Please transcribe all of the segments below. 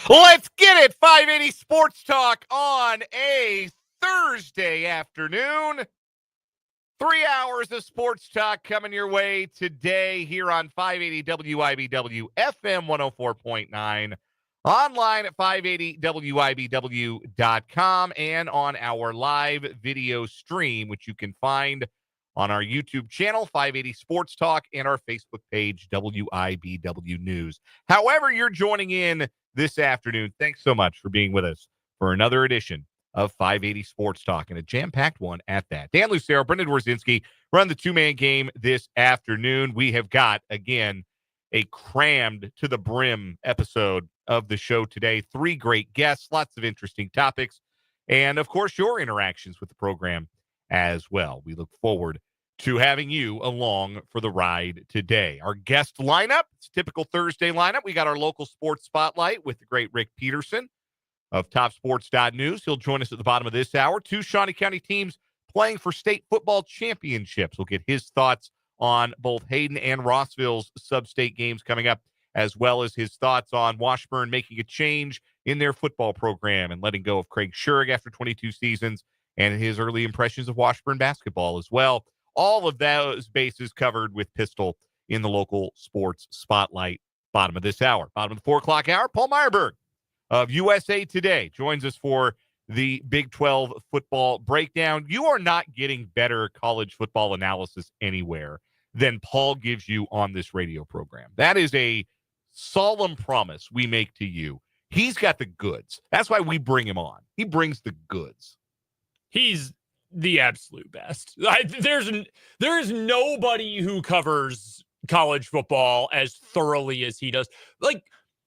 Let's get it. 580 Sports Talk on a Thursday afternoon. 3 hours of sports talk coming your way today here on 580 WIBW FM 104.9, online at 580WIBW.com, and on our live video stream, which you can find on our YouTube channel, 580 Sports Talk, and our Facebook page, WIBW News. However you're joining in this afternoon, thanks so much for being with us for another edition of 580 Sports Talk, and a jam-packed one at that. Dan Lucero, Brendan Dworzynski run the two-man game this afternoon. We have got, again, a crammed to the brim episode of the show today. 3 great guests, lots of interesting topics, and, of course, your interactions with the program as well. We look forward to having you along for the ride today. Our guest lineup, it's a typical Thursday lineup. We got our local sports spotlight with the great Rick Peterson of TopSports.News. He'll join us at the bottom of this hour. 2 Shawnee County teams playing for state football championships. We'll get his thoughts on both Hayden and Rossville's sub-state games coming up, as well as his thoughts on Washburn making a change in their football program and letting go of Craig Schurig after 22 seasons, and his early impressions of Washburn basketball as well. All of those bases covered with Pistol in the local sports spotlight. Bottom of this hour. Bottom of the 4 o'clock hour, Paul Myerberg of USA Today joins us for the Big 12 football breakdown. You are not getting better college football analysis anywhere than Paul gives you on this radio program. That is a solemn promise we make to you. He's got the goods. That's why we bring him on. He brings the goods. He's the absolute best. There is nobody who covers college football as thoroughly as he does. Like,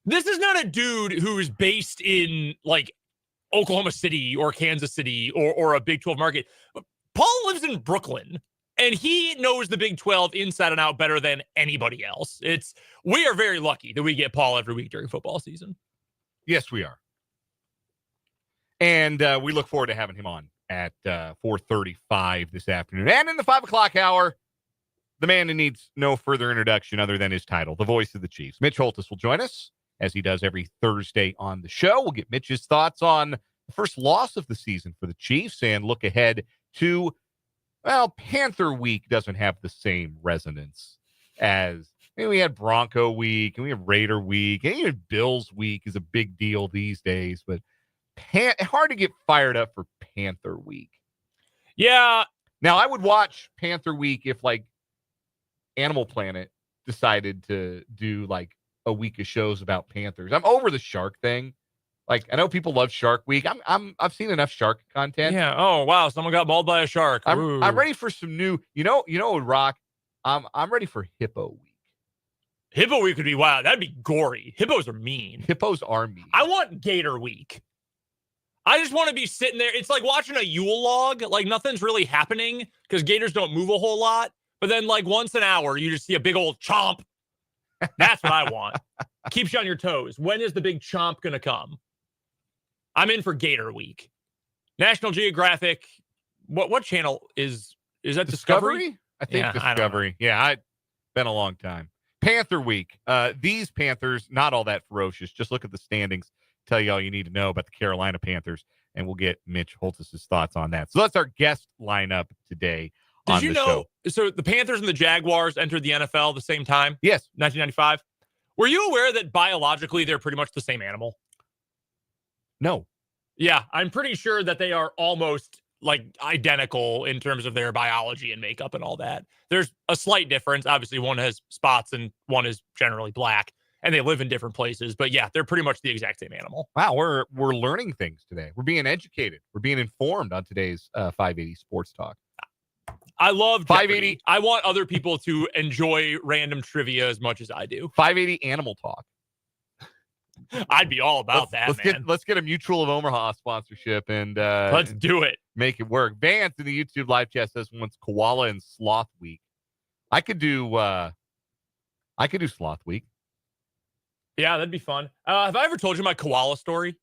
this is not a dude who is based in, like, Oklahoma City or Kansas City or a Big 12 market. Paul lives in Brooklyn, and he knows the Big 12 inside and out better than anybody else. We are very lucky that we get Paul every week during football season. Yes, we are. And we look forward to having him on at 4:35 this afternoon. And in the 5 o'clock hour, the man who needs no further introduction other than his title, the voice of the Chiefs. Mitch Holthus will join us, as he does every Thursday on the show. We'll get Mitch's thoughts on the first loss of the season for the Chiefs and look ahead to, well, Panther Week doesn't have the same resonance as, we had Bronco Week and we have Raider Week, and even Bills Week is a big deal these days, but hard to get fired up for Panther Week. Yeah. Now, I would watch Panther Week if, like, Animal Planet decided to do, like, a week of shows about Panthers. I'm over the shark thing. Like, I know people love Shark Week. I've seen enough shark content. Yeah. Oh wow, someone got mauled by a shark. I'm ready for some new. You know what would rock? I'm ready for Hippo Week. Hippo Week would be wild. That'd be gory. Hippos are mean. Hippos are mean. I want Gator Week. I just want to be sitting there. It's like watching a Yule log. Like, nothing's really happening because gators don't move a whole lot. But then, like, once an hour, you just see a big old chomp. That's what I want. Keeps you on your toes. When is the big chomp going to come? I'm in for Gator Week. National Geographic. What channel is that? Discovery? I think Discovery. Yeah, it's been a long time. Panther Week. These Panthers, not all that ferocious. Just look at the standings. Tell you all you need to know about the Carolina Panthers, and we'll get Mitch Holthus' thoughts on that. So that's our guest lineup today. Did you know? So the Panthers and the Jaguars entered the NFL the same time? Yes. 1995. Were you aware that biologically they're pretty much the same animal? No. Yeah, I'm pretty sure that they are almost like identical in terms of their biology and makeup and all that. There's a slight difference. Obviously, one has spots and one is generally black, and they live in different places. But yeah, they're pretty much the exact same animal. Wow, we're learning things today. We're being educated. We're being informed on today's 580 Sports Talk. I love 580. Jeopardy. I want other people to enjoy random trivia as much as I do. 580 Animal Talk. I'd be all about that, man. Let's get a Mutual of Omaha sponsorship and let's do it. Make it work. Vance in the YouTube live chat says wants Koala and Sloth Week. I could do Sloth Week. Yeah, that'd be fun. Have I ever told you my koala story?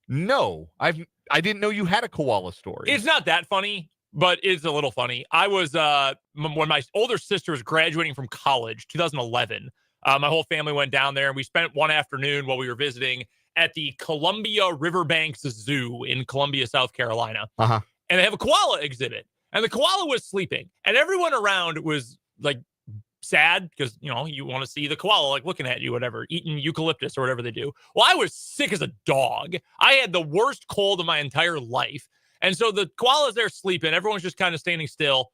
No, I didn't know you had a koala story. It's not that funny, but it's a little funny. I was when my older sister was graduating from college, 2011. My whole family went down there, and we spent one afternoon while we were visiting at the Columbia Riverbanks Zoo in Columbia, South Carolina. Uh-huh. And they have a koala exhibit. And the koala was sleeping. And everyone around was like sad because, you know, you want to see the koala like looking at you, whatever, eating eucalyptus or whatever they do. Well, I was sick as a dog. I had the worst cold of my entire life. And so the koala's there sleeping. Everyone's just kind of standing still.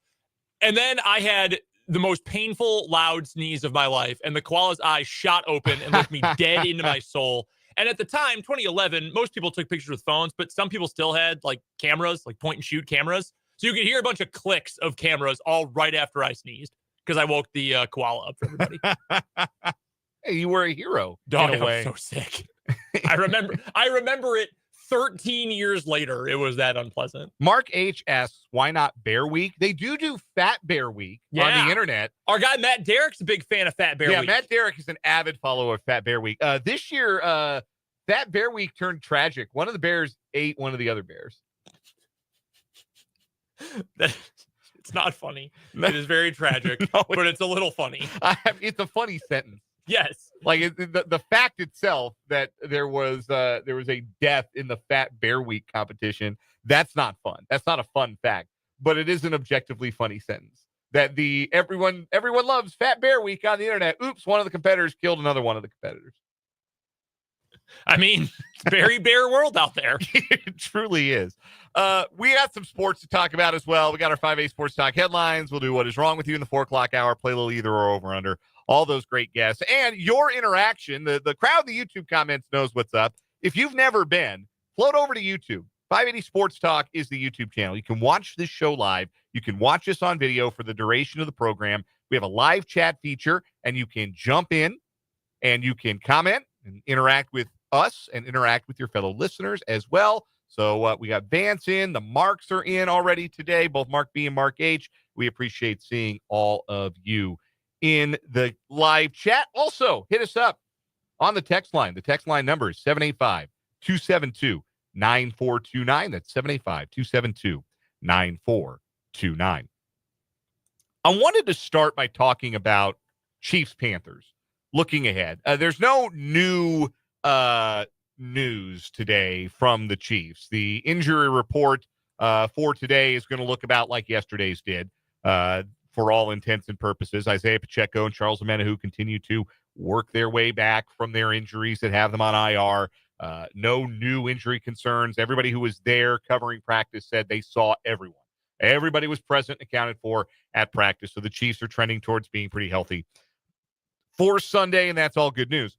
And then I had the most painful, loud sneeze of my life. And the koala's eyes shot open and looked me dead into my soul. And at the time, 2011, most people took pictures with phones, but some people still had like cameras, like point and shoot cameras. So you could hear a bunch of clicks of cameras all right after I sneezed because I woke the koala up for everybody. Hey, you were a hero. Dog, in a way. I was so sick. I remember it 13 years later. It was that unpleasant. Mark H asks, why not Bear Week? They do Fat Bear Week on the internet. Our guy Matt Derrick's a big fan of Fat Bear Week. Yeah, Matt Derrick is an avid follower of Fat Bear Week. This year, Fat Bear Week turned tragic. One of the bears ate one of the other bears. It's not funny. It is very tragic, but it's a little funny. It's a funny sentence. Yes. Like the fact itself that there was a death in the Fat Bear Week competition, that's not fun. That's not a fun fact, but it is an objectively funny sentence. That everyone loves Fat Bear Week on the internet. Oops, one of the competitors killed another one of the competitors. I mean, it's very bear world out there. It truly is. We got some sports to talk about as well. We got our 5A Sports Talk headlines. We'll do What Is Wrong With You in the 4 o'clock hour, play a little either or over under. All those great guests and your interaction. The crowd, the YouTube comments knows what's up. If you've never been, float over to YouTube. 580 Sports Talk is the YouTube channel. You can watch this show live. You can watch us on video for the duration of the program. We have a live chat feature, and you can jump in and you can comment and interact with us and interact with your fellow listeners as well. So we got Vance in. The Marks are in already today, both Mark B and Mark H. We appreciate seeing all of you in the live chat. Also, hit us up on the text line. The text line number is 785-272-9429. That's 785-272-9429. I wanted to start by talking about Chiefs Panthers. Looking ahead, there's no new news today from the Chiefs. The injury report for today is going to look about like yesterday's did. For all intents and purposes, Isaiah Pacheco and Charles Omenihu continue to work their way back from their injuries that have them on IR. No new injury concerns. Everybody who was there covering practice said they saw everyone. Everybody was present and accounted for at practice. So the Chiefs are trending towards being pretty healthy for Sunday, and that's all good news.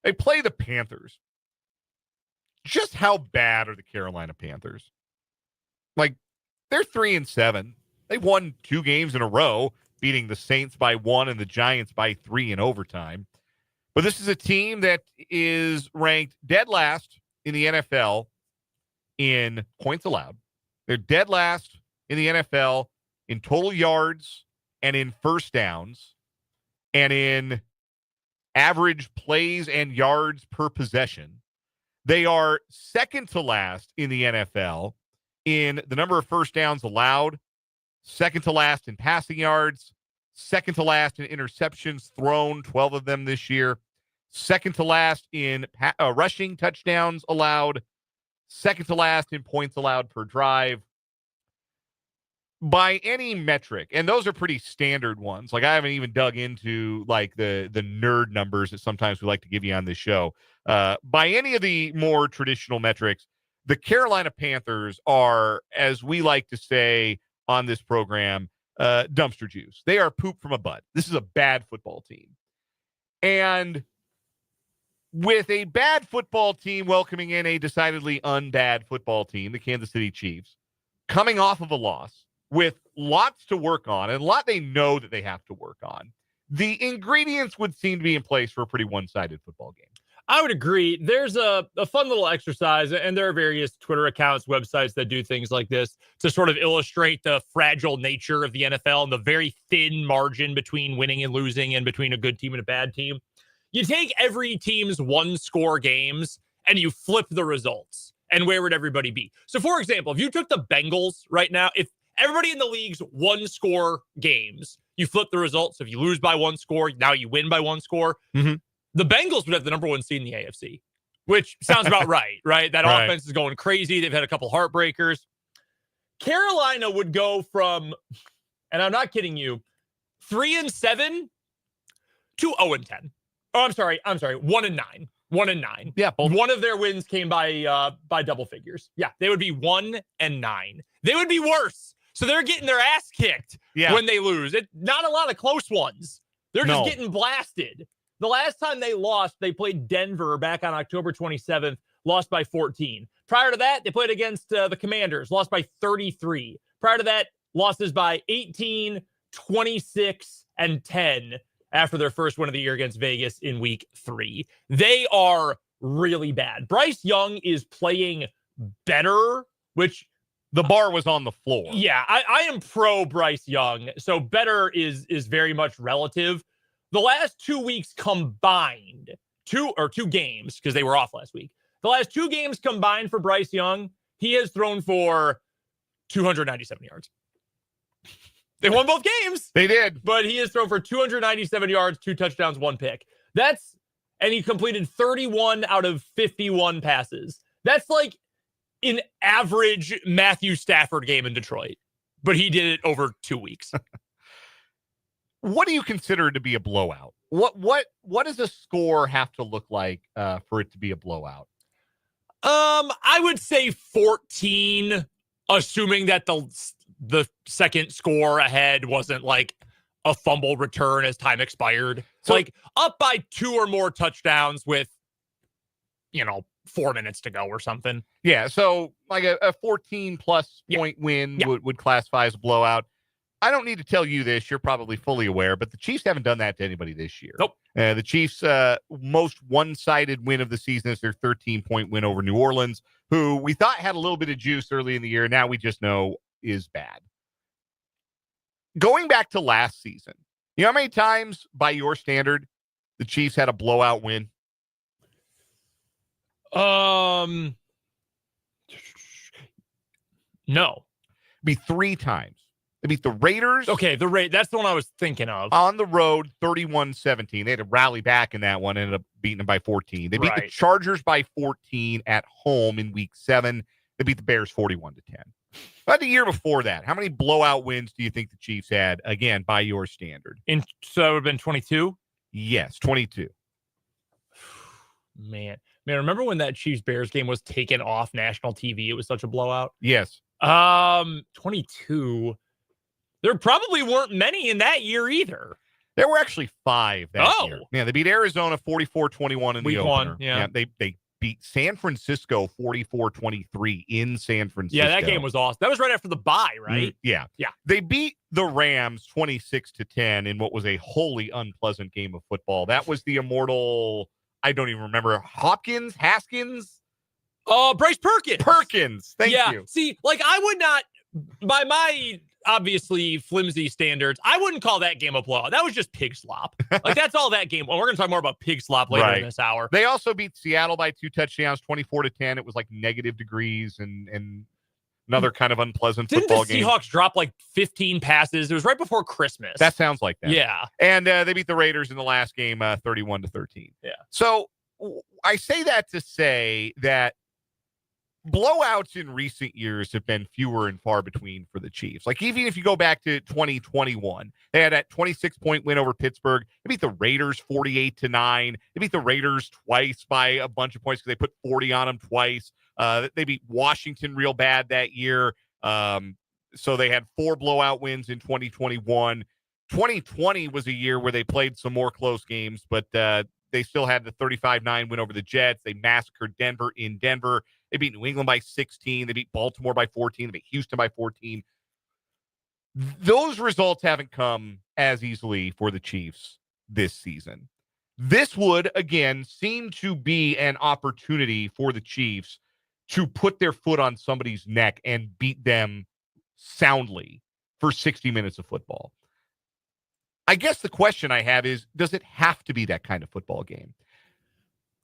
They play the Panthers. Just how bad are the Carolina Panthers? Like, they're 3-7. They've won 2 games in a row, beating the Saints by 1 and the Giants by 3 in overtime. But this is a team that is ranked dead last in the NFL in points allowed. They're dead last in the NFL in total yards and in first downs and in average plays and yards per possession. They are second to last in the NFL in the number of first downs allowed, second to last in passing yards, second to last in interceptions thrown, 12 of them this year, second to last in rushing touchdowns allowed, second to last in points allowed per drive. By any metric, and those are pretty standard ones. Like, I haven't even dug into like the nerd numbers that sometimes we like to give you on this show. By any of the more traditional metrics, the Carolina Panthers are, as we like to say on this program, dumpster juice. They are poop from a butt. This is a bad football team. And with a bad football team welcoming in a decidedly unbad football team, the Kansas City Chiefs, coming off of a loss, with lots to work on and a lot they know that they have to work on, the ingredients would seem to be in place for a pretty one-sided football game. I would agree. There's a fun little exercise, and there are various Twitter accounts, websites that do things like this to sort of illustrate the fragile nature of the NFL and the very thin margin between winning and losing and between a good team and a bad team. You take every team's one-score games and you flip the results. And where would everybody be? So, for example, if you took the Bengals right now, if everybody in the league's one-score games, you flip the results. If you lose by 1 score, now you win by 1 score. Mm-hmm. The Bengals would have the number 1 seed in the AFC. which sounds about right? That Right. offense is going crazy. They've had a couple heartbreakers. Carolina would go from, and I'm not kidding you, 3-7 to 0-10. Oh, I'm sorry, 1-9. 1-9. Yeah, both. One of their wins came by double figures. Yeah, they would be 1-9. They would be worse. So they're getting their ass kicked when they lose. Not a lot of close ones. They're just getting blasted. The last time they lost, they played Denver back on October 27th, lost by 14. Prior to that, they played against the Commanders, lost by 33. Prior to that, losses by 18, 26, and 10 after their first win of the year against Vegas in week 3. They are really bad. Bryce Young is playing better, which the bar was on the floor. Yeah, I am pro Bryce Young, so better is very much relative. The last 2 weeks combined, two games, because they were off last week. The last 2 games combined for Bryce Young, he has thrown for 297 yards. They won both games. They did. But he has thrown for 297 yards, 2 touchdowns, 1 pick. And he completed 31 out of 51 passes. That's like an average Matthew Stafford game in Detroit. But he did it over 2 weeks. What do you consider to be a blowout? What does a score have to look like for it to be a blowout? I would say 14, assuming that the second score ahead wasn't like a fumble return as time expired. So like up by 2 or more touchdowns with 4 minutes to go or something. Yeah, so like a 14 plus point win would classify as a blowout. I don't need to tell you this. You're probably fully aware, but the Chiefs haven't done that to anybody this year. Nope. The Chiefs' most one-sided win of the season is their 13-point win over New Orleans, who we thought had a little bit of juice early in the year. Now we just know is bad. Going back to last season, you know how many times, by your standard, the Chiefs had a blowout win? No. It'd be 3 times. They beat the Raiders. Okay, that's the one I was thinking of. On the road, 31-17. They had to rally back in that one, ended up beating them by 14. They beat the Chargers by 14 at home in week 7. They beat the Bears 41-10. But the year before that, how many blowout wins do you think the Chiefs had, again, by your standard? So that would have been 22? Yes, 22. Man, remember when that Chiefs-Bears game was taken off national TV? It was such a blowout. Yes. 22. There probably weren't many in that year either. There were actually 5 that year. Yeah, they beat Arizona 44-21 in week the opener. 1, yeah. They beat San Francisco 44-23 in San Francisco. Yeah, that game was awesome. That was right after the bye, right? Yeah. They beat the Rams 26-10 in what was a wholly unpleasant game of football. That was the immortal, I don't even remember, Haskins? Bryce Perkins. Thank you. See, like I would not, by my obviously flimsy standards, I wouldn't call that game a blowout. That was just pig slop. Like that's all that game. Well, we're going to talk more about pig slop later in this hour. They also beat Seattle by 2 touchdowns, 24-10. It was like negative degrees and another kind of unpleasant football game. Didn't the Seahawks drop like 15 passes? It was right before Christmas. That sounds like that. Yeah. And they beat the Raiders in the last game 31-13. Yeah. So I say that to say that blowouts in recent years have been fewer and far between for the Chiefs. Like, even if you go back to 2021, they had that 26-point win over Pittsburgh. They beat the Raiders 48-9. They beat the Raiders twice by a bunch of points because they put 40 on them twice. They beat Washington real bad that year. So they had 4 blowout wins in 2021. 2020 was a year where they played some more close games, but they still had the 35-9 win over the Jets. They massacred Denver in Denver. They beat New England by 16. They beat Baltimore by 14. They beat Houston by 14. Those results haven't come as easily for the Chiefs this season. This would, again, seem to be an opportunity for the Chiefs to put their foot on somebody's neck and beat them soundly for 60 minutes of football. I guess the question I have is, does it have to be that kind of football game?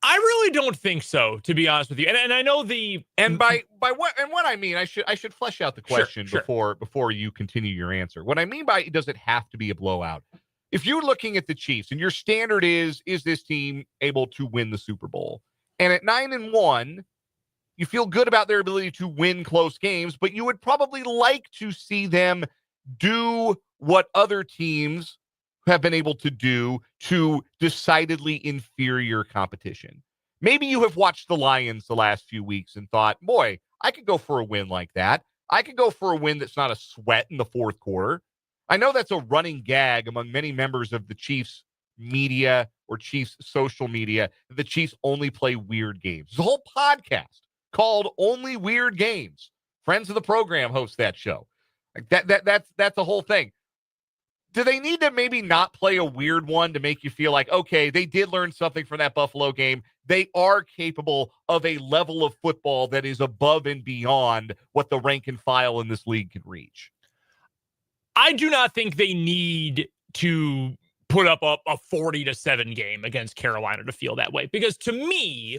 I really don't think so, to be honest with you. And I know by what I mean, I should flesh out the question before you continue your answer. What I mean by does it have to be a blowout? If you're looking at the Chiefs and your standard is this team able to win the Super Bowl? And at 9-1, you feel good about their ability to win close games, but you would probably like to see them do what other teams have been able to do to decidedly inferior competition. Maybe you have watched the Lions the last few weeks and thought, boy, I could go for a win like that. I could go for a win that's not a sweat in the fourth quarter. I know that's a running gag among many members of the Chiefs media or Chiefs social media that the Chiefs only play weird games. There's a whole podcast called Only Weird Games. Friends of the program host that show. Like that's the whole thing. Do they need to maybe not play a weird one to make you feel like, okay, they did learn something from that Buffalo game? They are capable of a level of football that is above and beyond what the rank and file in this league can reach. I do not think they need to put up a 40-7 game against Carolina to feel that way. Because to me,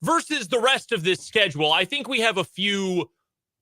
versus the rest of this schedule, I think we have a few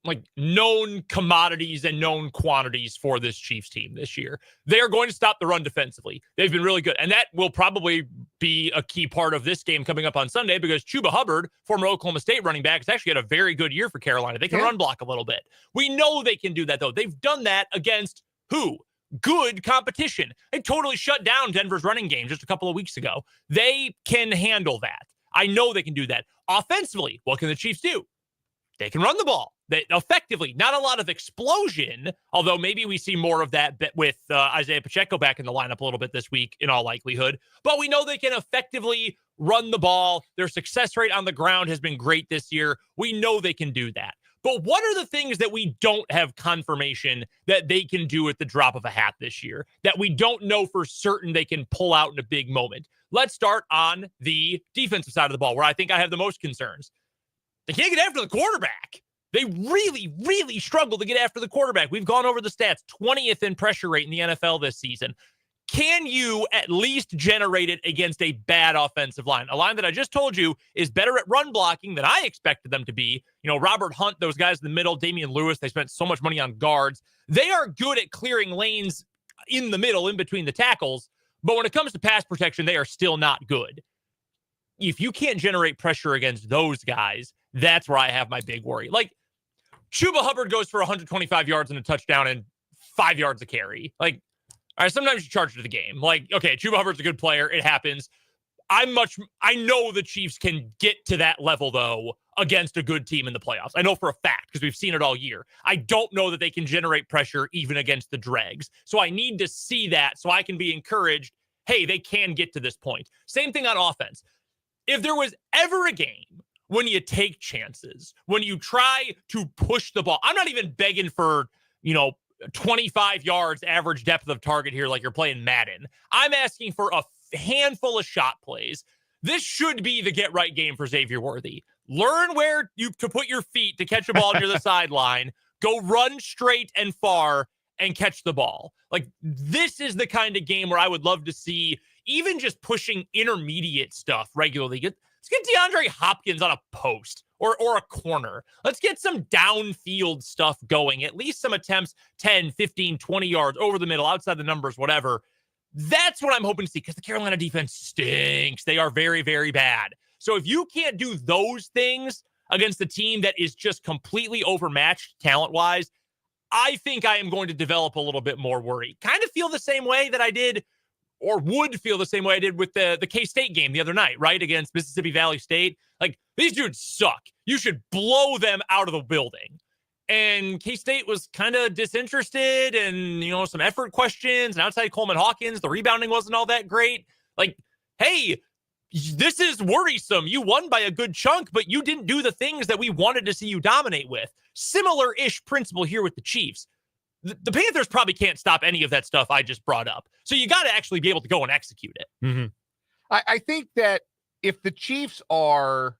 like known commodities and known quantities for this Chiefs team this year. They are going to stop the run defensively. They've been really good. And that will probably be a key part of this game coming up on Sunday because Chuba Hubbard, former Oklahoma State running back, has actually had a very good year for Carolina. They can run block a little bit. We know they can do that, though. They've done that against who? Good competition. They totally shut down Denver's running game just a couple of weeks ago. They can handle that. I know they can do that. Offensively, what can the Chiefs do? They can run the ball. They effectively, not a lot of explosion, although maybe we see more of that with Isaiah Pacheco back in the lineup a little bit this week in all likelihood. But we know they can effectively run the ball. Their success rate on the ground has been great this year. We know they can do that. But what are the things that we don't have confirmation that they can do at the drop of a hat this year that we don't know for certain they can pull out in a big moment? Let's start on the defensive side of the ball, where I think I have the most concerns. They can't get after the quarterback. They really, really struggle to get after the quarterback. We've gone over the stats, 20th in pressure rate in the NFL this season. Can you at least generate it against a bad offensive line? A line that I just told you is better at run blocking than I expected them to be. You know, Robert Hunt, those guys in the middle, Damian Lewis, they spent so much money on guards. They are good at clearing lanes in the middle, in between the tackles. But when it comes to pass protection, they are still not good. If you can't generate pressure against those guys, that's where I have my big worry. Like, Chuba Hubbard goes for 125 yards and a touchdown and 5 yards a carry. Like, all right, sometimes you charge it to the game. Like, okay, Chuba Hubbard's a good player. It happens. I know the Chiefs can get to that level, though, against a good team in the playoffs. I know for a fact because we've seen it all year. I don't know that they can generate pressure even against the dregs. So I need to see that so I can be encouraged, hey, they can get to this point. Same thing on offense. If there was ever a game when you take chances, when you try to push the ball, I'm not even begging for, 25 yards average depth of target here like you're playing Madden. I'm asking for a handful of shot plays. This should be the get right game for Xavier Worthy. Learn where to put your feet to catch a ball near the sideline. Go run straight and far and catch the ball. Like, this is the kind of game where I would love to see even just pushing intermediate stuff regularly. Let's get DeAndre Hopkins on a post or a corner. Let's get some downfield stuff going. At least some attempts, 10, 15, 20 yards over the middle, outside the numbers, whatever. That's what I'm hoping to see because the Carolina defense stinks. They are very, very bad. So if you can't do those things against a team that is just completely overmatched talent-wise, I think I am going to develop a little bit more worry. Kind of feel the same way that I did or would feel the same way I did with the K-State game the other night, right? Against Mississippi Valley State. Like, these dudes suck. You should blow them out of the building. And K-State was kind of disinterested and, some effort questions. And outside Coleman Hawkins, the rebounding wasn't all that great. Like, hey, this is worrisome. You won by a good chunk, but you didn't do the things that we wanted to see you dominate with. Similar-ish principle here with the Chiefs. The Panthers probably can't stop any of that stuff I just brought up. So you got to actually be able to go and execute it. Mm-hmm. I think that if the Chiefs are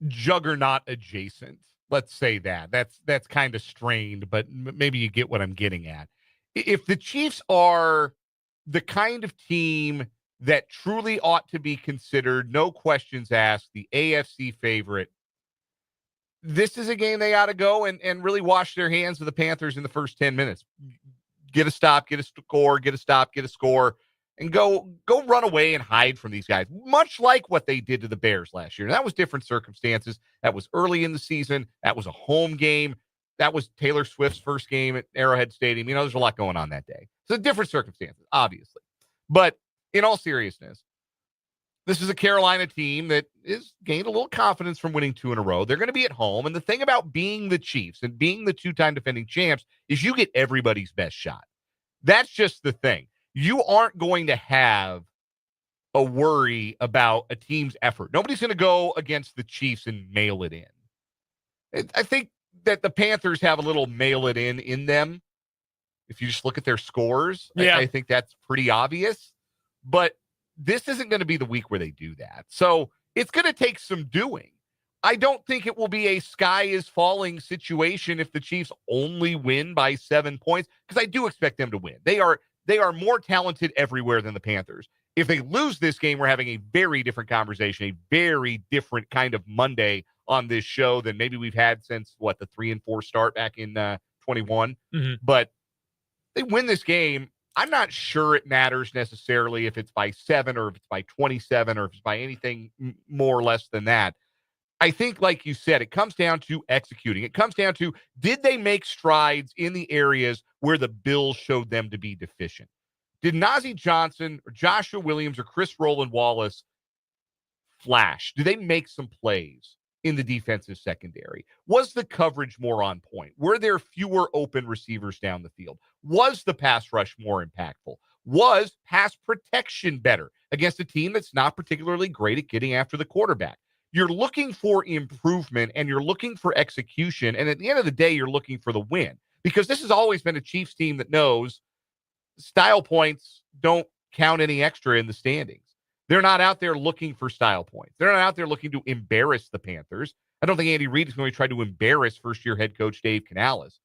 juggernaut adjacent, let's say that's kind of strained, but maybe you get what I'm getting at. If the Chiefs are the kind of team that truly ought to be considered, no questions asked, the AFC favorite, this is a game they ought to go and really wash their hands of the Panthers in the first 10 minutes. Get a stop, get a score, get a stop, get a score, and go run away and hide from these guys, much like what they did to the Bears last year. That was different circumstances. That was early in the season. That was a home game. That was Taylor Swift's first game at Arrowhead Stadium. There's a lot going on that day. So different circumstances, obviously. But in all seriousness, this is a Carolina team that is gained a little confidence from winning 2 in a row. They're going to be at home. And the thing about being the Chiefs and being the 2-time defending champs is you get everybody's best shot. That's just the thing. You aren't going to have a worry about a team's effort. Nobody's going to go against the Chiefs and mail it in. I think that the Panthers have a little mail it in them. If you just look at their scores, I think that's pretty obvious. But this isn't going to be the week where they do that. So it's going to take some doing. I don't think it will be a sky is falling situation if the Chiefs only win by 7 points, because I do expect them to win. They are more talented everywhere than the Panthers. If they lose this game, we're having a very different conversation, a very different kind of Monday on this show than maybe we've had since, the 3-4 start back in 21. Mm-hmm. But they win this game. I'm not sure it matters necessarily if it's by 7 or if it's by 27 or if it's by anything more or less than that. I think, like you said, it comes down to executing. It comes down to, did they make strides in the areas where the Bills showed them to be deficient? Did Najee Johnson or Joshua Williams or Chris Roland Wallace flash? Did they make some plays in the defensive secondary? Was the coverage more on point? Were there fewer open receivers down the field? Was the pass rush more impactful? Was pass protection better against a team that's not particularly great at getting after the quarterback? You're looking for improvement and you're looking for execution. And at the end of the day, you're looking for the win, because this has always been a Chiefs team that knows style points don't count any extra in the standings. They're not out there looking for style points. They're not out there looking to embarrass the Panthers. I don't think Andy Reid is going to try to embarrass first-year head coach Dave Canales.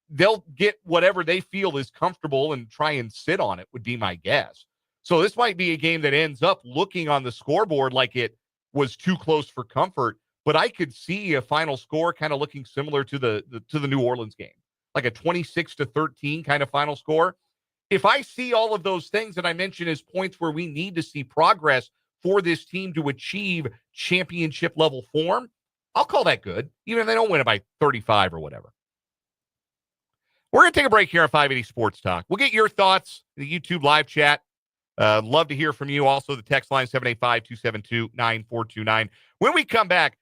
They'll get whatever they feel is comfortable and try and sit on it, would be my guess. So this might be a game that ends up looking on the scoreboard like it was too close for comfort, but I could see a final score kind of looking similar to the New Orleans game, like a 26-13 kind of final score. If I see all of those things that I mentioned as points where we need to see progress for this team to achieve championship level form, I'll call that good, even if they don't win it by 35 or whatever. We're going to take a break here on 580 Sports Talk. We'll get your thoughts in the YouTube live chat. Love to hear from you. Also, the text line 785-272-9429. When we come back,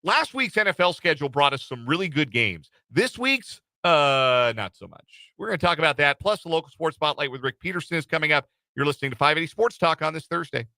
last week's NFL schedule brought us some really good games. This week's, not so much. We're going to talk about that. Plus, the local sports spotlight with Rick Peterson is coming up. You're listening to 580 Sports Talk on this Thursday.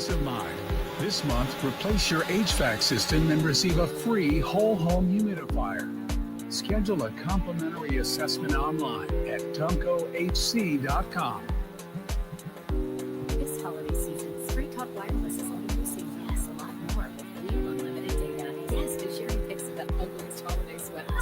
peace of mind. This month, replace your HVAC system and receive a free whole home humidifier. Schedule a complimentary assessment online at tumcohc.com. This holiday season, Straight Talk Wireless is letting you say yes a lot more with real unlimited data. Yes to sharing pics of the ugliest holiday sweaters.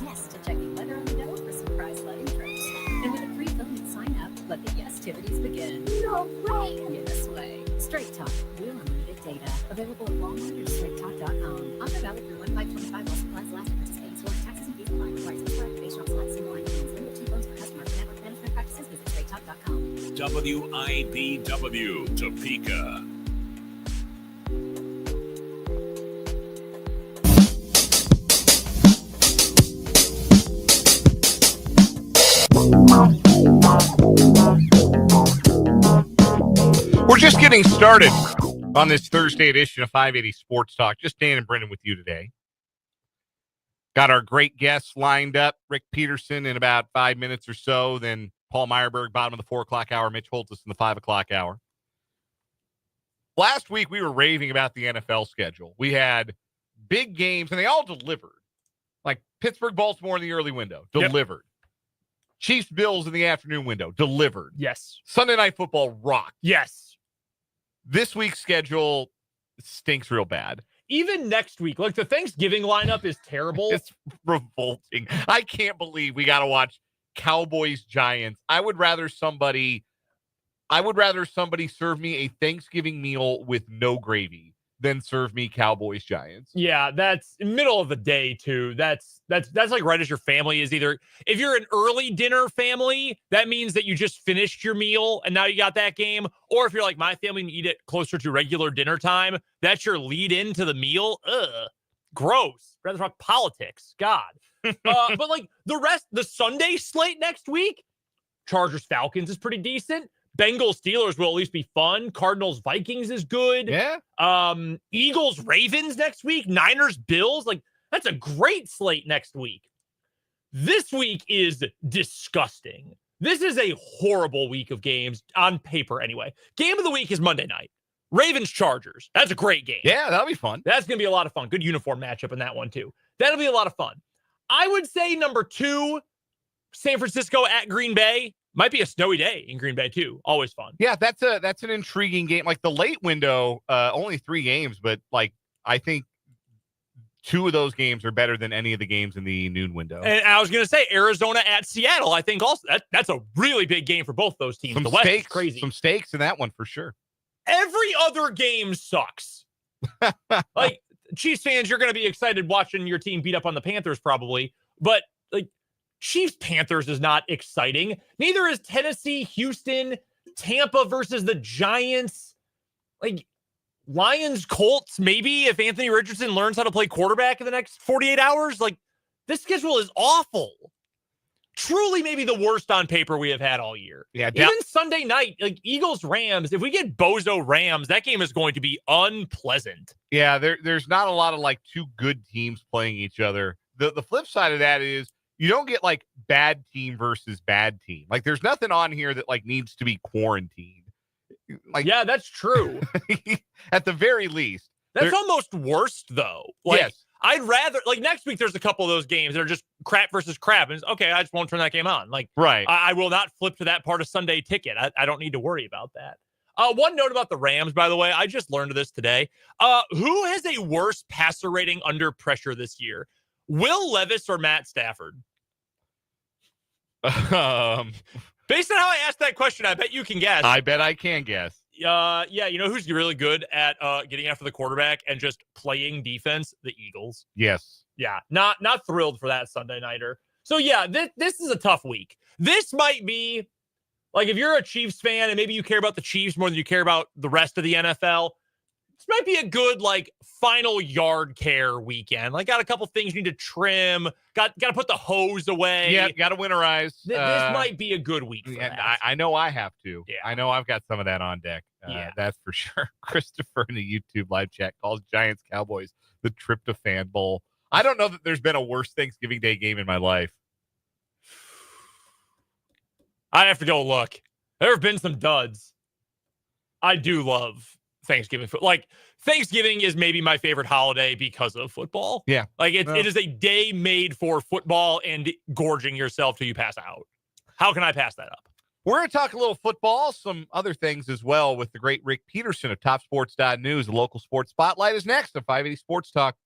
Yes to checking weather on the go for surprise sledding trips. And with a free phone and sign up, let the yes-tivities begin. No way! Yes way. Straight Talk, real unlimited data. Available at Walmart or straighttalk.com. Offer valid through 1/5/25 while supplies last. Participating store taxes and fees apply. Requires special activation on select SIM line plans. Limit 2 phones per customer. For network management practices, visit straighttalk.com. WIBW, Topeka. We're just getting started on this Thursday edition of 580 Sports Talk. Just Dan and Brendan with you today. Got our great guests lined up. Rick Peterson in about 5 minutes or so. Then Paul Myerberg, bottom of the 4 o'clock hour. Mitch Holthus in the 5 o'clock hour. Last week, we were raving about the NFL schedule. We had big games, and they all delivered. Like Pittsburgh, Baltimore in the early window, delivered. Yep. Chiefs, Bills in the afternoon window, delivered. Yes. Sunday Night Football rocked. Yes. This week's schedule stinks real bad. Even next week, like the Thanksgiving lineup is terrible. It's revolting. I can't believe we got to watch Cowboys Giants. I would rather somebody serve me a Thanksgiving meal with no gravy than serve me Cowboys Giants. Yeah, that's middle of the day too. That's like right as your family is either. If you're an early dinner family, that means that you just finished your meal and now you got that game. Or if you're like my family and eat it closer to regular dinner time, that's your lead into the meal. Ugh, gross. Rather talk politics. God. But like the Sunday slate next week, Chargers Falcons is pretty decent. Bengals Steelers will at least be fun. Cardinals Vikings is good. Yeah. Eagles Ravens next week. Niners Bills. Like that's a great slate next week. This week is disgusting. This is a horrible week of games on paper anyway. Game of the week is Monday night. Ravens Chargers. That's a great game. Yeah, that'll be fun. That's going to be a lot of fun. Good uniform matchup in that one too. That'll be a lot of fun. I would say number 2, San Francisco at Green Bay. Might be a snowy day in Green Bay too. Always fun. Yeah, that's an intriguing game. Like the late window, only 3 games, but like I think 2 of those games are better than any of the games in the noon window. And I was going to say Arizona at Seattle. I think also that's a really big game for both those teams. The West is crazy. Some stakes in that one for sure. Every other game sucks. Like Chiefs fans, you're going to be excited watching your team beat up on the Panthers probably, but like Chiefs Panthers is not exciting. Neither is Tennessee, Houston, Tampa versus the Giants. Like Lions, Colts, maybe if Anthony Richardson learns how to play quarterback in the next 48 hours. Like this schedule is awful. Truly maybe the worst on paper we have had all year. Yeah, even Sunday night, like Eagles, Rams, if we get Bozo Rams, that game is going to be unpleasant. Yeah, there's not a lot of like 2 good teams playing each other. The flip side of that is you don't get like bad team versus bad team. Like there's nothing on here that like needs to be quarantined. Like yeah, that's true. At the very least. That's almost worst though. Like, yes. I'd rather like next week. There's a couple of those games that are just crap versus crap, and it's okay. I just won't turn that game on. Like, right. I will not flip to that part of Sunday Ticket. I don't need to worry about that. One note about the Rams, by the way, I just learned this today. Who has a worse passer rating under pressure this year, Will Levis or Matt Stafford? Based on how I asked that question, I bet you can guess. I bet I can guess. Yeah, you know who's really good at getting after the quarterback and just playing defense? The Eagles. Yes. Yeah, not thrilled for that Sunday nighter. So yeah, this is a tough week. This might be like if you're a Chiefs fan and maybe you care about the Chiefs more than you care about the rest of the NFL. This might be a good like final yard care weekend. Like got a couple things you need to trim. Got to put the hose away. Yeah, got to winterize. This might be a good week for that. I know I have to. Yeah. I know I've got some of that on deck. Yeah. That's for sure. Christopher in the YouTube live chat calls Giants Cowboys the Tryptophan Bowl. I don't know that there's been a worse Thanksgiving Day game in my life. I have to go look. There have been some duds. I do love Thanksgiving. Like, Thanksgiving is maybe my favorite holiday because of football. Yeah. Like, it is a day made for football and gorging yourself till you pass out. How can I pass that up? We're going to talk a little football, some other things as well with the great Rick Peterson of TopSports.News. The local sports spotlight is next on 580 Sports Talk.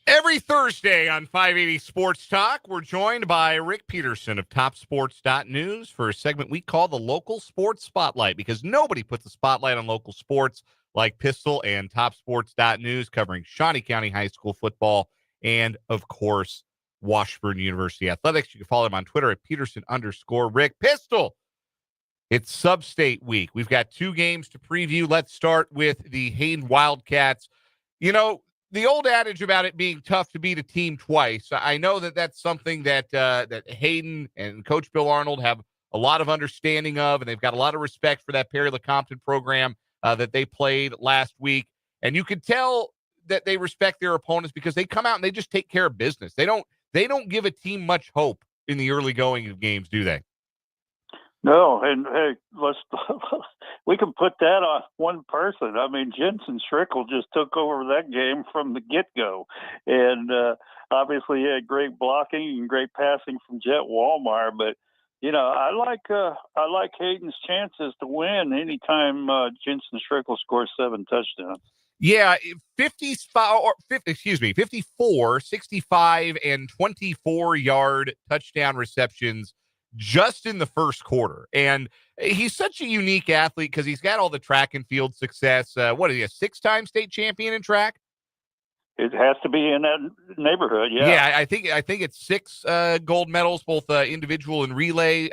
Every Thursday on 580 Sports Talk, we're joined by Rick Peterson of TopSports.News for a segment we call the Local Sports Spotlight, because nobody puts a spotlight on local sports like Pistol and TopSports.News, covering Shawnee County High School football and, of course, Washburn University athletics. You can follow him on Twitter at Peterson_Rick. Pistol, it's Sub-State week. We've got two games to preview. Let's start with the Hayden Wildcats. You know, the old adage about it being tough to beat a team twice, I know that that's something that that Hayden and Coach Bill Arnold have a lot of understanding of, and they've got a lot of respect for that Perry LeCompton program that they played last week. And you could tell that they respect their opponents because they come out and they just take care of business. They don't give a team much hope in the early going of games, do they? No, and hey, we can put that on one person. I mean, Jensen Schrickle just took over that game from the get-go, and obviously he had great blocking and great passing from Jet Walmart. But you know, I like Hayden's chances to win anytime Jensen Schrickle scores 7 touchdowns. Yeah, 54, 65, and 24-yard touchdown receptions just in the first quarter. And he's such a unique athlete because he's got all the track and field success. What is he, a 6-time state champion in track? It has to be in that neighborhood, yeah. Yeah, I think it's 6 gold medals, both individual and relay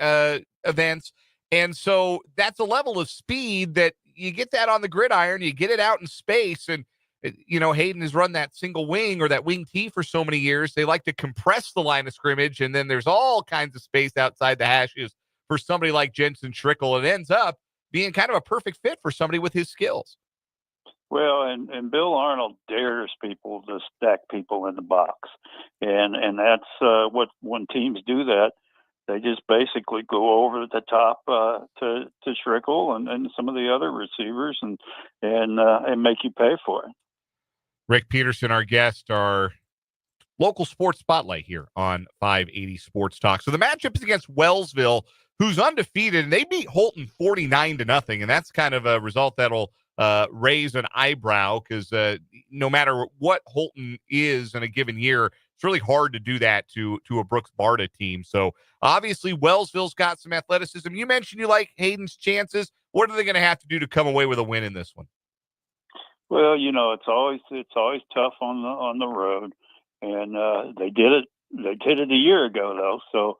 events. And so that's a level of speed that you get that on the gridiron, you get it out in space. And, Hayden has run that single wing or that wing T for so many years. They like to compress the line of scrimmage, and then there's all kinds of space outside the hashes for somebody like Jensen Schrickle. It ends up being kind of a perfect fit for somebody with his skills. Well, and Bill Arnold dares people to stack people in the box, and that's what when teams do that, they just basically go over the top to Schrickle and some of the other receivers and make you pay for it. Rick Peterson, our guest, our local sports spotlight here on 580 Sports Talk. So the matchup is against Wellsville, who's undefeated, and they beat Holton 49-0, and that's kind of a result that'll raise an eyebrow because no matter what Holton is in a given year, it's really hard to do that to a Brooks Barta team. So obviously Wellsville's got some athleticism. You mentioned you like Hayden's chances. What are they going to have to do to come away with a win in this one? Well, it's always tough on the road, and they did it a year ago though. So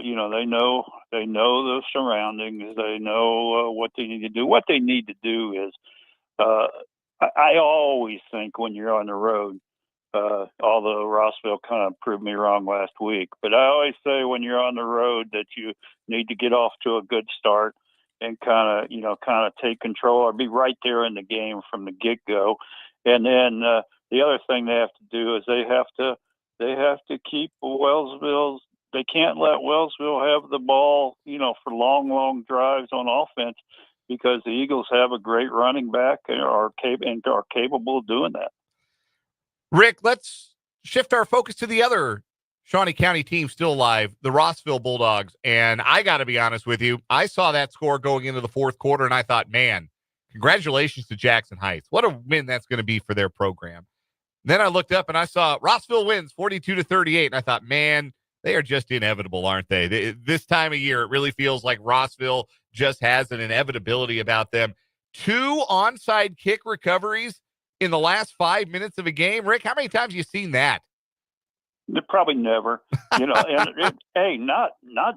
they know the surroundings. They know what they need to do. What they need to do is, I always think when you're on the road, although Rossville kind of proved me wrong last week, but I always say when you're on the road that you need to get off to a good start and kind of take control or be right there in the game from the get-go. And then the other thing they have to do is they have to keep Wellsville's. They can't let Wellsville have the ball, for long drives on offense because the Eagles have a great running back and are capable of doing that. Rick, let's shift our focus to the other Shawnee County team still alive, the Rossville Bulldogs. And I got to be honest with you, I saw that score going into the fourth quarter, and I thought, man, congratulations to Jackson Heights. What a win that's going to be for their program. Then I looked up and I saw Rossville wins 42-38, and I thought, man, they are just inevitable, aren't they? This time of year, it really feels like Rossville just has an inevitability about them. 2 onside kick recoveries in the last 5 minutes of a game. Rick, how many times have you seen that? Probably never. Hey, not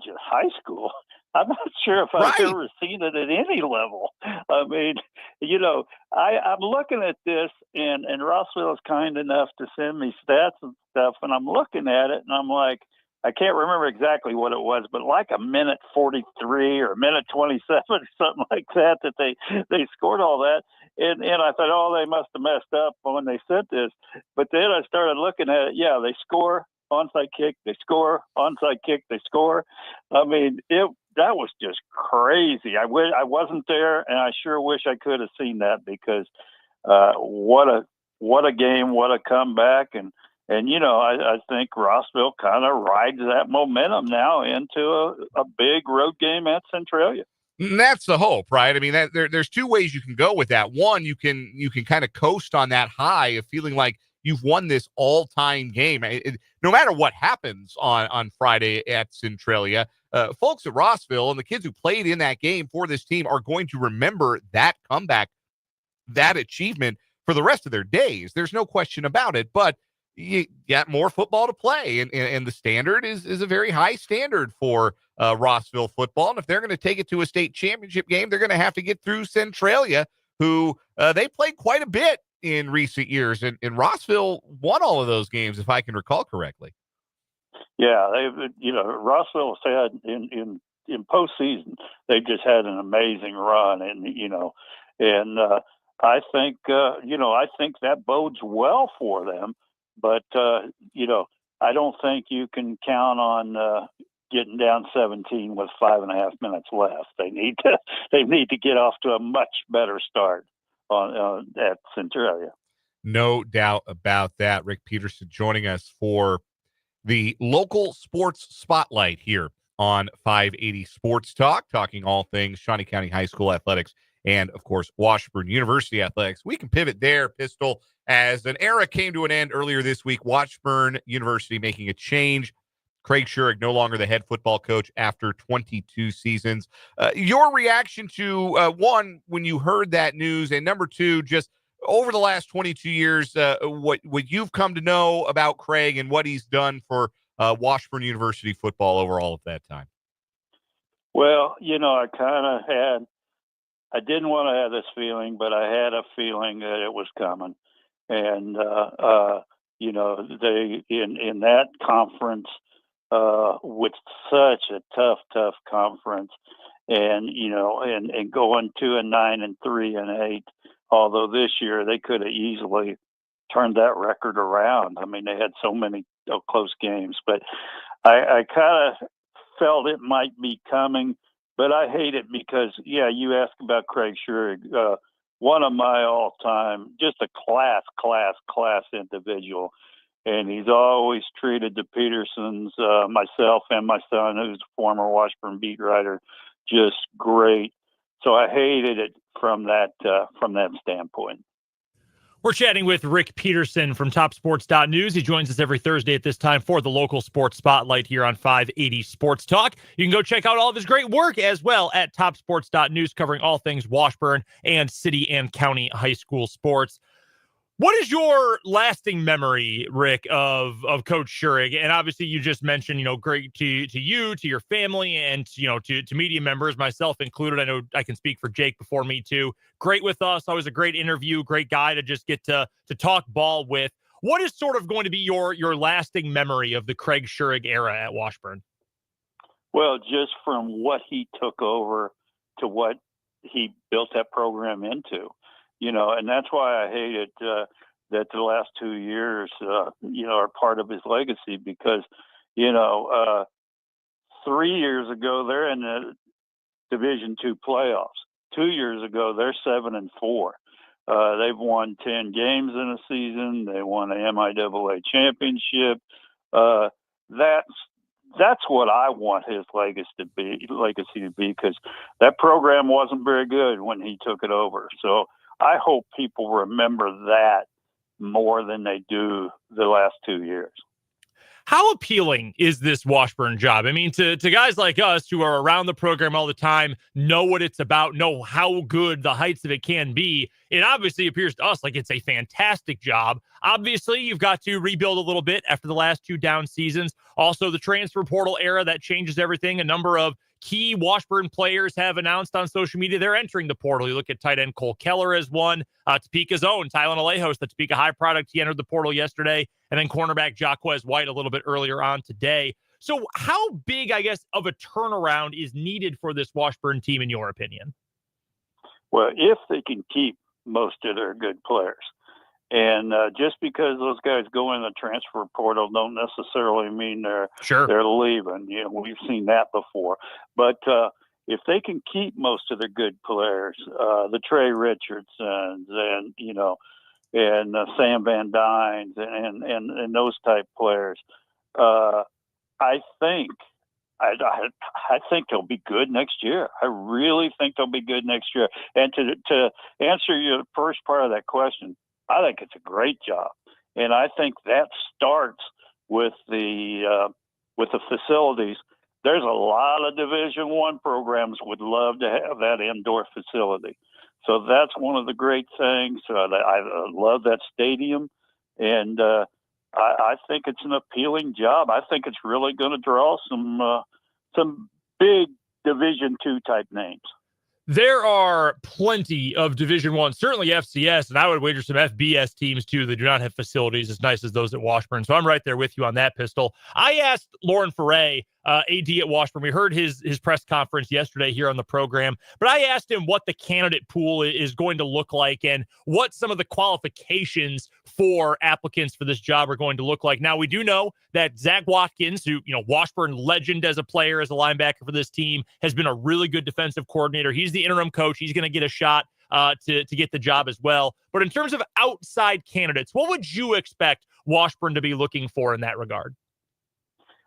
just high school. I'm not sure if I've ever seen it at any level. I mean, I'm looking at this, and Rossville is kind enough to send me stats and stuff, and I'm looking at it, and I'm like, I can't remember exactly what it was, but like a minute 43 or a minute 27 or something like that they scored all that. And I thought, oh, they must have messed up when they sent this. But then I started looking at it. Yeah, they score, onside kick, they score, onside kick, they score. I mean, that was just crazy. I wasn't there, and I sure wish I could have seen that because what a game, what a comeback. And I think Rossville kind of rides that momentum now into a big road game at Centralia. And that's the hope, right? I mean, there's 2 ways you can go with that. One, you can kind of coast on that high of feeling like you've won this all-time game. No matter what happens on Friday at Centralia, folks at Rossville and the kids who played in that game for this team are going to remember that comeback, that achievement for the rest of their days. There's no question about it, but you got more football to play, and the standard is a very high standard for Rossville football. And if they're going to take it to a state championship game, they're going to have to get through Centralia, who they played quite a bit in recent years, and Rossville won all of those games, if I can recall correctly. Yeah, Rossville said in postseason they've just had an amazing run, and I think that bodes well for them. But, I don't think you can count on getting down 17 with 5.5 minutes left. They need to get off to a much better start at Centralia. No doubt about that. Rick Peterson joining us for the local sports spotlight here on 580 Sports Talk, talking all things Shawnee County High School athletics and, of course, Washburn University athletics. We can pivot there, Pistol, as an era came to an end earlier this week. Washburn University making a change. Craig Schurig, no longer the head football coach after 22 seasons. Your reaction to, one, when you heard that news, and number two, just over the last 22 years, what you've come to know about Craig and what he's done for Washburn University football over all of that time? Well, I didn't want to have this feeling, but I had a feeling that it was coming. And, they, in that conference, with such a tough conference, and going 2-9 and 3-8, although this year they could have easily turned that record around. I mean, they had so many close games, but I kind of felt it might be coming, but I hate it because, you asked about Craig Schurig, one of my all-time, just a class individual. And he's always treated the Petersons, myself and my son, who's a former Washburn beat writer, just great. So I hated it from that standpoint. We're chatting with Rick Peterson from TopSports.News. He joins us every Thursday at this time for the local sports spotlight here on 580 Sports Talk. You can go check out all of his great work as well at TopSports.News, covering all things Washburn and city and county high school sports. What is your lasting memory, Rick, of Coach Schurig? And obviously, you just mentioned, great to you, to your family, and to media members, myself included. I know I can speak for Jake before me too. Great with us. Always a great interview. Great guy to just get to talk ball with. What is sort of going to be your lasting memory of the Craig Schurig era at Washburn? Well, just from what he took over to what he built that program into. And that's why I hated that the last 2 years, are part of his legacy because, 3 years ago, they're in the Division II playoffs. 2 years ago, they're 7-4. They've won 10 games in a season. They won the MIAA championship. That's what I want his legacy to be, because that program wasn't very good when he took it over. So I hope people remember that more than they do the last 2 years. How appealing is this Washburn job? I mean, to guys like us who are around the program all the time, know what it's about, know how good the heights of it can be. It obviously appears to us like it's a fantastic job. Obviously, you've got to rebuild a little bit after the last 2 down seasons. Also, the transfer portal era, that changes everything. A number of key Washburn players have announced on social media they're entering the portal. You look at tight end Cole Keller as one, Topeka's own Tylen Alejos, the Topeka High product. He entered the portal yesterday, and then cornerback Jaquez White a little bit earlier on today. So how big, I guess, of a turnaround is needed for this Washburn team, in your opinion? Well, if they can keep most of their good players. And just because those guys go in the transfer portal don't necessarily mean they're leaving. We've seen that before. But if they can keep most of their good players, the Trey Richardsons and Sam Van Dynes and those type players, I think they'll be good next year. I really think they'll be good next year. And to answer your first part of that question, I think it's a great job, and I think that starts with the facilities. There's a lot of Division I programs would love to have that indoor facility, so that's one of the great things. I love that stadium, and I think it's an appealing job. I think it's really going to draw some big Division II type names. There are plenty of Division I, certainly FCS, and I would wager some FBS teams too that do not have facilities as nice as those at Washburn. So I'm right there with you on that, Pistol. I asked Lauren Ferre, AD at Washburn. We heard his press conference yesterday here on the program, but I asked him what the candidate pool is going to look like and what some of the qualifications for applicants for this job are going to look like. Now, we do know that Zach Watkins, who, Washburn legend as a player, as a linebacker for this team, has been a really good defensive coordinator. He's the interim coach. He's going to get a shot to get the job as well. But in terms of outside candidates, what would you expect Washburn to be looking for in that regard?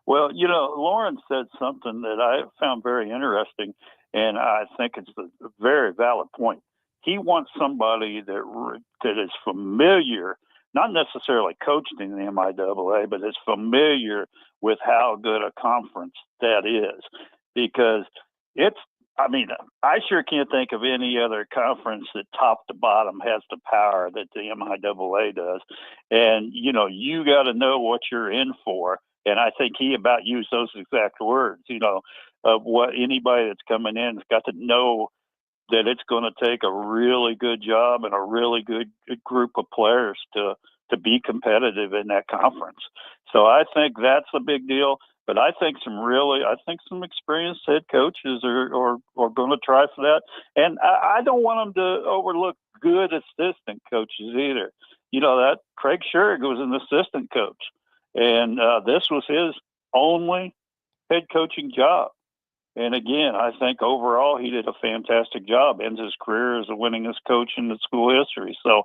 Well, Lauren said something that I found very interesting, and I think it's a very valid point. He wants somebody that is familiar not necessarily coached in the MIAA, but is familiar with how good a conference that is, because I sure can't think of any other conference that top to bottom has the power that the MIAA does. And, you got to know what you're in for. And I think he about used those exact words, of what anybody that's coming in has got to know that it's going to take a really good job and a really good group of players to be competitive in that conference. So I think that's a big deal. But I think some experienced head coaches are going to try for that. And I don't want them to overlook good assistant coaches either. That Craig Sherrick was an assistant coach, and this was his only head coaching job. And again, I think overall he did a fantastic job. Ends his career as the winningest coach in the school history. So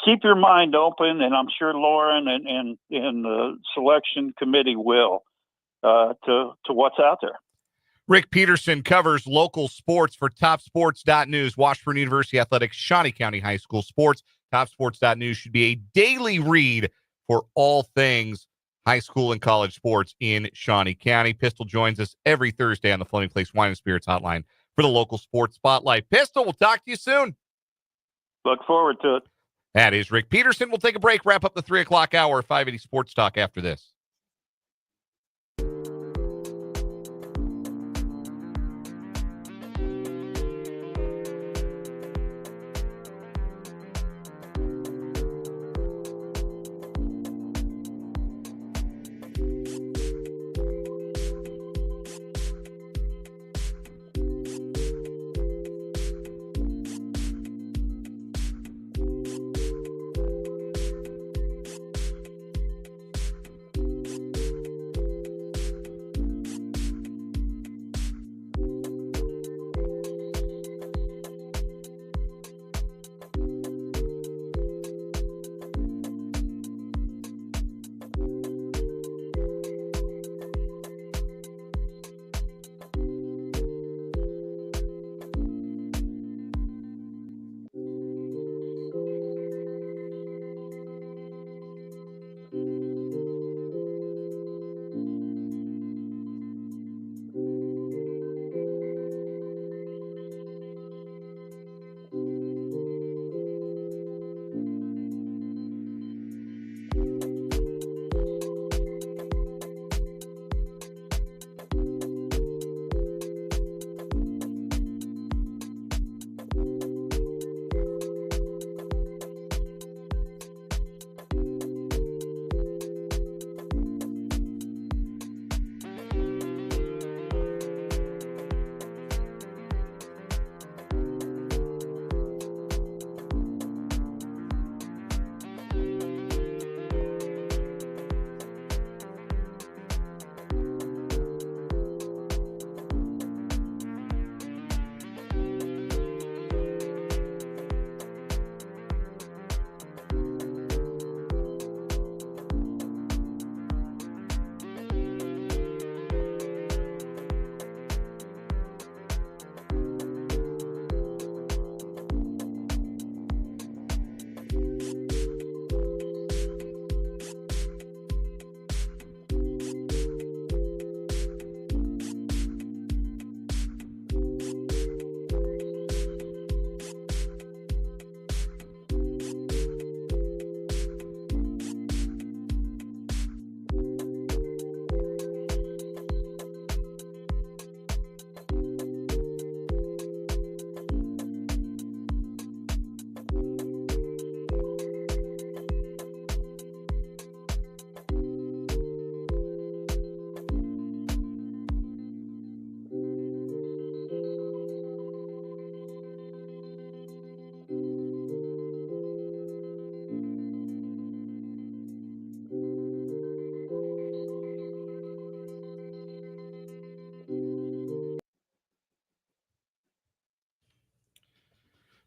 keep your mind open, and I'm sure Lauren and the selection committee will to what's out there. Rick Peterson covers local sports for TopSports.News, Washburn University Athletics, Shawnee County High School sports. TopSports.News should be a daily read for all things high school and college sports in Shawnee County. Pistol joins us every Thursday on the Floating Place Wine and Spirits Hotline for the local sports spotlight. Pistol, we'll talk to you soon. Look forward to it. That is Rick Peterson. We'll take a break, wrap up the 3 o'clock hour, 580 Sports Talk after this.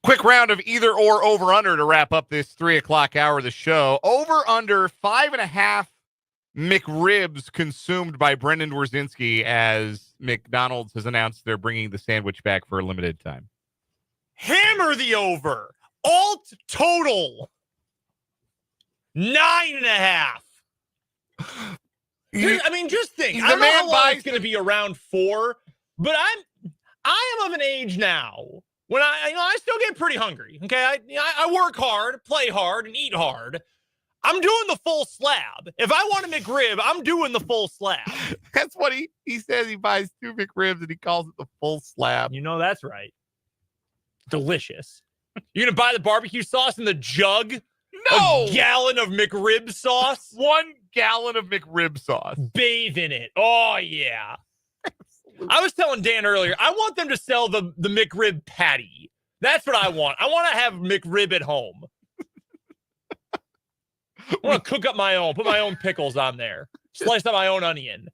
Quick round of either or over under to wrap up this 3 o'clock hour of the show. Over under 5.5 McRibs consumed by Brendan Dworzinski as McDonald's has announced they're bringing the sandwich back for a limited time. Hammer the over. Alt total. 9.5. I mean, just think. I don't know how long it's going to be around 4, but I am of an age now when I still get pretty hungry. Okay, I work hard, play hard, and eat hard. I'm doing the full slab. If I want a McRib, I'm doing the full slab. That's what he says. He buys 2 McRibs and he calls it the full slab. You know that's right. Delicious. You're gonna buy the barbecue sauce in the jug? No! A gallon of McRib sauce? 1 gallon of McRib sauce. Bathe in it. Oh, yeah. I was telling Dan earlier, I want them to sell the McRib patty. That's what I want. I want to have McRib at home. I want to cook up my own, put my own pickles on there, slice up my own onion.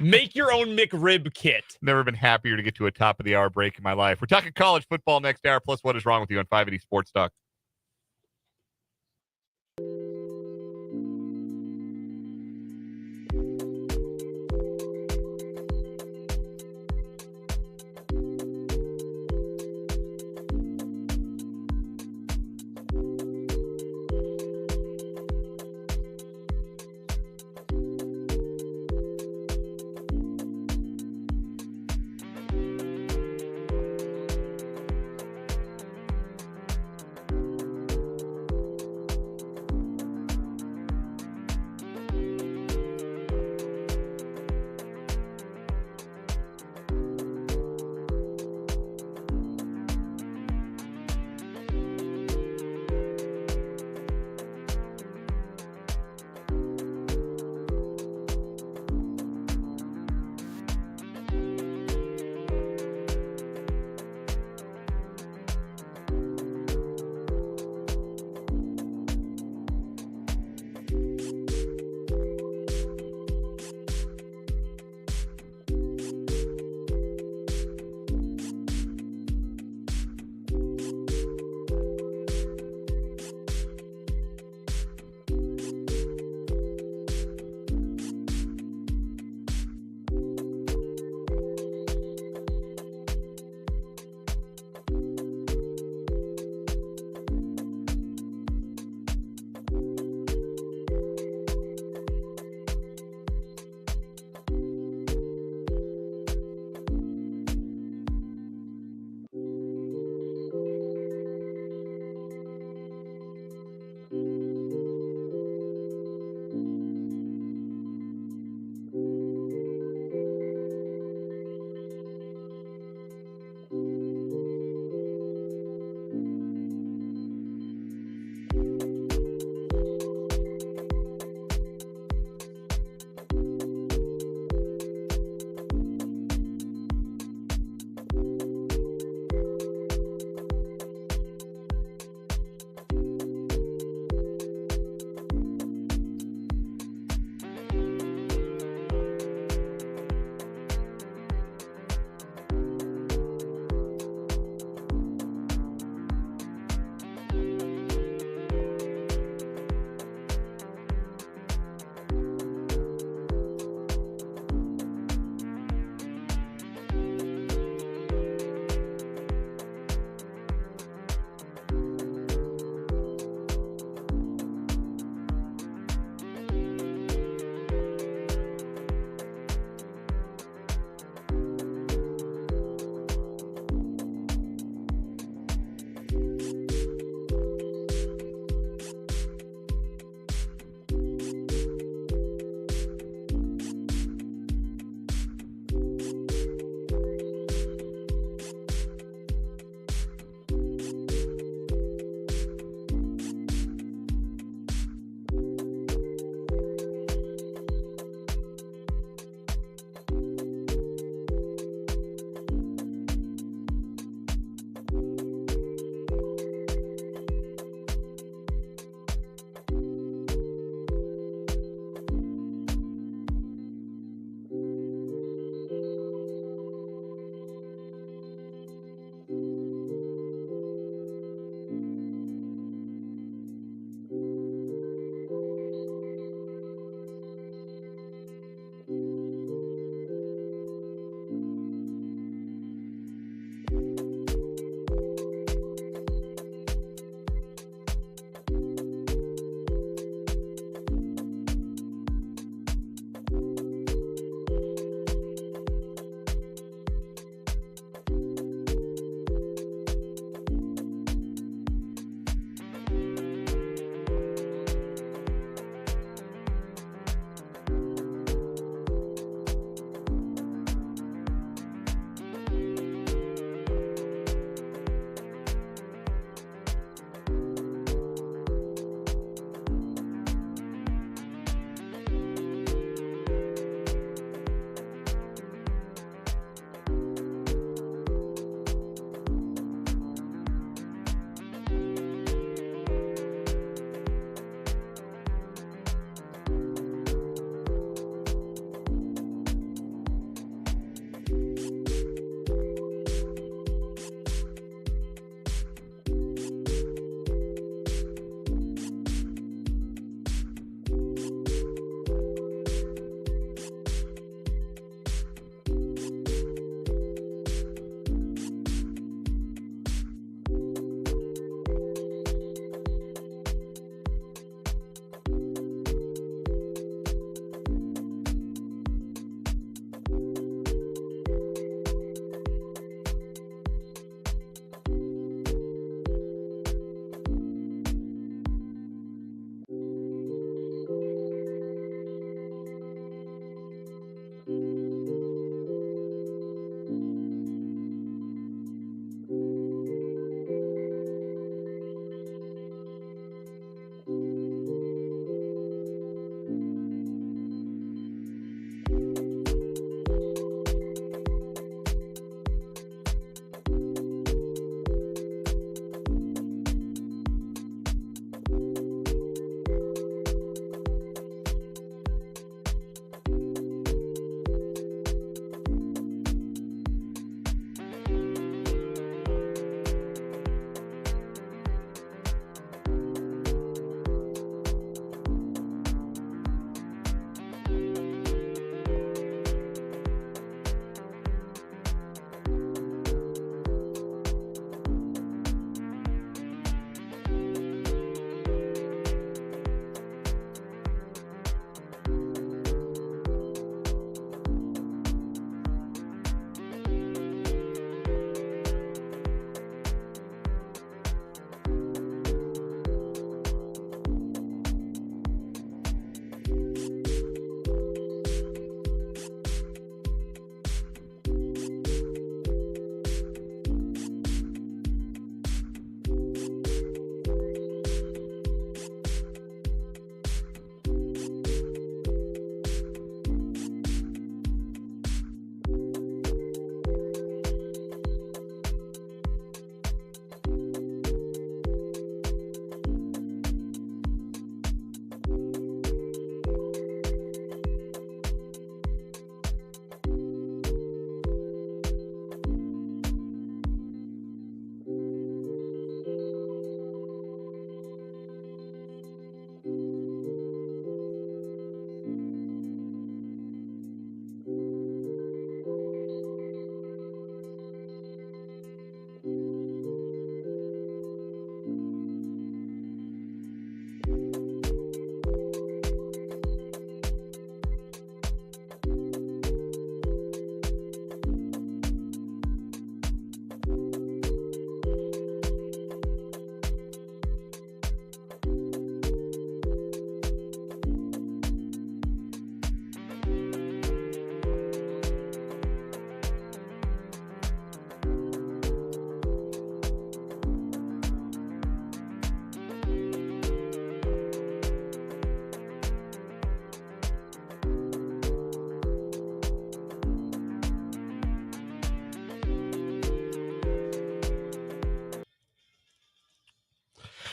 Make your own McRib kit. Never been happier to get to a top of the hour break in my life. We're talking college football next hour, plus what is wrong with you on 580 Sports Talk.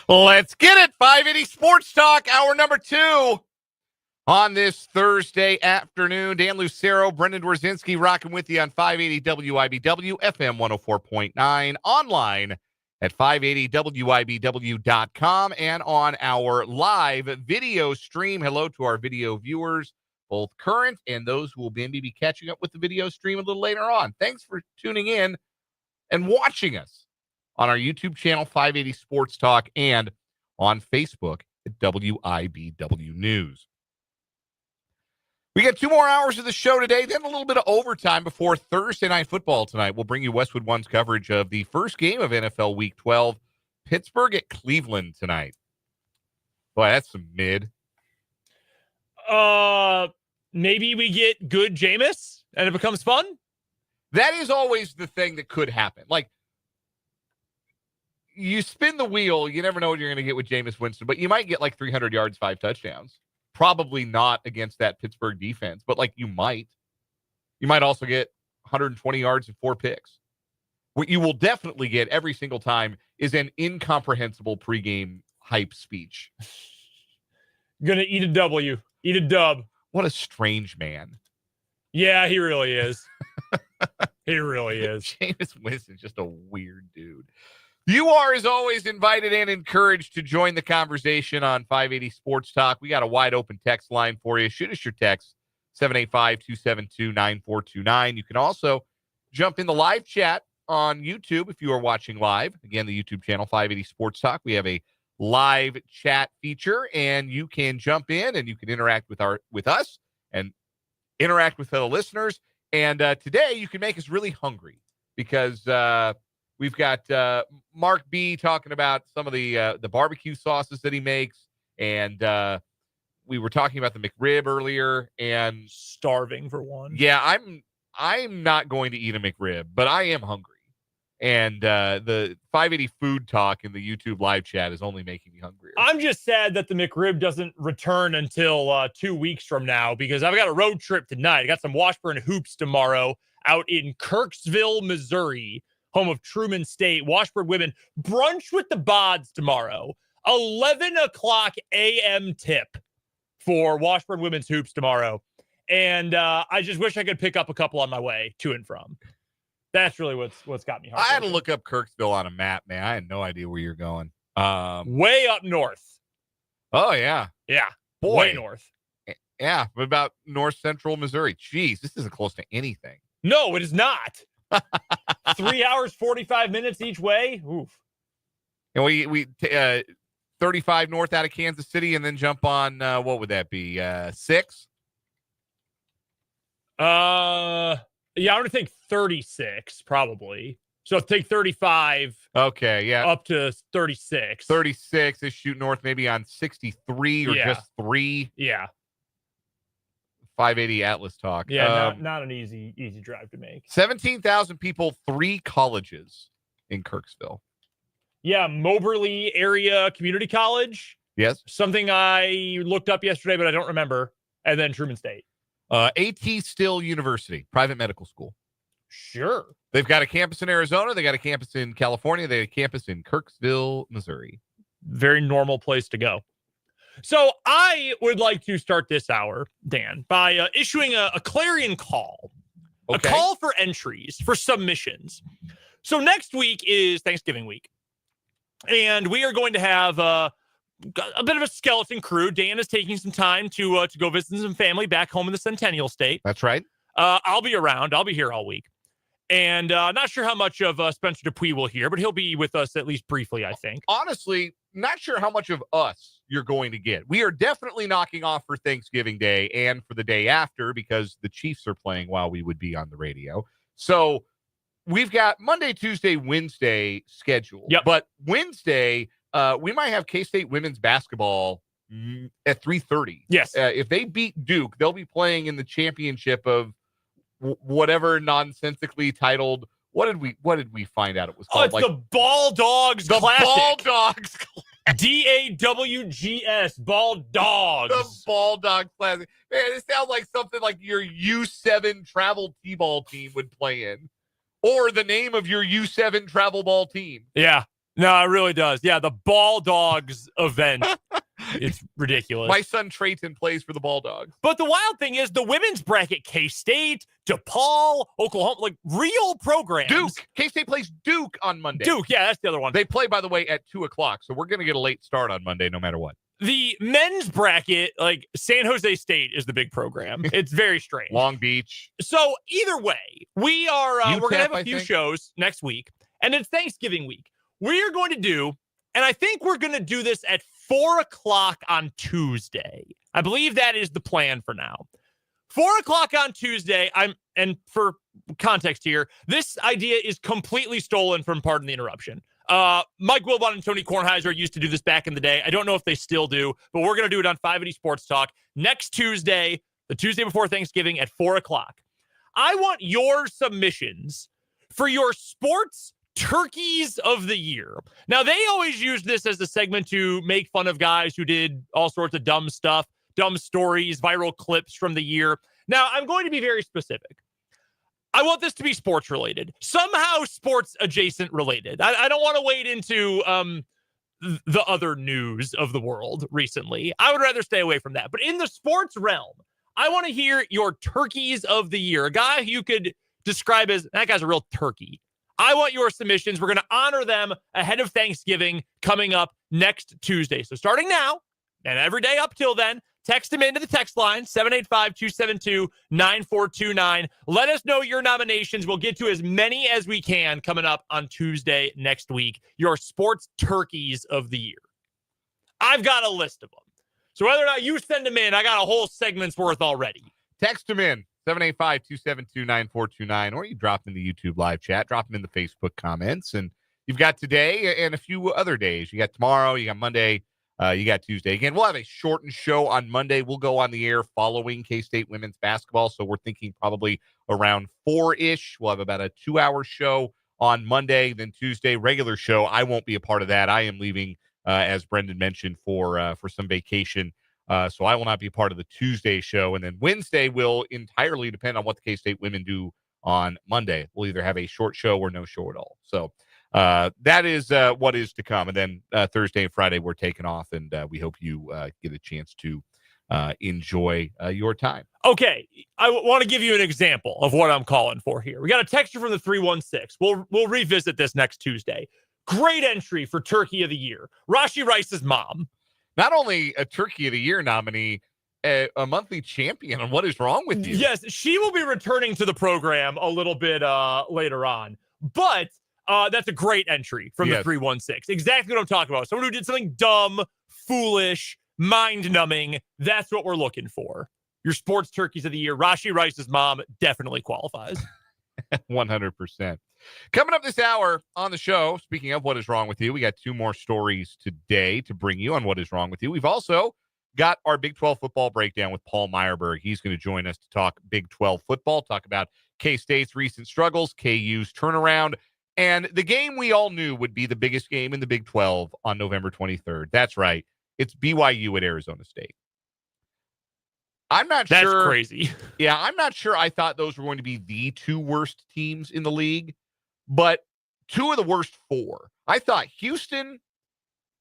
Let's get it. 580 Sports Talk, hour number 2 on this Thursday afternoon. Dan Lucero, Brendan Dworzinski rocking with you on 580 WIBW, FM 104.9, online at 580WIBW.com, and on our live video stream. Hello to our video viewers, both current and those who will maybe be catching up with the video stream a little later on. Thanks for tuning in and watching us on our YouTube channel, 580 Sports Talk, and on Facebook at WIBW News. We got 2 more hours of the show today, then a little bit of overtime before Thursday Night Football tonight. We'll bring you Westwood One's coverage of the first game of NFL Week 12, Pittsburgh at Cleveland tonight. Boy, that's some mid. Maybe we get good Jameis and it becomes fun. That is always the thing that could happen. Like, you spin the wheel, you never know what you're going to get with Jameis Winston, but you might get like 300 yards, 5 touchdowns. Probably not against that Pittsburgh defense, but like you might. You might also get 120 yards and 4 picks. What you will definitely get every single time is an incomprehensible pregame hype speech. Gonna eat a W, eat a dub. What a strange man. Yeah, he really is. He really is. Jameis Winston's just a weird dude. You are, as always, invited and encouraged to join the conversation on 580 Sports Talk. We got a wide open text line for you. Shoot us your text, 785-272-9429. You can also jump in the live chat on YouTube if you are watching live. Again, the YouTube channel, 580 Sports Talk. We have a live chat feature, and you can jump in and you can interact with us and interact with fellow listeners. And today you can make us really hungry because we've got Mark B talking about some of the barbecue sauces that he makes, and we were talking about the McRib earlier. And Starving for one. Yeah, I'm not going to eat a McRib, but I am hungry. And the 580 food talk in the YouTube live chat is only making me hungrier. I'm just sad that the McRib doesn't return until 2 weeks from now because I've got a road trip tonight. I got some Washburn hoops tomorrow out in Kirksville, Missouri, home of Truman State. Washburn women brunch with the Bods tomorrow. 11 o'clock a.m. tip for Washburn women's hoops tomorrow. And I just wish I could pick up a couple on my way to and from. That's really what's got me hard. I had to look up Kirksville on a map, man. I had no idea where you're going. Way up north. Oh, yeah. Yeah. Boy. Way north. Yeah, but about north central Missouri. Jeez, this isn't close to anything. No, it is not. 3 hours, 45 minutes each way. Oof. And we 35 north out of Kansas City and then jump on, what would that be, 6? Yeah, I'm going to think 36, probably. So take 35. Okay, yeah. Up to 36. 36 is shoot north maybe on 63 or just 3. Yeah. 580 Atlas Talk. Yeah, not an easy drive to make. 17,000 people, 3 colleges in Kirksville. Yeah, Moberly Area Community College. Yes. Something I looked up yesterday, but I don't remember. And then Truman State. A.T. Still University, private medical school. Sure. They've got a campus in Arizona. They got a campus in California. They have a campus in Kirksville, Missouri. Very normal place to go. So I would like to start this hour, Dan, by issuing a clarion call. Okay. A call for entries, for submissions. So next week is Thanksgiving week. And we are going to have a bit of a skeleton crew. Dan is taking some time to go visit some family back home in the Centennial State. That's right. I'll be around. I'll be here all week. And not sure how much of Spencer Dupuis will hear, but he'll be with us at least briefly, I think. Honestly, not sure how much of us you're going to get. We are definitely knocking off for Thanksgiving Day and for the day after because the Chiefs are playing while we would be on the radio. So we've got Monday, Tuesday, Wednesday scheduled. Yep. But Wednesday, we might have K-State women's basketball at 3:30. Yes. If they beat Duke, they'll be playing in the championship of whatever nonsensically titled. What did we find out it was called? It's the Ball Dogs Classic. Ball Dogs DAWGS, Ball Dogs. The Ball Dogs Classic. Man, it sounds like something like your U7 travel T-ball team would play in. Or the name of your U7 travel ball team. Yeah. No, it really does. Yeah, the Ball Dogs event. It's ridiculous. My son Trayton plays for the Bulldogs. But the wild thing is the women's bracket, K-State, DePaul, Oklahoma, like real programs. Duke. K-State plays Duke on Monday. Duke, yeah, that's the other one. They play, by the way, at 2 o'clock, so we're going to get a late start on Monday no matter what. The men's bracket, like San Jose State is the big program. It's very strange. Long Beach. So either way, we are we're going to have a I few think. shows next week, and it's Thanksgiving week. We are going to do, and I think we're going to do this at 4 o'clock on Tuesday. I believe that is the plan for now. 4 o'clock on Tuesday. And for context here, this idea is completely stolen from Pardon the Interruption. Mike Wilbon and Tony Kornheiser used to do this back in the day. I don't know if they still do, but we're going to do it on 580 Sports Talk next Tuesday, the Tuesday before Thanksgiving at 4 o'clock. I want your submissions for your sports turkeys of the year. Now, they always use this as a segment to make fun of guys who did all sorts of dumb stuff, dumb stories, viral clips from the year. Now, I'm going to be very specific. I want this to be sports related, somehow sports adjacent related. I don't want to wade into the other news of the world recently. I would rather stay away from that. But in the sports realm, I want to hear your turkeys of the year, a guy you could describe as that guy's a real turkey. I want your submissions. We're going to honor them ahead of Thanksgiving coming up next Tuesday. So starting now and every day up till then, text them into the text line, 785-272-9429. Let us know your nominations. We'll get to as many as we can coming up on Tuesday next week. Your sports turkeys of the year. I've got a list of them. So whether or not you send them in, I got a whole segment's worth already. Text them in, 785-272-9429, or you drop them in the YouTube live chat, drop them in the Facebook comments, and you've got today and a few other days. You got tomorrow, you got Monday, you got Tuesday. Again, we'll have a shortened show on Monday. We'll go on the air following K-State women's basketball, so we're thinking probably around 4-ish. We'll have about a 2-hour show on Monday, then Tuesday, regular show. I won't be a part of that. I am leaving, as Brendan mentioned, for some vacation. So I will not be part of the Tuesday show. And then Wednesday will entirely depend on what the K-State women do on Monday. We'll either have a short show or no show at all. So that is what is to come. And then Thursday and Friday, we're taking off, and we hope you get a chance to enjoy your time. Okay, I want to give you an example of what I'm calling for here. We got a texture from the 316. We'll revisit this next Tuesday. Great entry for Turkey of the Year. Rashi Rice's mom. Not only a Turkey of the Year nominee, a monthly champion on What Is Wrong With You. Yes, she will be returning to the program a little bit later on. But that's a great entry from the 316. Exactly what I'm talking about. Someone who did something dumb, foolish, mind-numbing. That's what we're looking for. Your sports turkeys of the year. Rashi Rice's mom definitely qualifies. 100%. Coming up this hour on the show, speaking of What Is Wrong With You, we got 2 more stories today to bring you on What Is Wrong With You. We've also got our Big 12 football breakdown with Paul Myerberg. He's going to join us to talk Big 12 football, talk about K-State's recent struggles, KU's turnaround, and the game we all knew would be the biggest game in the Big 12 on November 23rd. That's right. It's BYU at Arizona State. I'm not sure. That's crazy. Yeah, I'm not sure I thought those were going to be the 2 worst teams in the league, but 2 of the worst 4. I thought Houston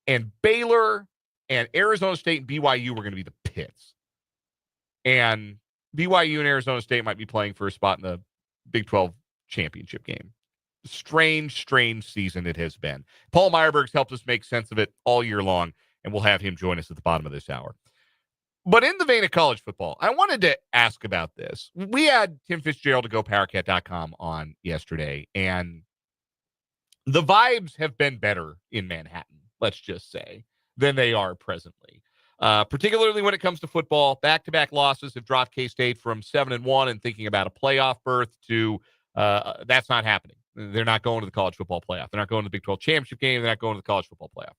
and Baylor and Arizona State and BYU were going to be the pits. And BYU and Arizona State might be playing for a spot in the Big 12 championship game. Strange season it has been. Paul Myerberg's helped us make sense of it all year long, and we'll have him join us at the bottom of this hour. But in the vein of college football, I wanted to ask about this. We had Tim Fitzgerald to GoPowerCat.com on yesterday, and the vibes have been better in Manhattan, let's just say, than they are presently. Particularly when it comes to football, back-to-back losses have dropped K-State from 7-1 and thinking about a playoff berth to that's not happening. They're not going to the college football playoff. They're not going to the Big 12 championship game. They're not going to the college football playoff.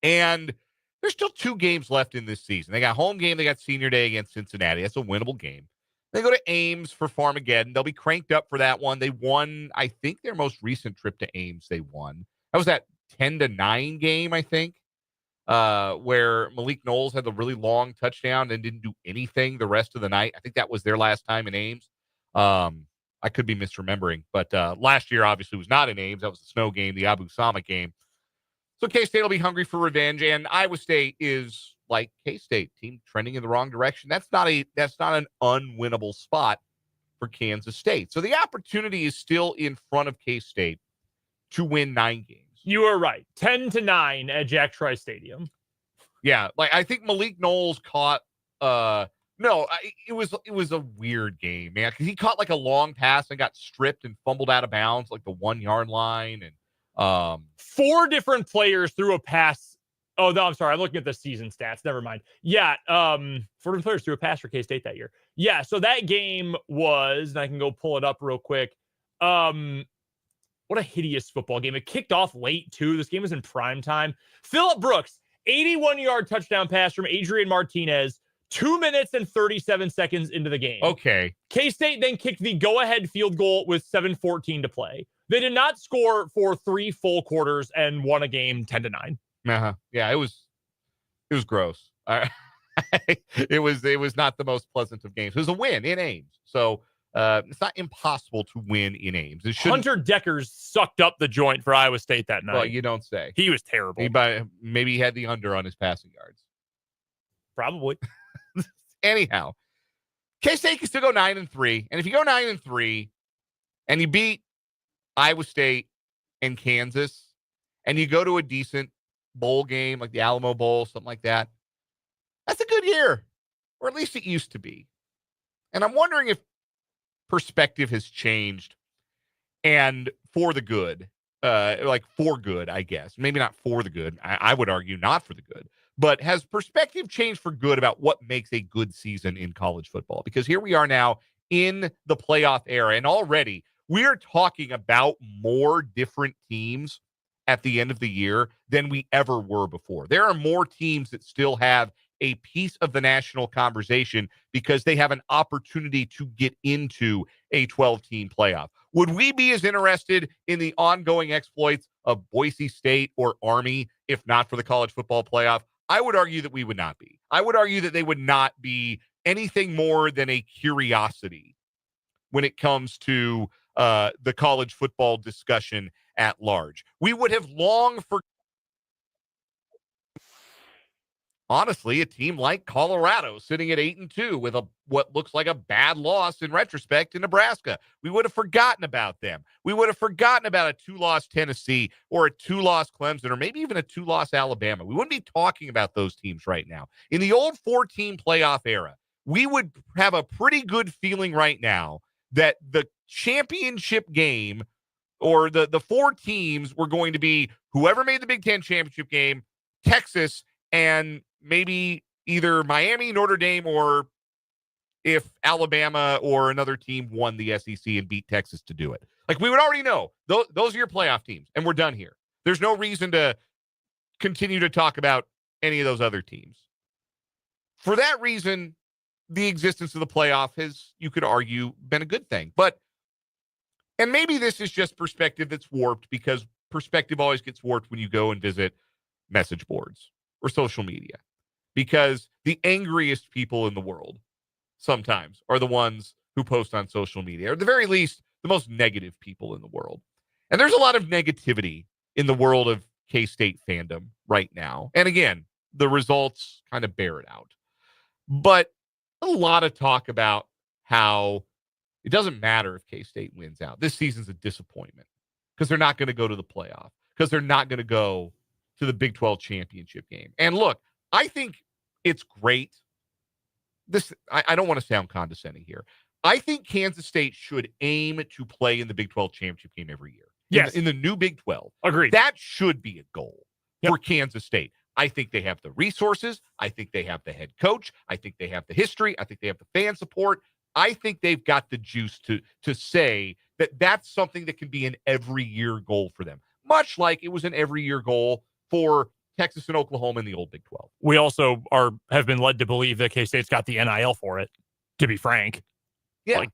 And there's still 2 games left in this season. They got home game. They got senior day against Cincinnati. That's a winnable game. They go to Ames for Farmageddon. They'll be cranked up for that one. They won, I think, their most recent trip to Ames. They won. That was that 10-9 game, I think, where Malik Knowles had the really long touchdown and didn't do anything the rest of the night. I think that was their last time in Ames. I I could be misremembering. But last year, obviously, was not in Ames. That was the snow game, the Abu Sama game. So K-State will be hungry for revenge, and Iowa State is like K-State, team trending in the wrong direction. That's not an unwinnable spot for Kansas State. So the opportunity is still in front of K-State to win 9 games. You are right. 10-9 at Jack Trice Stadium. Yeah, like I think Malik Knowles caught it was a weird game, man, because he caught like a long pass and got stripped and fumbled out of bounds like the 1 yard line, and 4 different players threw a pass. Oh no, I'm sorry, I'm looking at the season stats. Never mind. Yeah, 4 different players threw a pass for K-State that year. Yeah, so that game was, and I can go pull it up real quick. What a hideous football game. It kicked off late too. This game was in prime time. Phillip Brooks, 81-yard touchdown pass from Adrian Martinez, 2 minutes and 37 seconds into the game. Okay. K-State then kicked the go-ahead field goal with 7:14 to play. They did not score for 3 full quarters and won a game 10-9. Yeah, it was gross. It was not the most pleasant of games. It was a win in Ames. So it's not impossible to win in Ames. Hunter Deckers sucked up the joint for Iowa State that night. Well, you don't say. He was terrible. Maybe he had the under on his passing yards. Probably. Anyhow, K-State can still go 9-3. And if you go 9-3 and you beat Iowa State and Kansas and you go to a decent bowl game like the Alamo Bowl, something like that, that's a good year. Or at least it used to be. And I'm wondering if perspective has changed and for the good, for good, I guess. Maybe not for the good. I would argue not for the good. But has perspective changed for good about what makes a good season in college football? Because here we are now in the playoff era, and already we are talking about more different teams at the end of the year than we ever were before. There are more teams that still have a piece of the national conversation because they have an opportunity to get into a 12-team playoff. Would we be as interested in the ongoing exploits of Boise State or Army if not for the college football playoff? I would argue that we would not be. I would argue that they would not be anything more than a curiosity when it comes to the college football discussion at large. We would have long honestly, a team like Colorado sitting at 8-2 with what looks like a bad loss in retrospect in Nebraska. We would have forgotten about them. We would have forgotten about a 2-loss Tennessee or a 2-loss Clemson or maybe even a 2-loss Alabama. We wouldn't be talking about those teams right now. In the old 4-team playoff era, we would have a pretty good feeling right now that the championship game or the 4 teams were going to be whoever made the Big Ten championship game, Texas, and maybe either Miami, Notre Dame, or if Alabama or another team won the SEC and beat Texas to do it. Like, we would already know those are your playoff teams, and we're done here. There's no reason to continue to talk about any of those other teams. For that reason, the existence of the playoff has, you could argue, been a good thing. And maybe this is just perspective that's warped because perspective always gets warped when you go and visit message boards or social media, because the angriest people in the world sometimes are the ones who post on social media, or at the very least, the most negative people in the world. And there's a lot of negativity in the world of K-State fandom right now. And again, the results kind of bear it out. But a lot of talk about how it doesn't matter if K-State wins out. This season's a disappointment because they're not going to go to the playoff, because they're not going to go to the Big 12 championship game. And look, I think it's great. I don't want to sound condescending here. I think Kansas State should aim to play in the Big 12 championship game every year. Yes. In the new Big 12. Agreed. That should be a goal for Kansas State. I think they have the resources. I think they have the head coach. I think they have the history. I think they have the fan support. I think they've got the juice to say that that's something that can be an every year goal for them, much like it was an every year goal for Texas and Oklahoma in the old Big 12. We also have been led to believe that K-State's got the NIL for it, to be frank. Yeah. Like,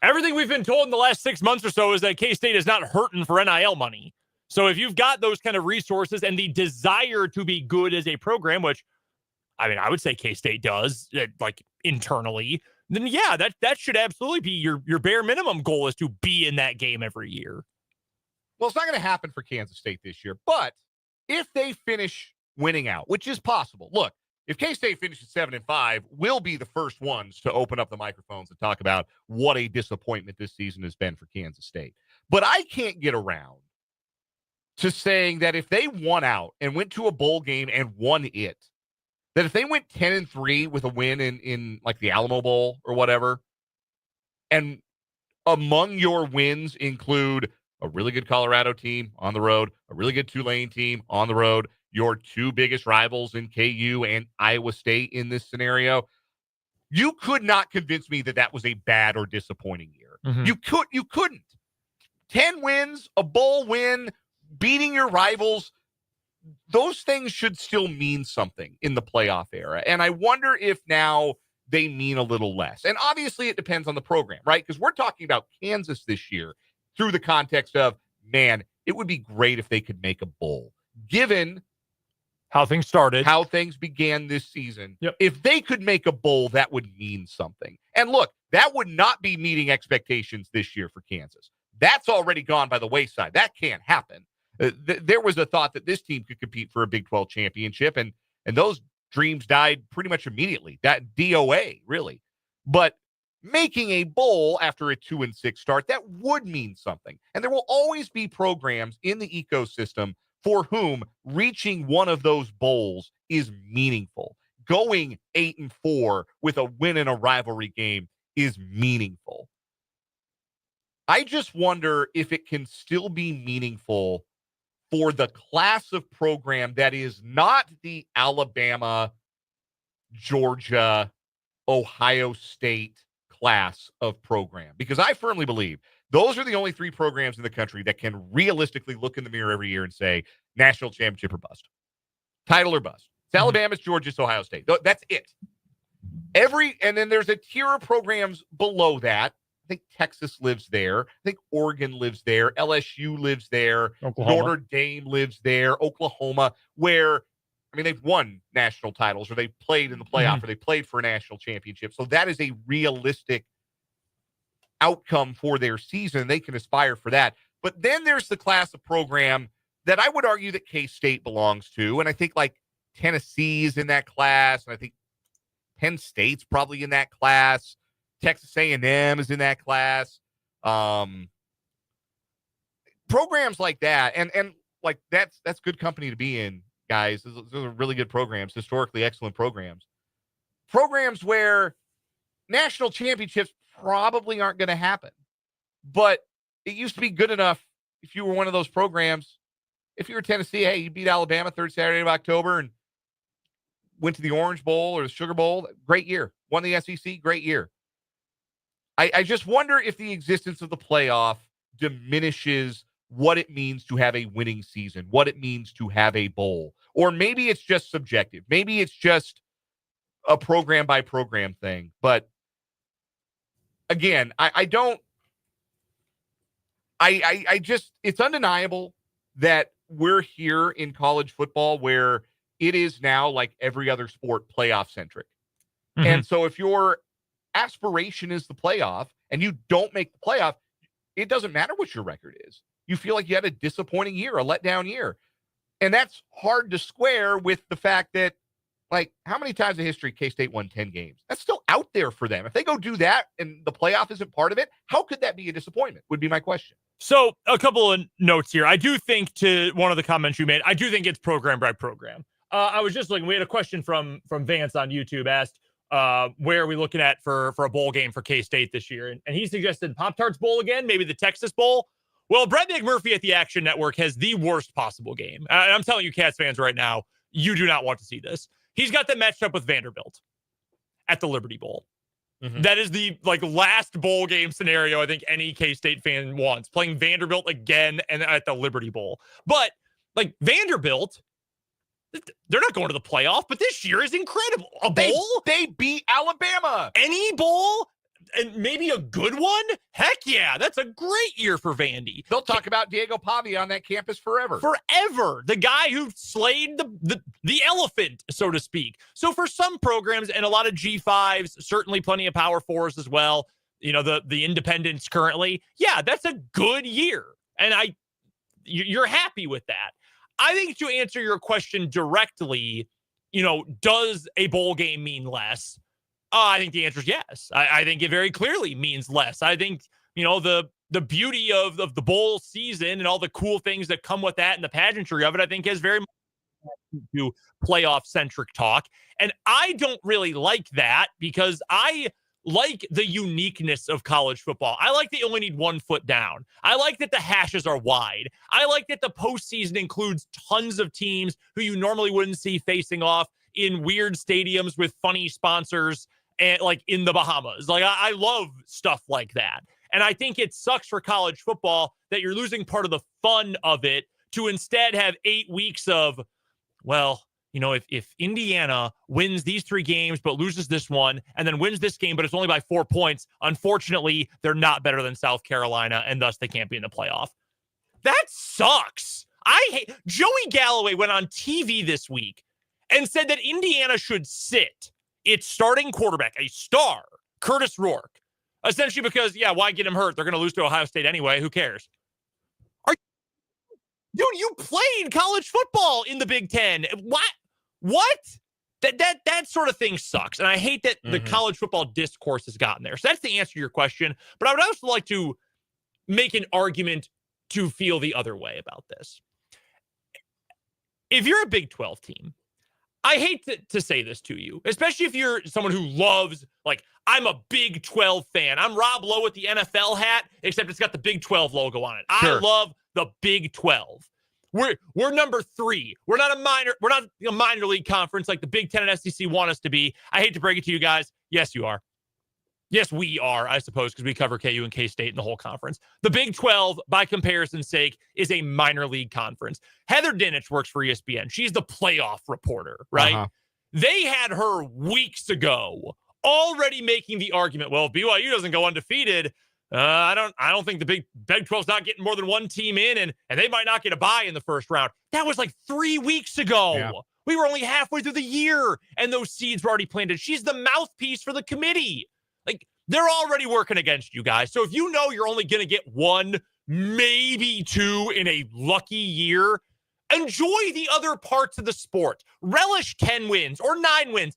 everything we've been told in the last 6 months or so is that K-State is not hurting for NIL money. So if you've got those kind of resources and the desire to be good as a program, which, I mean, I would say K-State does, like, internally, then yeah, that should absolutely be your bare minimum goal, is to be in that game every year. Well, it's not going to happen for Kansas State this year, but if they finish winning out, which is possible, look, if K-State finishes 7-5, we'll be the first ones to open up the microphones and talk about what a disappointment this season has been for Kansas State. But I can't get around to saying that if they won out and went to a bowl game and won it, that if they went 10-3 with a win in like the Alamo Bowl or whatever, and among your wins include a really good Colorado team on the road, a really good Tulane team on the road, your two biggest rivals in KU and Iowa State in this scenario, you could not convince me that that was a bad or disappointing year. Mm-hmm. You couldn't. 10 wins, a bowl win, beating your rivals, those things should still mean something in the playoff era. And I wonder if now they mean a little less. And obviously it depends on the program, right? Because we're talking about Kansas this year through the context of, man, it would be great if they could make a bowl. Given how things started, how things began this season, yep. If they could make a bowl, that would mean something. And look, that would not be meeting expectations this year for Kansas. That's already gone by the wayside. That can't happen. There was a thought that this team could compete for a Big 12 championship, and those dreams died pretty much immediately. That DOA, really. But making a bowl after a 2-6 start, that would mean something. And there will always be programs in the ecosystem for whom reaching one of those bowls is meaningful. Going 8-4 with a win in a rivalry game is meaningful. I just wonder if it can still be meaningful for the class of program that is not the Alabama, Georgia, Ohio State class of program. Because I firmly believe those are the only three programs in the country that can realistically look in the mirror every year and say, national championship or bust. Title or bust. It's Alabama, it's Georgia, it's Ohio State. That's it. And then there's a tier of programs below that. I think Texas lives there. I think Oregon lives there. LSU lives there. Oklahoma. Notre Dame lives there. Oklahoma, where, I mean, they've won national titles, or they played in the playoff, or they played for a national championship. So that is a realistic outcome for their season. They can aspire for that. But then there's the class of program that I would argue that K-State belongs to. And I think like Tennessee's in that class. And I think Penn State's probably in that class. Texas A&M is in that class. Programs like that, and like that's good company to be in, guys. Those are really good programs, historically excellent programs. Programs where national championships probably aren't going to happen. But it used to be good enough if you were one of those programs. If you were Tennessee, hey, you beat Alabama third Saturday of October and went to the Orange Bowl or the Sugar Bowl. Great year. Won the SEC. Great year. I just wonder if the existence of the playoff diminishes what it means to have a winning season, what it means to have a bowl. Or maybe it's just subjective. Maybe it's just a program by program thing. But again, it's undeniable that we're here in college football where it is now like every other sport playoff centric. Mm-hmm. And so if your aspiration is the playoff and you don't make the playoff, it doesn't matter what your record is. You feel like you had a disappointing year, a letdown year. And that's hard to square with the fact that, like, how many times in history K-State won 10 games? That's still out there for them. If they go do that and the playoff isn't part of it, how could that be a disappointment would be my question. So a couple of notes here. I do think, to one of the comments you made, I do think it's program by program. I was just looking, we had a question from Vance on YouTube, asked, where are we looking at for a bowl game for K-State this year? And he suggested Pop-Tarts Bowl again, maybe the Texas Bowl. Well, Brett McMurphy at the Action Network has the worst possible game. And I'm telling you, Cats fans right now, you do not want to see this. He's got them matched up with Vanderbilt at the Liberty Bowl. Mm-hmm. That is the last bowl game scenario I think any K-State fan wants, playing Vanderbilt again and at the Liberty Bowl. But Vanderbilt, they're not going to the playoff, but this year is incredible. A bowl? They beat Alabama. Any bowl? and maybe a good one. Heck yeah, that's a great year for Vandy. They'll talk about Diego Pavia on that campus forever. Forever. The guy who slayed the elephant, so to speak. So for some programs and a lot of G5s, certainly plenty of Power 4s as well, you know, the independents currently, yeah, that's a good year. And you're happy with that. I think to answer your question directly, you know, does a bowl game mean less? I think the answer is yes. I think it very clearly means less. I think, you know, the beauty of the bowl season and all the cool things that come with that and the pageantry of it, I think has very much to playoff-centric talk. And I don't really like that because I like the uniqueness of college football. I like that you only need 1 foot down. I like that the hashes are wide. I like that the postseason includes tons of teams who you normally wouldn't see facing off in weird stadiums with funny sponsors and like in the Bahamas. Like I love stuff like that. And I think it sucks for college football that you're losing part of the fun of it to instead have 8 weeks of, well, you know, if Indiana wins these 3 games but loses this one and then wins this game but it's only by 4 points, unfortunately, they're not better than South Carolina and thus they can't be in the playoff. That sucks. I hate Joey Galloway went on TV this week and said that Indiana should sit its starting quarterback, a star, Curtis Rourke, essentially because, yeah, why get him hurt? They're going to lose to Ohio State anyway. Who cares? Dude, you played college football in the Big Ten. What? That sort of thing sucks. And I hate that the college football discourse has gotten there. So that's the answer to your question. But I would also like to make an argument to feel the other way about this. If you're a Big 12 team, I hate to say this to you, especially if you're someone who loves, like, I'm a Big 12 fan. I'm Rob Lowe with the NFL hat, except it's got the Big 12 logo on it. Sure. I love the Big 12. We're number 3. We're not a minor league conference like the Big 10 and SEC want us to be. I hate to break it to you guys. Yes, you are. Yes, we are, I suppose, because we cover KU and K-State and the whole conference. The Big 12, by comparison's sake, is a minor league conference. Heather Dinich works for ESPN. She's the playoff reporter, right? Uh-huh. They had her weeks ago already making the argument, well, if BYU doesn't go undefeated, I don't think the Big 12's not getting more than 1 team in, and they might not get a bye in the first round. That was like 3 weeks ago. Yeah. We were only halfway through the year, and those seeds were already planted. She's the mouthpiece for the committee. Like, they're already working against you guys. So if you know you're only going to get 1, maybe 2 in a lucky year, enjoy the other parts of the sport. Relish 10 wins or 9 wins,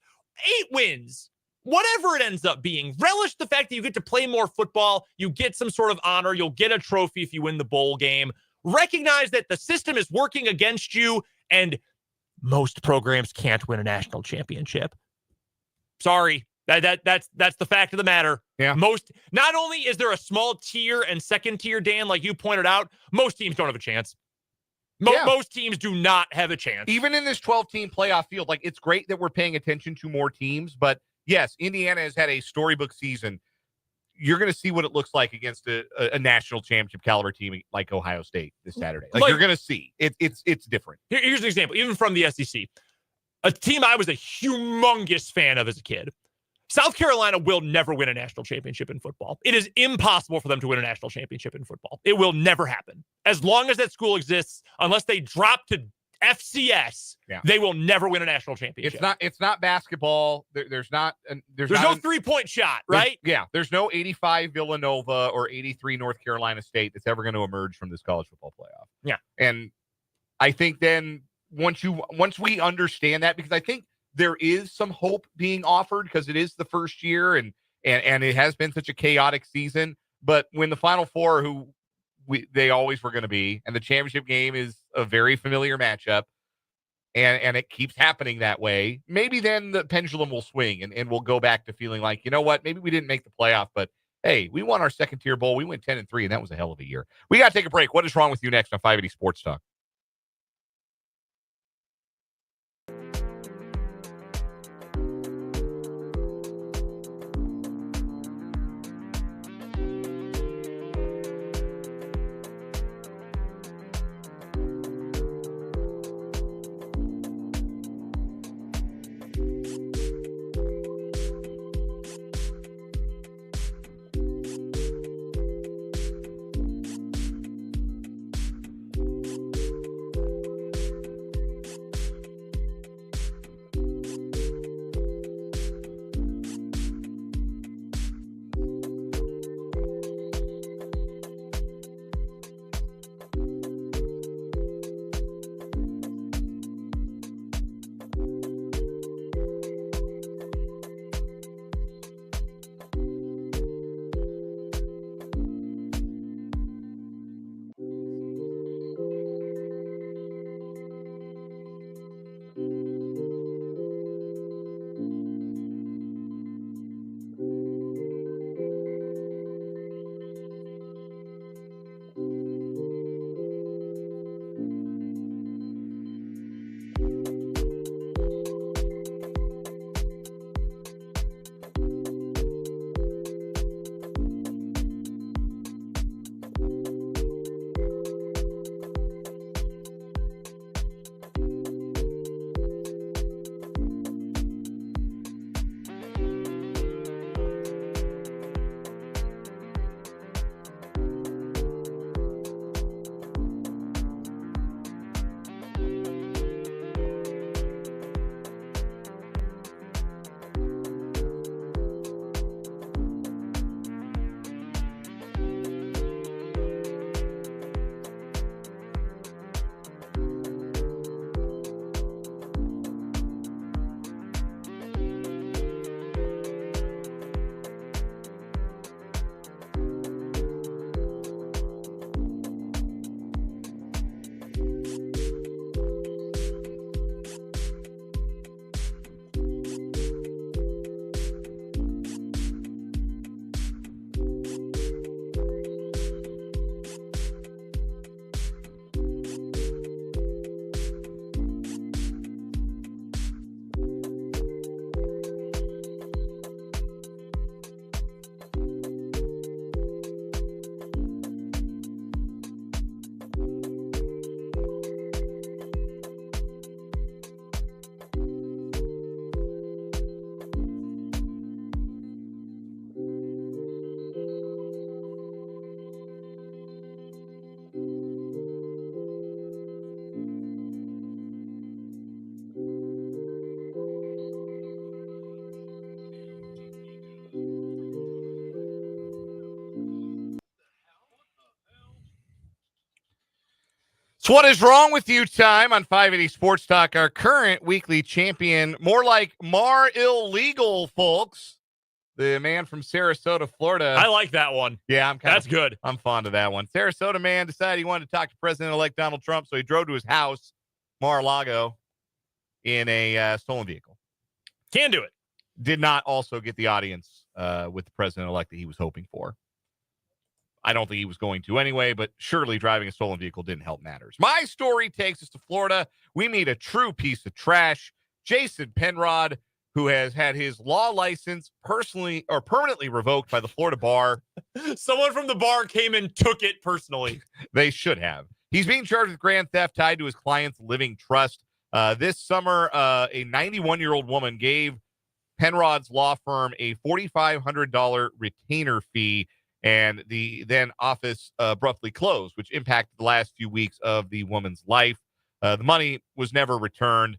8 wins. Whatever it ends up being, relish the fact that you get to play more football. You get some sort of honor. You'll get a trophy if you win the bowl game. Recognize that the system is working against you, and most programs can't win a national championship. Sorry. That's the fact of the matter. Yeah. Not only is there a small tier and second tier, Dan, like you pointed out, most teams don't have a chance. Most teams do not have a chance. Even in this 12-team playoff field, like, it's great that we're paying attention to more teams, but yes, Indiana has had a storybook season. You're going to see what it looks like against a national championship caliber team like Ohio State this Saturday. Like you're going to see. It's different. Here's an example, even from the SEC. A team I was a humongous fan of as a kid. South Carolina will never win a national championship in football. It is impossible for them to win a national championship in football. It will never happen. As long as that school exists, unless they drop to FCS, they will never win a national championship. It's not basketball. There's no 3-point shot, right? There's no 85 Villanova or 83 North Carolina State that's ever going to emerge from this college football playoff. Yeah. And I think then once we understand that, because I think there is some hope being offered because it is the first year and it has been such a chaotic season. But when the Final Four, they always were going to be, and the championship game is a very familiar matchup, and it keeps happening that way, maybe then the pendulum will swing and we'll go back to feeling like, you know what, maybe we didn't make the playoff, but hey, we won our second tier bowl. We went 10-3, and that was a hell of a year. We got to take a break. What is wrong with you next on 580 Sports Talk? So what is wrong with you time on 580 Sports Talk? Our current weekly champion, more like Mar Illegal, folks. The man from Sarasota, Florida. I like that one. Yeah, That's good. I'm fond of that one. Sarasota man decided he wanted to talk to President-elect Donald Trump, so he drove to his house, Mar-a-Lago, in a stolen vehicle. Can do it. Did not also get the audience with the president-elect that he was hoping for. I don't think he was going to anyway, but surely driving a stolen vehicle didn't help matters. My story takes us to Florida. We meet a true piece of trash, Jason Penrod, who has had his law license personally or permanently revoked by the Florida bar. Someone from the bar came and took it personally. They should have. He's being charged with grand theft tied to his client's living trust. This summer, a 91-year-old woman gave Penrod's law firm a $4,500 retainer fee, and the then office abruptly closed, which impacted the last few weeks of the woman's life. The money was never returned.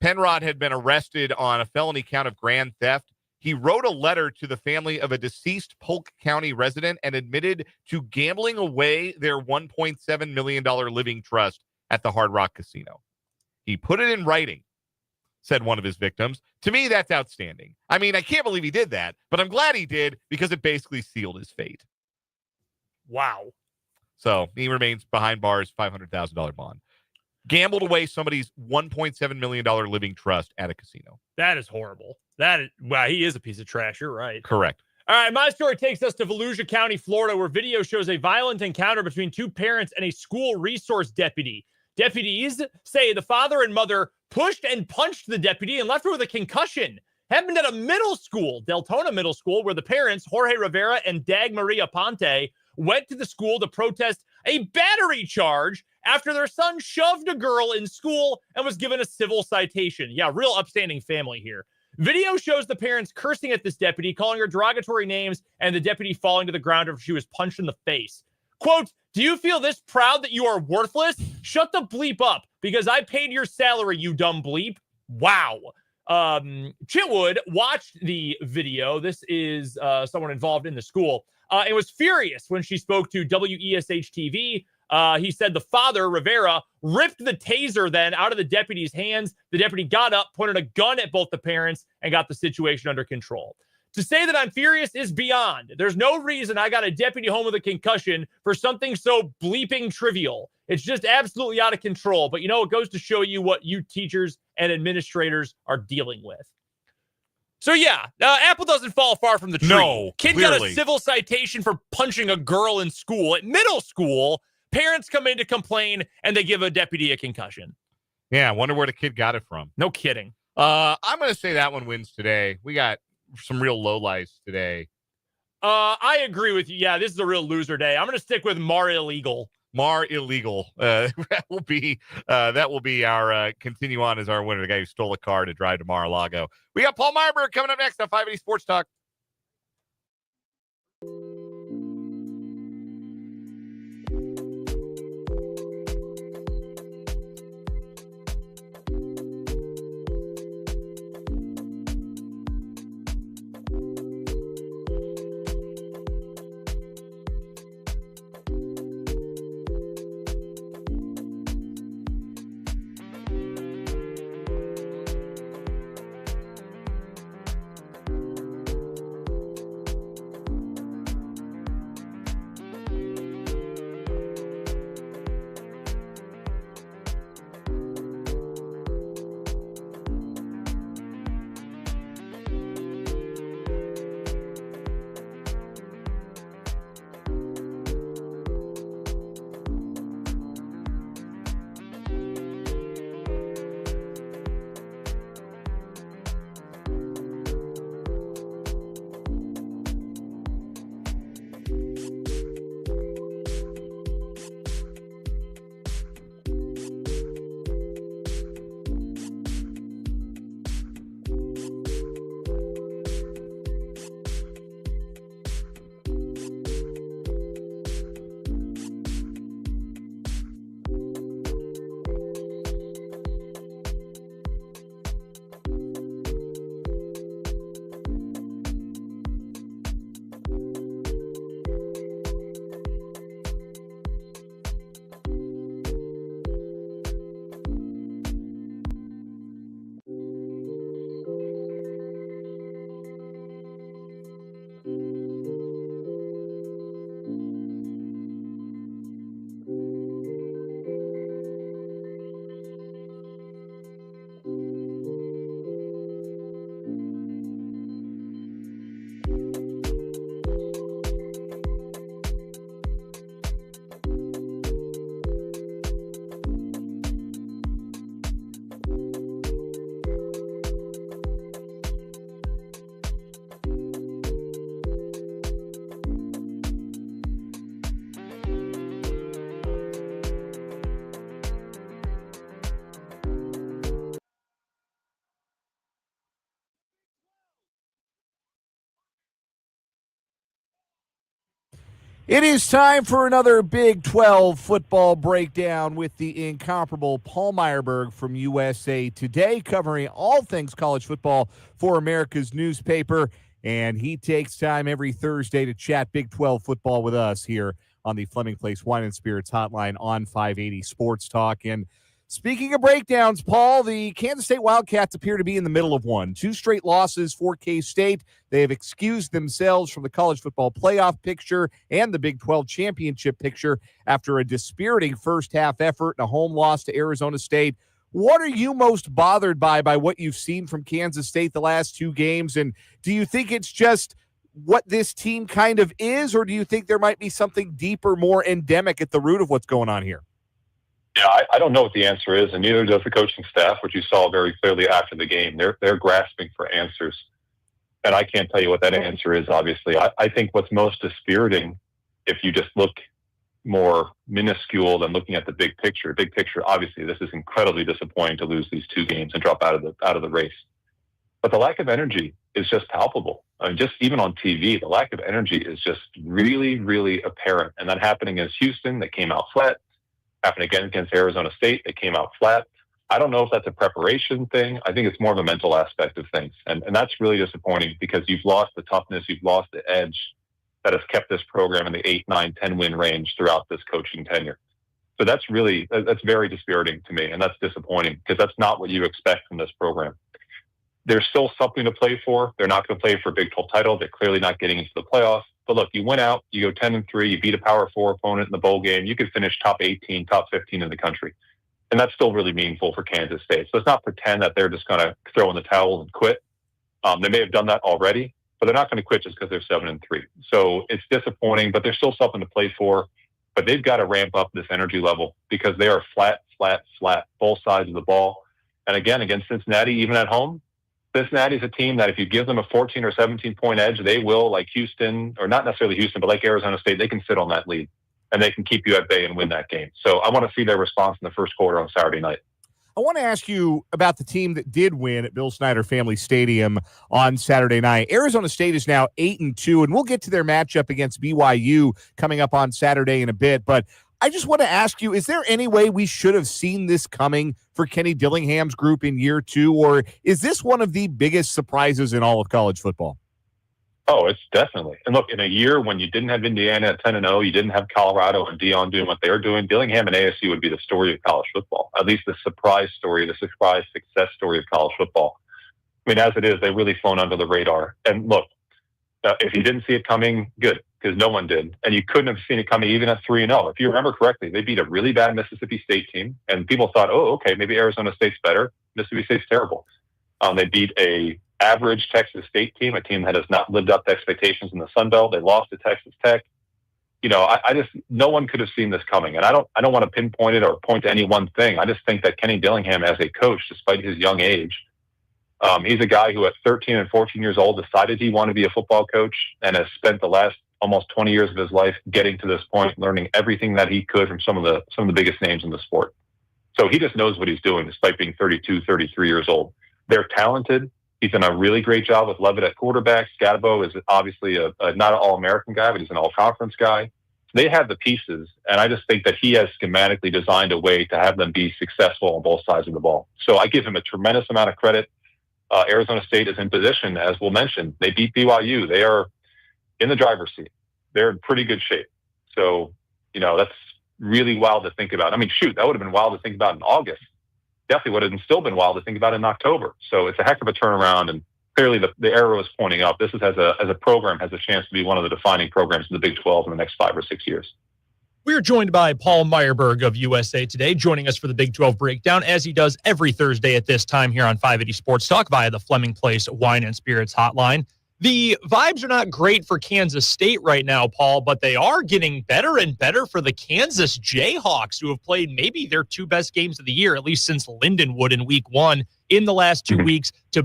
Penrod had been arrested on a felony count of grand theft. He wrote a letter to the family of a deceased Polk County resident and admitted to gambling away their $1.7 million living trust at the Hard Rock Casino. He put it in writing, said one of his victims. To me, that's outstanding. I mean, I can't believe he did that, but I'm glad he did because it basically sealed his fate. Wow. So he remains behind bars, $500,000 bond. Gambled away somebody's $1.7 million living trust at a casino. That is horrible. Wow, he is a piece of trash. You're right. Correct. All right, my story takes us to Volusia County, Florida, where video shows a violent encounter between two parents and a school resource deputy. Deputies say the father and mother pushed and punched the deputy and left her with a concussion. Happened at a middle school, Deltona Middle School, where the parents, Jorge Rivera and Dag Maria Ponte, went to the school to protest a battery charge after their son shoved a girl in school and was given a civil citation. Yeah, real upstanding family here. Video shows the parents cursing at this deputy, calling her derogatory names, and the deputy falling to the ground after she was punched in the face. Quote, "Do you feel this proud that you are worthless? Shut the bleep up, because I paid your salary, you dumb bleep." Wow. Chitwood watched the video. This is someone involved in the school. And was furious when she spoke to WESH TV. He said the father, Rivera, ripped the taser then out of the deputy's hands. The deputy got up, pointed a gun at both the parents, and got the situation under control. To say that I'm furious is beyond. There's no reason I got a deputy home with a concussion for something so bleeping trivial. It's just absolutely out of control. But, it goes to show you what you teachers and administrators are dealing with. So, yeah, Apple doesn't fall far from the tree. No, Kid clearly. got a civil citation for punching a girl in school. At middle school, parents come in to complain, and they give a deputy a concussion. Yeah, I wonder where the kid got it from. No kidding. I'm going to say that one wins today. We got some real lowlights today. I agree with you. Yeah, this is a real loser day. I'm going to stick with Mar Illegal. Mar Illegal. That will be our continue on as our winner, the guy who stole a car to drive to Mar-a-Lago. We got Paul Myerberg coming up next on 580 Sports Talk. It is time for another Big 12 football breakdown with the incomparable Paul Myerberg from USA Today, covering all things college football for America's newspaper. And he takes time every Thursday to chat Big 12 football with us here on the Fleming Place Wine and Spirits hotline on 580 Sports Talk. And speaking of breakdowns, Paul, the Kansas State Wildcats appear to be in the middle of one. 2 straight losses for K-State. They have excused themselves from the college football playoff picture and the Big 12 championship picture after a dispiriting first-half effort and a home loss to Arizona State. What are you most bothered by what you've seen from Kansas State the last 2 games? And do you think it's just what this team kind of is, or do you think there might be something deeper, more endemic at the root of what's going on here? Yeah, I don't know what the answer is, and neither does the coaching staff, which you saw very clearly after the game. They're grasping for answers, and I can't tell you what that answer is, obviously. I think what's most dispiriting, if you just look more minuscule than looking at the big picture. Big picture, obviously, this is incredibly disappointing to lose these 2 games and drop out of the race. But the lack of energy is just palpable. I mean, just even on TV, the lack of energy is just really, really apparent. And that happening against Houston, that came out flat. Happened again against Arizona State, they came out flat. I don't know if that's a preparation thing. I think it's more of a mental aspect of things. And that's really disappointing because you've lost the toughness, you've lost the edge that has kept this program in the 8, 9, 10 win range throughout this coaching tenure. So that's very dispiriting to me. And that's disappointing because that's not what you expect from this program. There's still something to play for. They're not going to play for a Big 12 title. They're clearly not getting into the playoffs. But look, you went out, you go 10-3, you beat a Power 4 opponent in the bowl game. You could finish top 18, top 15 in the country. And that's still really meaningful for Kansas State. So let's not pretend that they're just going to throw in the towel and quit. They may have done that already, but they're not going to quit just because they're 7-3. So it's disappointing, but there's still something to play for. But they've got to ramp up this energy level because they are flat, both sides of the ball. And again, against Cincinnati, even at home, Cincinnati is a team that if you give them a 14 or 17-point edge, they will, like Houston, or not necessarily Houston, but like Arizona State, they can sit on that lead, and they can keep you at bay and win that game. So I want to see their response in the first quarter on Saturday night. I want to ask you about the team that did win at Bill Snyder Family Stadium on Saturday night. Arizona State is now 8-2, and we'll get to their matchup against BYU coming up on Saturday in a bit, but I just want to ask you, is there any way we should have seen this coming for Kenny Dillingham's group in year 2, or is this one of the biggest surprises in all of college football? Oh, it's definitely. And look, in a year when you didn't have Indiana at 10-0, you didn't have Colorado and Dion doing what they're doing, Dillingham and ASU would be the story of college football, at least the surprise story, the surprise success story of college football. I mean, as it is, they've really flown under the radar. And look, if you didn't see it coming, good, because no one did. And you couldn't have seen it coming even at 3-0. If you remember correctly, they beat a really bad Mississippi State team, and people thought, oh, okay, maybe Arizona State's better. Mississippi State's terrible. They beat a average Texas State team, a team that has not lived up to expectations in the Sun Belt. They lost to Texas Tech. You know, I just, no one could have seen this coming. And I don't want to pinpoint it or point to any one thing. I just think that Kenny Dillingham, as a coach, despite his young age, he's a guy who at 13 and 14 years old decided he wanted to be a football coach and has spent the last almost 20 years of his life getting to this point, learning everything that he could from some of the biggest names in the sport. So he just knows what he's doing despite being 32, 33 years old. They're talented. He's done a really great job with Levitt at quarterback. Scatabo is obviously not an All-American guy, but he's an All-Conference guy. They have the pieces, and I just think that he has schematically designed a way to have them be successful on both sides of the ball. So I give him a tremendous amount of credit. Arizona State is in position, as we'll mention. They beat BYU. They are in the driver's seat. They're in pretty good shape. So, you know, that's really wild to think about. I mean, shoot, that would have been wild to think about in August. Definitely would have still been wild to think about in October. So it's a heck of a turnaround, and clearly the arrow is pointing up. This is, as a program, has a chance to be one of the defining programs in the Big 12 in the next 5 or 6 years. We're joined by Paul Myerberg of USA Today, joining us for the Big 12 breakdown, as he does every Thursday at this time here on 580 Sports Talk via the Fleming Place Wine and Spirits hotline. The vibes are not great for Kansas State right now, Paul, but they are getting better and better for the Kansas Jayhawks, who have played maybe their 2 best games of the year, at least since Lindenwood in week 1 in the last 2 weeks, to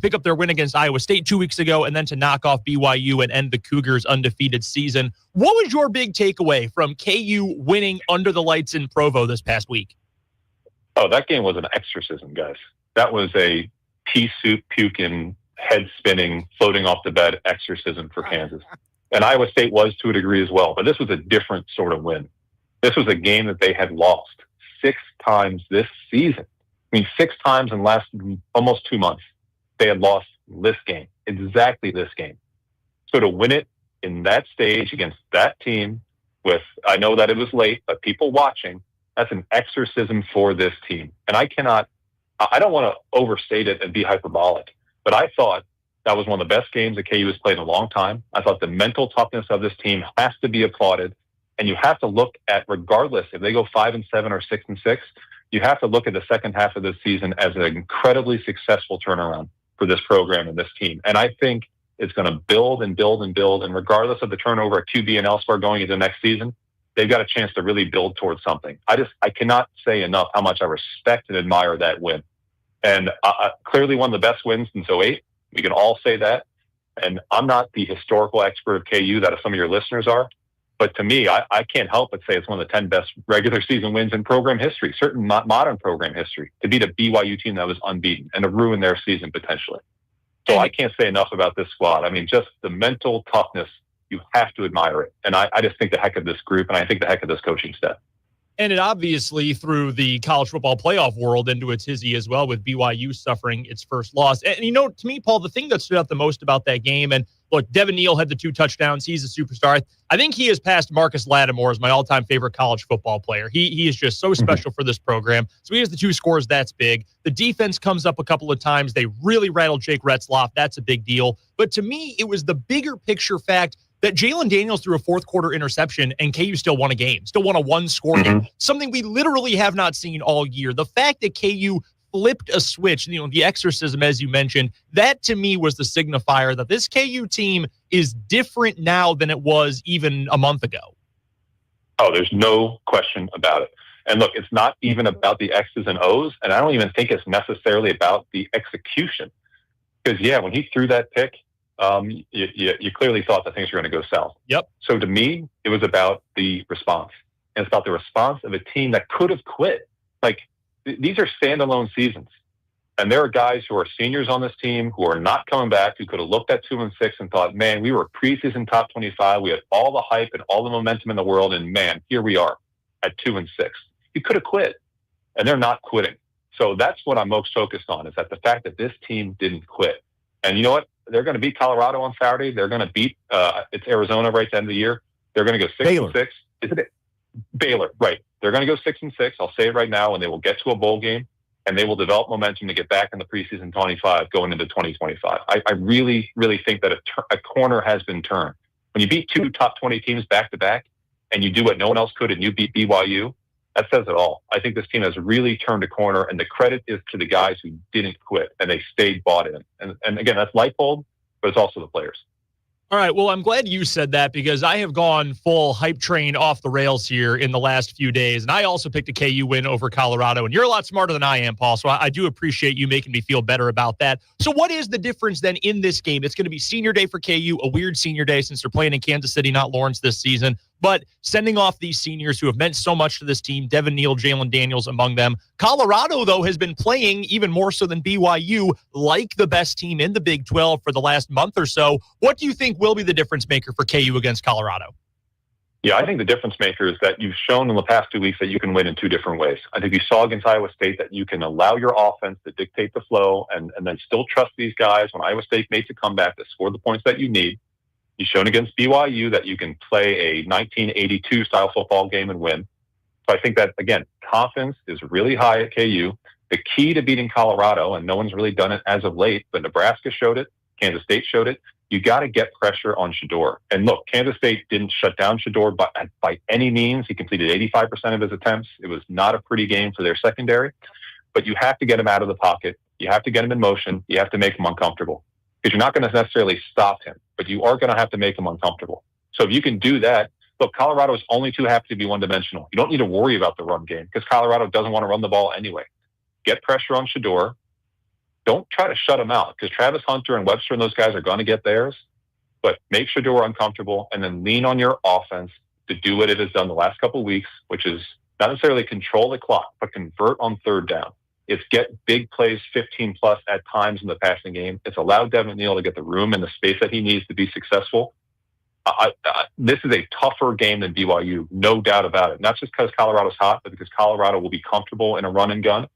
pick up their win against Iowa State 2 weeks ago, and then to knock off BYU and end the Cougars' undefeated season. What was your big takeaway from KU winning under the lights in Provo this past week? Oh, that game was an exorcism, guys. That was a pea soup puking, head spinning, floating off the bed exorcism for Kansas. And Iowa State was to a degree as well. But this was a different sort of win. This was a game that they had lost 6 times this season. I mean, 6 times in the last almost 2 months. They had lost this game, exactly this game. So to win it in that stage against that team with, I know that it was late, but people watching, that's an exorcism for this team. And I don't want to overstate it and be hyperbolic, but I thought that was one of the best games that KU has played in a long time. I thought the mental toughness of this team has to be applauded. And you have to look at, regardless if they go 5-7 or 6-6, you have to look at the second half of this season as an incredibly successful turnaround for this program and this team. And I think it's going to build and build and build. And regardless of the turnover at QB and elsewhere going into next season, they've got a chance to really build towards something. I cannot say enough how much I respect and admire that win. And clearly one of the best wins since 2008. We can all say that. And I'm not the historical expert of KU that some of your listeners are. But to me, I can't help but say it's one of the 10 best regular season wins in program history, certain modern program history, to beat a BYU team that was unbeaten and to ruin their season potentially. So I can't say enough about this squad. I mean, just the mental toughness, you have to admire it. And I just think the heck of this group, and I think the heck of this coaching staff. And it obviously threw the college football playoff world into a tizzy as well, with BYU suffering its first loss. And, to me, Paul, the thing that stood out the most about that game, and look, Devin Neal had the 2 touchdowns. He's a superstar. I think he has passed Marcus Lattimore as my all-time favorite college football player. He is just so special for this program. So he has the 2 scores. That's big. The defense comes up a couple of times. They really rattled Jake Retzloff. That's a big deal. But to me, it was the bigger picture fact that Jalen Daniels threw a fourth-quarter interception and KU still won a game, still won a one-score game, something we literally have not seen all year. The fact that KU flipped a switch, the exorcism, as you mentioned, that to me was the signifier that this KU team is different now than it was even a month ago. Oh, there's no question about it. And look, it's not even about the X's and O's, and I don't even think it's necessarily about the execution. Because, when he threw that pick, you clearly thought that things were going to go south. Yep. So to me, it was about the response. And it's about the response of a team that could have quit. These are standalone seasons. And there are guys who are seniors on this team who are not coming back, who could have looked at 2-6 and thought, man, we were preseason top 25. We had all the hype and all the momentum in the world. And man, here we are at 2-6. You could have quit. And they're not quitting. So that's what I'm most focused on, is that the fact that this team didn't quit. And you know what? They're going to beat Colorado on Saturday. They're going to beat it's Arizona right at the end of the year. They're going to go 6-6. Isn't it? Baylor, right. They're going to go 6-6. I'll say it right now, and they will get to a bowl game, and they will develop momentum to get back in the preseason 25 going into 2025. I really, really think that a corner has been turned. When you beat 2 top 20 teams back-to-back, and you do what no one else could, and you beat BYU, that says it all. I think this team has really turned a corner, and the credit is to the guys who didn't quit, and they stayed bought in. And again, that's Leipold, but it's also the players. All right, well, I'm glad you said that, because I have gone full hype train off the rails here in the last few days, and I also picked a KU win over Colorado, and you're a lot smarter than I am, Paul, so I do appreciate you making me feel better about that. So what is the difference then in this game? It's going to be senior day for KU, a weird senior day since they're playing in Kansas City, not Lawrence this season, but sending off these seniors who have meant so much to this team, Devin Neal, Jalen Daniels among them. Colorado, though, has been playing even more so than BYU, like the best team in the Big 12 for the last month or so. What do you think will be the difference maker for KU against Colorado? Yeah, I think the difference maker is that you've shown in the past 2 weeks that you can win in 2 different ways. I think you saw against Iowa State that you can allow your offense to dictate the flow and then still trust these guys when Iowa State makes a comeback to score the points that you need. You've shown against BYU that you can play a 1982 style football game and win. So I think that, again, confidence is really high at KU. The key to beating Colorado, and no one's really done it as of late, but Nebraska showed it, Kansas State showed it, you got to get pressure on Shedeur. And look, Kansas State didn't shut down Shedeur by any means. He completed 85% of his attempts. It was not a pretty game for their secondary, but you have to get him out of the pocket. You have to get him in motion. You have to make him uncomfortable, because you're not going to necessarily stop him, but you are going to have to make him uncomfortable. So if you can do that, look, Colorado is only too happy to be one-dimensional. You don't need to worry about the run game, because Colorado doesn't want to run the ball anyway. Get pressure on Shedeur. Don't try to shut him out, because Travis Hunter and Webster and those guys are going to get theirs, but make Shedeur uncomfortable and then lean on your offense to do what it has done the last couple of weeks, which is not necessarily control the clock, but convert on third down. It's get big plays 15 plus at times in the passing game. It's allowed Devin Neal to get the room and the space that he needs to be successful. This is a tougher game than BYU, no doubt about it. Not just because Colorado's hot, but because Colorado will be comfortable in a run and gun.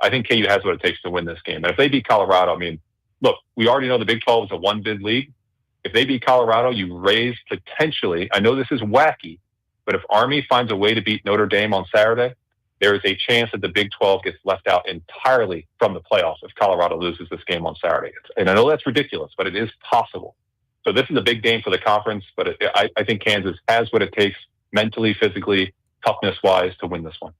I think KU has what it takes to win this game. And if they beat Colorado, I mean, look, we already know the Big 12 is a one-bid league. If they beat Colorado, you raise potentially, I know this is wacky, but if Army finds a way to beat Notre Dame on Saturday, there is a chance that the Big 12 gets left out entirely from the playoffs if Colorado loses this game on Saturday. And I know that's ridiculous, but it is possible. So this is a big game for the conference, but I think Kansas has what it takes mentally, physically, toughness-wise to win this one.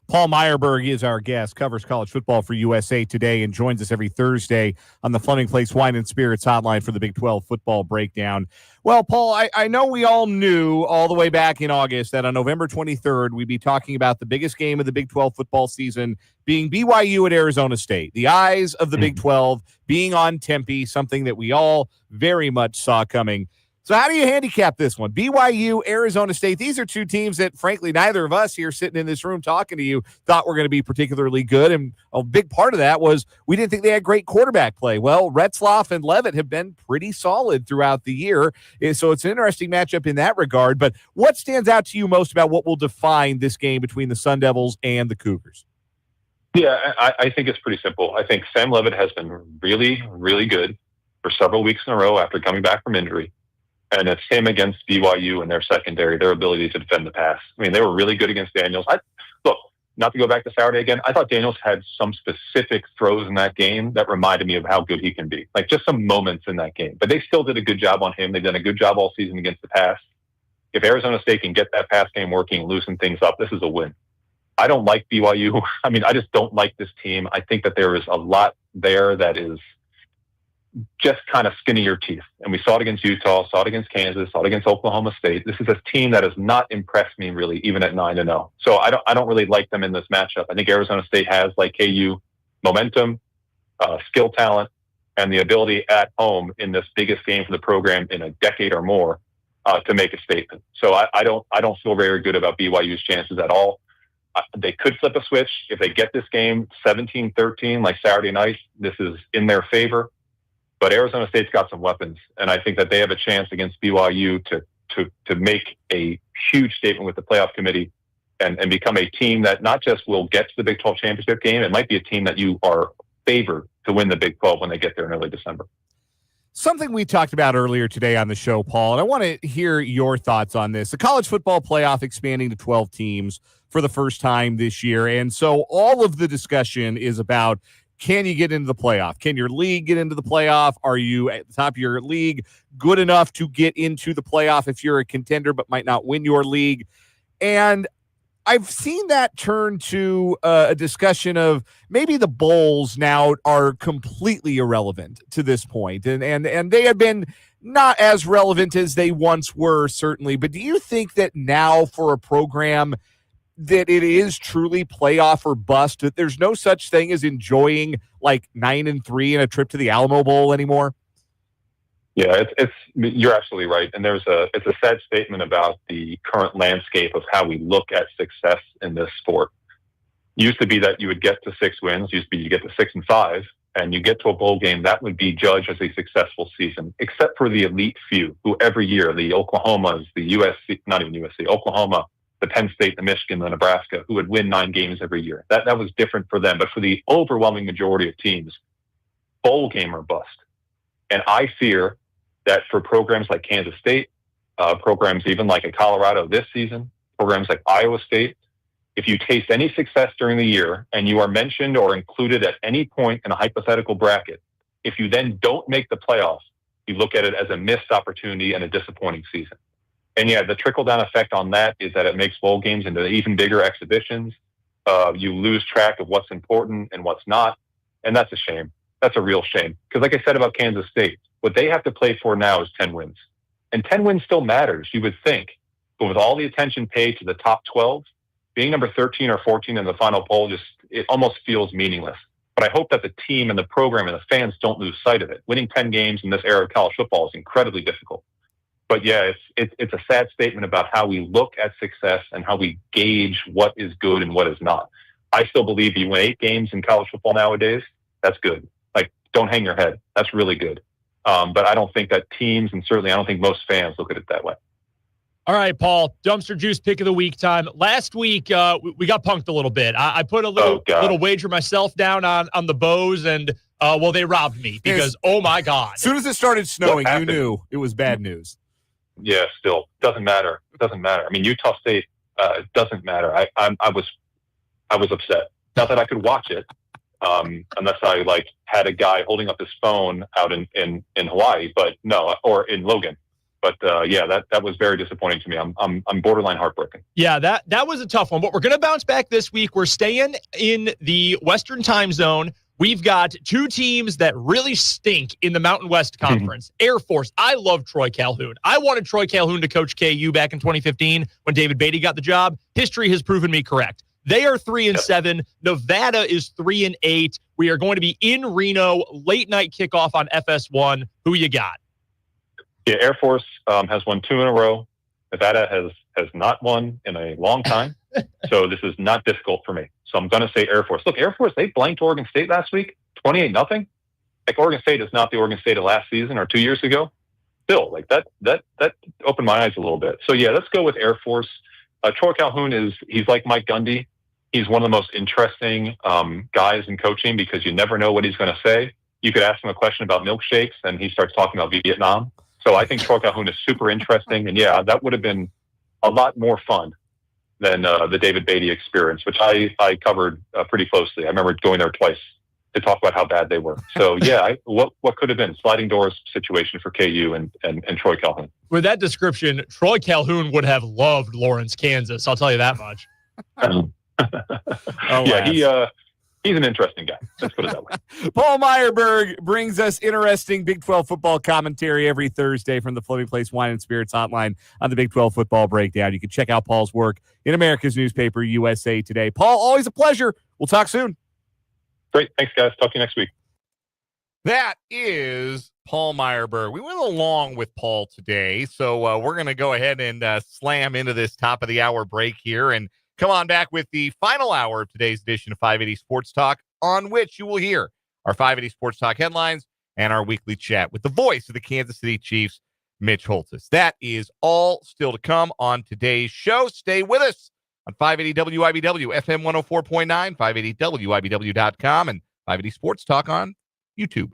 Paul Myerberg is our guest, covers college football for USA Today, and joins us every Thursday on the Fleming Place Wine and Spirits hotline for the Big 12 football breakdown. Well, Paul, I know we all knew all the way back in August that on November 23rd, we'd be talking about the biggest game of the Big 12 football season being BYU at Arizona State. The eyes of the Big 12 being on Tempe, something that we all very much saw coming. So how do you handicap this one? BYU, Arizona State, these are two teams that, frankly, neither of us here sitting in this room talking to you thought were going to be particularly good. And a big part of that was we didn't think they had great quarterback play. Well, Retzloff and Levitt have been pretty solid throughout the year. So it's an interesting matchup in that regard. But what stands out to you most about what will define this game between the Sun Devils and the Cougars? Yeah, I think it's pretty simple. I think Sam Levitt has been really, really good for several weeks in a row after coming back from injury. And it's him against BYU and their secondary, their ability to defend the pass. I mean, they were really good against Daniels. Look, not to go back to Saturday again, I thought Daniels had some specific throws in that game that reminded me of how good he can be. Like just some moments in that game. But they still did a good job on him. They've done a good job all season against the pass. If Arizona State can get that pass game working and loosen things up, this is a win. I don't like BYU. I mean, I just don't like this team. I think that there is a lot there that is just kind of skinny your teeth. And we saw it against Utah, saw it against Kansas, saw it against Oklahoma State. This is a team that has not impressed me really, even at 9-0. So I don't really like them in this matchup. I think Arizona State has, like KU, momentum, skill talent, and the ability at home in this biggest game for the program in a decade or more to make a statement. So I don't feel very good about BYU's chances at all. They could flip a switch. If they get this game 17-13 like Saturday night, this is in their favor. But Arizona State's got some weapons, and I think that they have a chance against BYU to make a huge statement with the playoff committee and become a team that not just will get to the Big 12 championship game, it might be a team that you are favored to win the Big 12 when they get there in early December. Something we talked about earlier today on the show, Paul, and I want to hear your thoughts on this. The college football playoff expanding to 12 teams for the first time this year, and so all of the discussion is about, can you get into the playoff? Can your league get into the playoff? Are you at the top of your league good enough to get into the playoff if you're a contender but might not win your league? And I've seen that turn to a discussion of maybe the bowls now are completely irrelevant to this point. And they have been not as relevant as they once were, certainly. But do you think that now for a program that it is truly playoff or bust, that there's no such thing as enjoying like 9-3 and a trip to the Alamo Bowl anymore? Yeah, you're absolutely right. And it's a sad statement about the current landscape of how we look at success in this sport. It used to be that you would get to 6 wins, used to be you get to 6-5, and you get to a bowl game, that would be judged as a successful season, except for the elite few who every year, the Oklahomas, the USC, not even USC, Oklahoma, the Penn State, the Michigan, the Nebraska, who would win 9 games every year. That was different for them. But for the overwhelming majority of teams, bowl game or bust. And I fear that for programs like Kansas State, programs even like a Colorado this season, programs like Iowa State, if you taste any success during the year and you are mentioned or included at any point in a hypothetical bracket, if you then don't make the playoffs, you look at it as a missed opportunity and a disappointing season. And yeah, the trickle-down effect on that is that it makes bowl games into even bigger exhibitions. You lose track of what's important and what's not. And that's a shame. That's a real shame. Because like I said about Kansas State, what they have to play for now is 10 wins. And 10 wins still matters, you would think. But with all the attention paid to the top 12, being number 13 or 14 in the final poll, it almost feels meaningless. But I hope that the team and the program and the fans don't lose sight of it. Winning 10 games in this era of college football is incredibly difficult. But yeah, it's a sad statement about how we look at success and how we gauge what is good and what is not. I still believe you win 8 games in college football nowadays, that's good. Like, don't hang your head. That's really good. But I don't think that teams, and certainly I don't think most fans, look at it that way. All right, Paul, dumpster juice pick of the week time. Last week, we got punked a little bit. I put a little wager myself down on the Bows, and well, they robbed me because, oh my God. As soon as it started snowing, you knew it was bad news. Yeah, still doesn't matter. It doesn't matter. I mean, Utah State doesn't matter. I was upset. Not that I could watch it, unless I had a guy holding up his phone out in Hawaii, but no, or in Logan. But yeah, that was very disappointing to me. I'm borderline heartbroken. Yeah, that was a tough one. But we're going to bounce back this week. We're staying in the Western time zone. We've got two teams that really stink in the Mountain West Conference. Air Force. I love Troy Calhoun. I wanted Troy Calhoun to coach KU back in 2015 when David Beatty got the job. History has proven me correct. They are 3-7. Nevada is 3-8. We are going to be in Reno. Late night kickoff on FS1. Who you got? Yeah, Air Force has won 2 in a row. Nevada has not won in a long time. So this is not difficult for me. So I'm going to say Air Force. Look, Air Force, they blanked Oregon State last week, 28-0. Oregon State is not the Oregon State of last season or 2 years ago. Still, that opened my eyes a little bit. So yeah, let's go with Air Force. Troy Calhoun he's like Mike Gundy. He's one of the most interesting guys in coaching because you never know what he's going to say. You could ask him a question about milkshakes and he starts talking about Vietnam. So I think Troy Calhoun is super interesting. And yeah, that would have been a lot more fun than the David Beatty experience, which I covered pretty closely. I remember going there twice to talk about how bad they were. So yeah, what could have been sliding doors situation for KU and Troy Calhoun. With that description, Troy Calhoun would have loved Lawrence, Kansas. I'll tell you that much. Yeah, he's an interesting guy. Let's put it that way. Paul Myerberg brings us interesting Big 12 football commentary every Thursday from the Floating Place Wine and Spirits hotline on the Big 12 football breakdown. You can check out Paul's work in America's newspaper, USA Today. Paul, always a pleasure. We'll talk soon. Great. Thanks, guys. Talk to you next week. That is Paul Myerberg. We went along with Paul today, so we're going to go ahead and slam into this top of the hour break here and come on back with the final hour of today's edition of 580 Sports Talk, on which you will hear our 580 Sports Talk headlines and our weekly chat with the voice of the Kansas City Chiefs, Mitch Holthus. That is all still to come on today's show. Stay with us on 580 WIBW, FM 104.9, 580WIBW.com, and 580 Sports Talk on YouTube.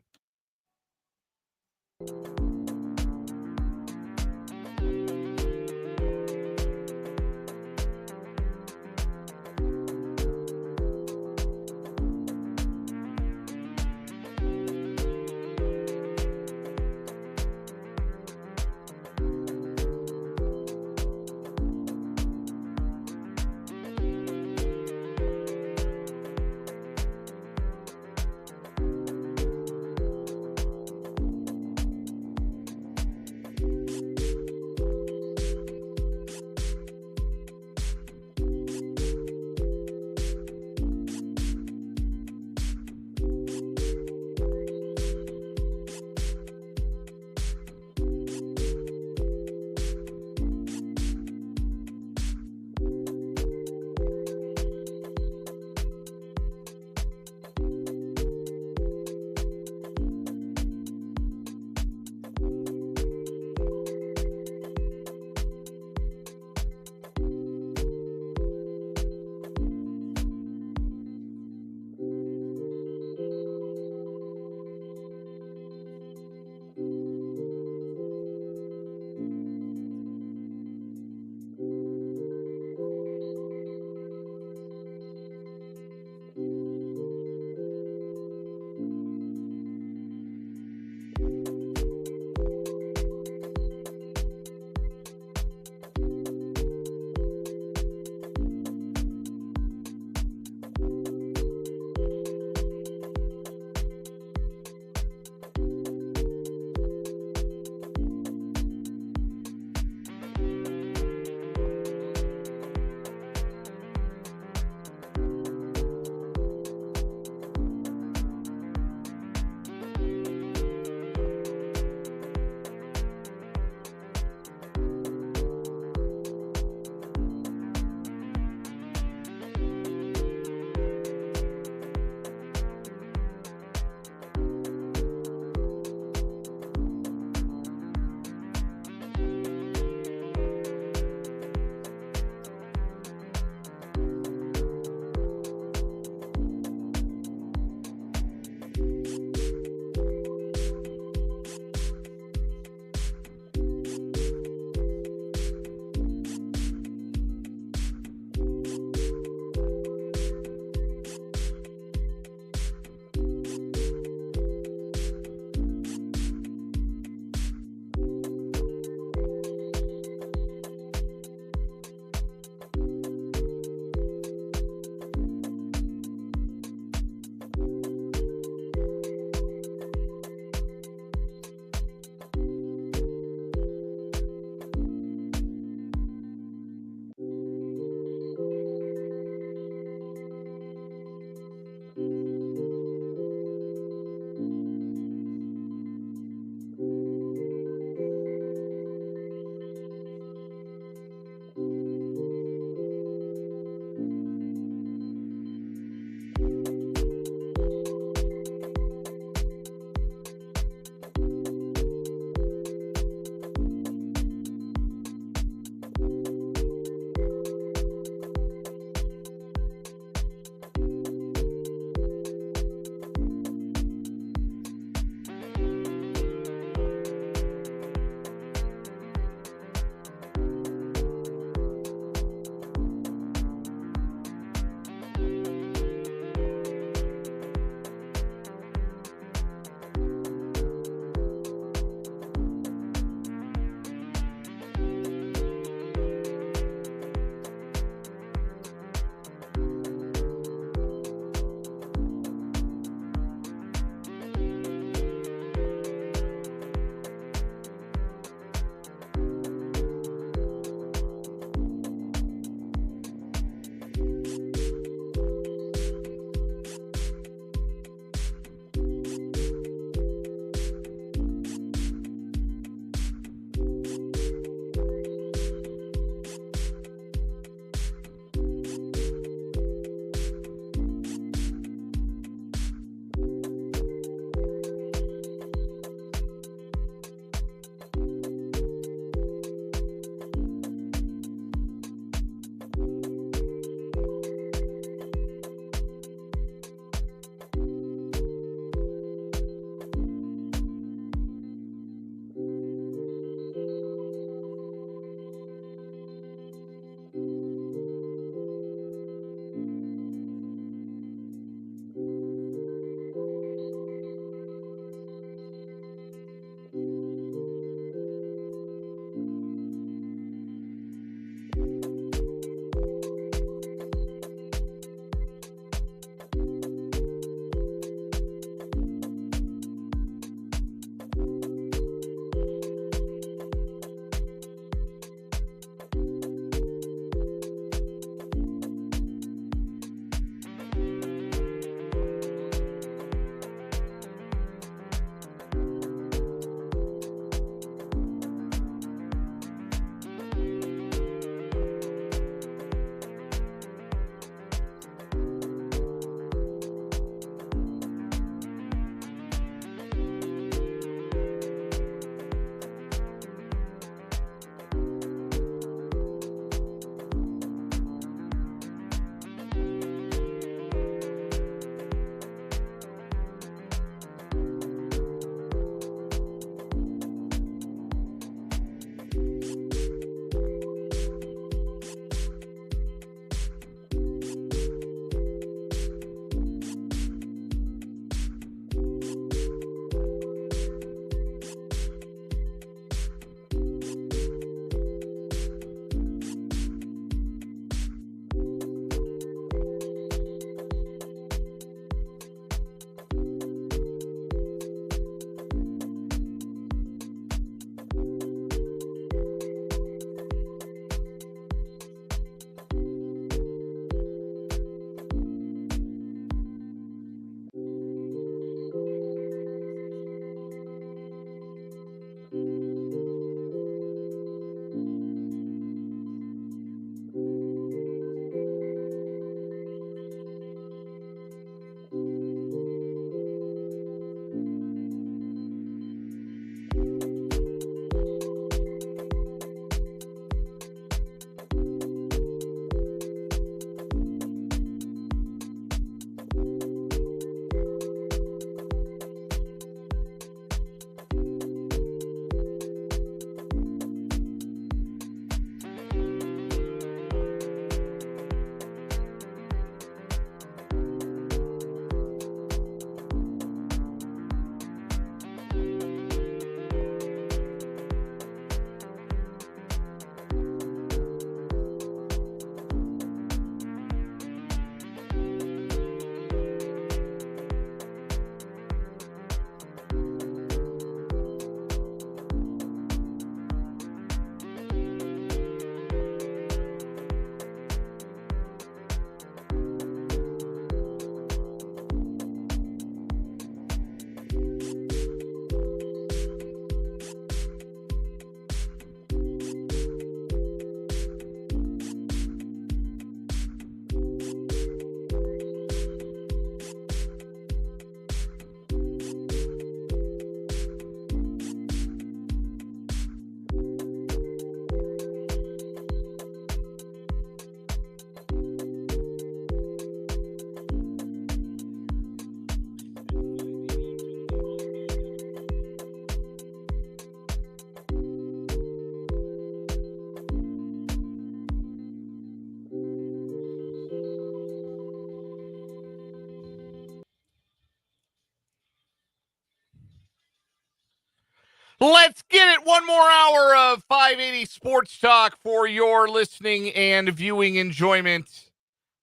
Let's get it. One more hour of 580 Sports Talk for your listening and viewing enjoyment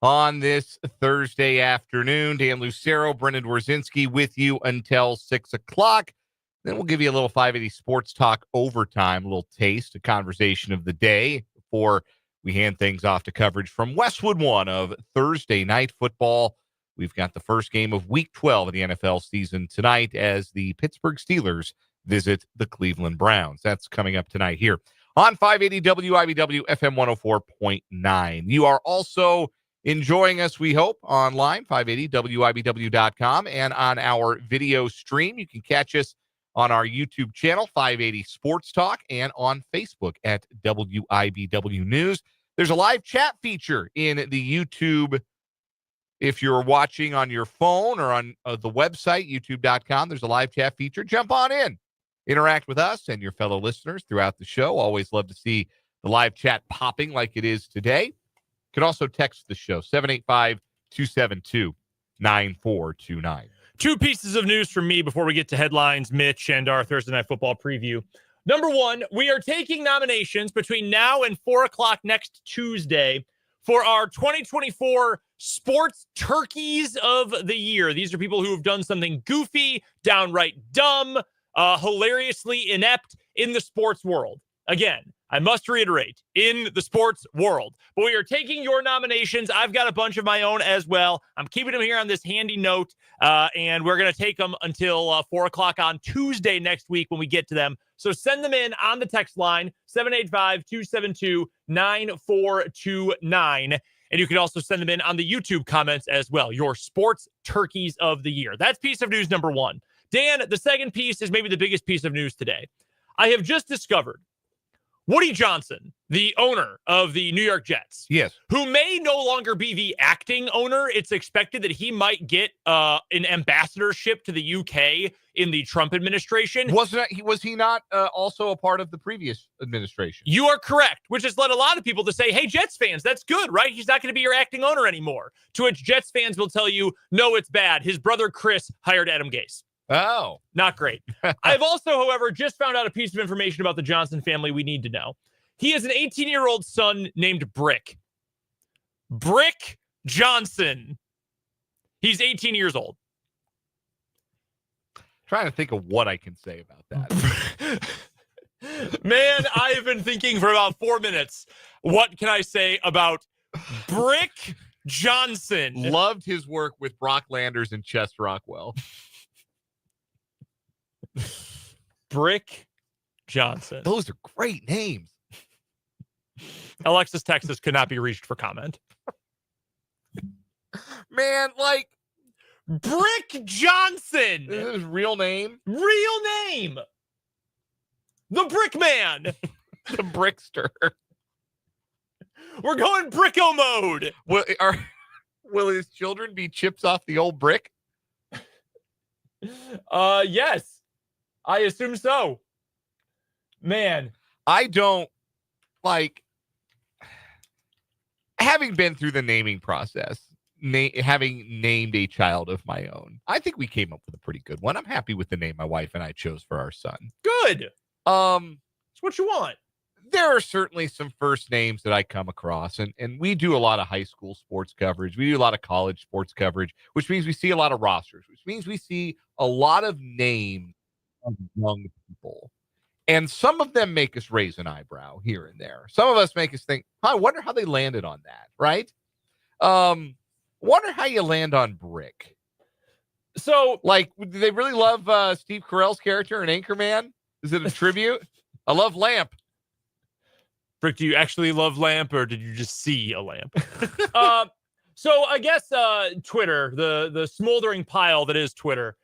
on this Thursday afternoon. Dan Lucero, Brendan Dworzinski with you until 6 o'clock. Then we'll give you a little 580 Sports Talk overtime, a little taste, a conversation of the day before we hand things off to coverage from Westwood One of Thursday Night Football. We've got the first game of Week 12 of the NFL season tonight as the Pittsburgh Steelers visit the Cleveland Browns. That's coming up tonight here on 580 WIBW FM 104.9. You are also enjoying us, we hope, online, 580WIBW.com, and on our video stream. You can catch us on our YouTube channel, 580 Sports Talk, and on Facebook at WIBW News. There's a live chat feature in the YouTube. If you're watching on your phone or on the website, youtube.com, there's a live chat feature. Jump on in. Interact with us and your fellow listeners throughout the show. Always love to see the live chat popping like it is today. You can also text the show, 785-272-9429. Two pieces of news from me before we get to headlines, Mitch, and our Thursday Night Football preview. Number one, we are taking nominations between now and 4 o'clock next Tuesday for our 2024 Sports Turkeys of the Year. These are people who have done something goofy, downright dumb, hilariously inept in the sports world. Again, I must reiterate, in the sports world. But we are taking your nominations. I've got a bunch of my own as well. I'm keeping them here on this handy note, and we're going to take them until 4 o'clock on Tuesday next week when we get to them. So send them in on the text line, 785-272-9429. And you can also send them in on the YouTube comments as well, your Sports Turkeys of the Year. That's piece of news number one. Dan, the second piece is maybe the biggest piece of news today. I have just discovered Woody Johnson, the owner of the New York Jets, yes, who may no longer be the acting owner. It's expected that he might get an ambassadorship to the UK in the Trump administration. Was he not also a part of the previous administration? You are correct, which has led a lot of people to say, hey, Jets fans, that's good, right? He's not going to be your acting owner anymore. To which Jets fans will tell you, no, it's bad. His brother Chris hired Adam Gase. Oh, not great. I've also, however, just found out a piece of information about the Johnson family we need to know. He has an 18-year-old son named Brick. Brick Johnson. He's 18 years old. Trying to think of what I can say about that. Man, I have been thinking for about 4 minutes. What can I say about Brick Johnson? Loved his work with Brock Landers and Chess Rockwell. Brick Johnson. Those are great names. Alexis Texas could not be reached for comment. Man, like Brick Johnson. This is his real name. Real name. The Brick Man. The Brickster. We're going Bricko mode. Will his children be chips off the old brick? Yes. I assume so. Man. I don't like having been through the naming process, having named a child of my own. I think we came up with a pretty good one. I'm happy with the name my wife and I chose for our son. Good. It's what you want. There are certainly some first names that I come across, and we do a lot of high school sports coverage. We do a lot of college sports coverage, which means we see a lot of rosters, which means we see a lot of names of young people. And some of them make us raise an eyebrow here and there. Some of us make us think, I wonder how they landed on that, right? Wonder how you land on Brick. So, like, do they really love Steve Carell's character in Anchorman? Is it a tribute? I love Lamp. Brick, do you actually love Lamp, or did you just see a lamp? So I guess Twitter, the smoldering pile that is Twitter,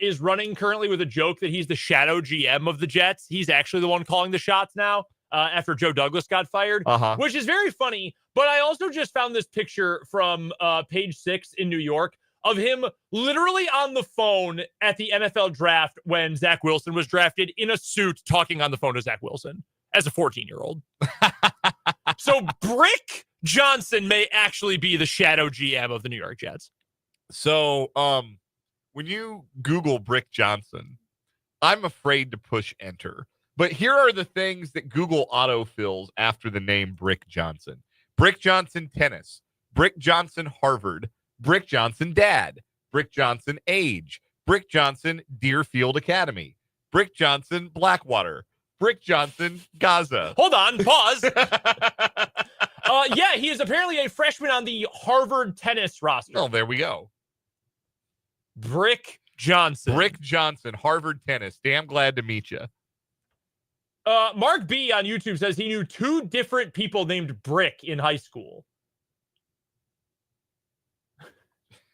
is running currently with a joke that he's the shadow GM of the Jets. He's actually the one calling the shots now after Joe Douglas got fired, which is very funny. But I also just found this picture from Page 6 in New York of him literally on the phone at the NFL draft when Zach Wilson was drafted in a suit talking on the phone to Zach Wilson as a 14-year-old. So Brick Johnson may actually be the shadow GM of the New York Jets. So when you Google Brick Johnson, I'm afraid to push enter. But here are the things that Google autofills after the name Brick Johnson. Brick Johnson tennis, Brick Johnson Harvard, Brick Johnson dad, Brick Johnson age, Brick Johnson Deerfield Academy, Brick Johnson Blackwater, Brick Johnson Gaza. Hold on, pause. Yeah, he is apparently a freshman on the Harvard tennis roster. Oh, there we go. Brick Johnson. Brick Johnson, Harvard tennis. Damn glad to meet you. Mark B on YouTube says he knew 2 different people named Brick in high school.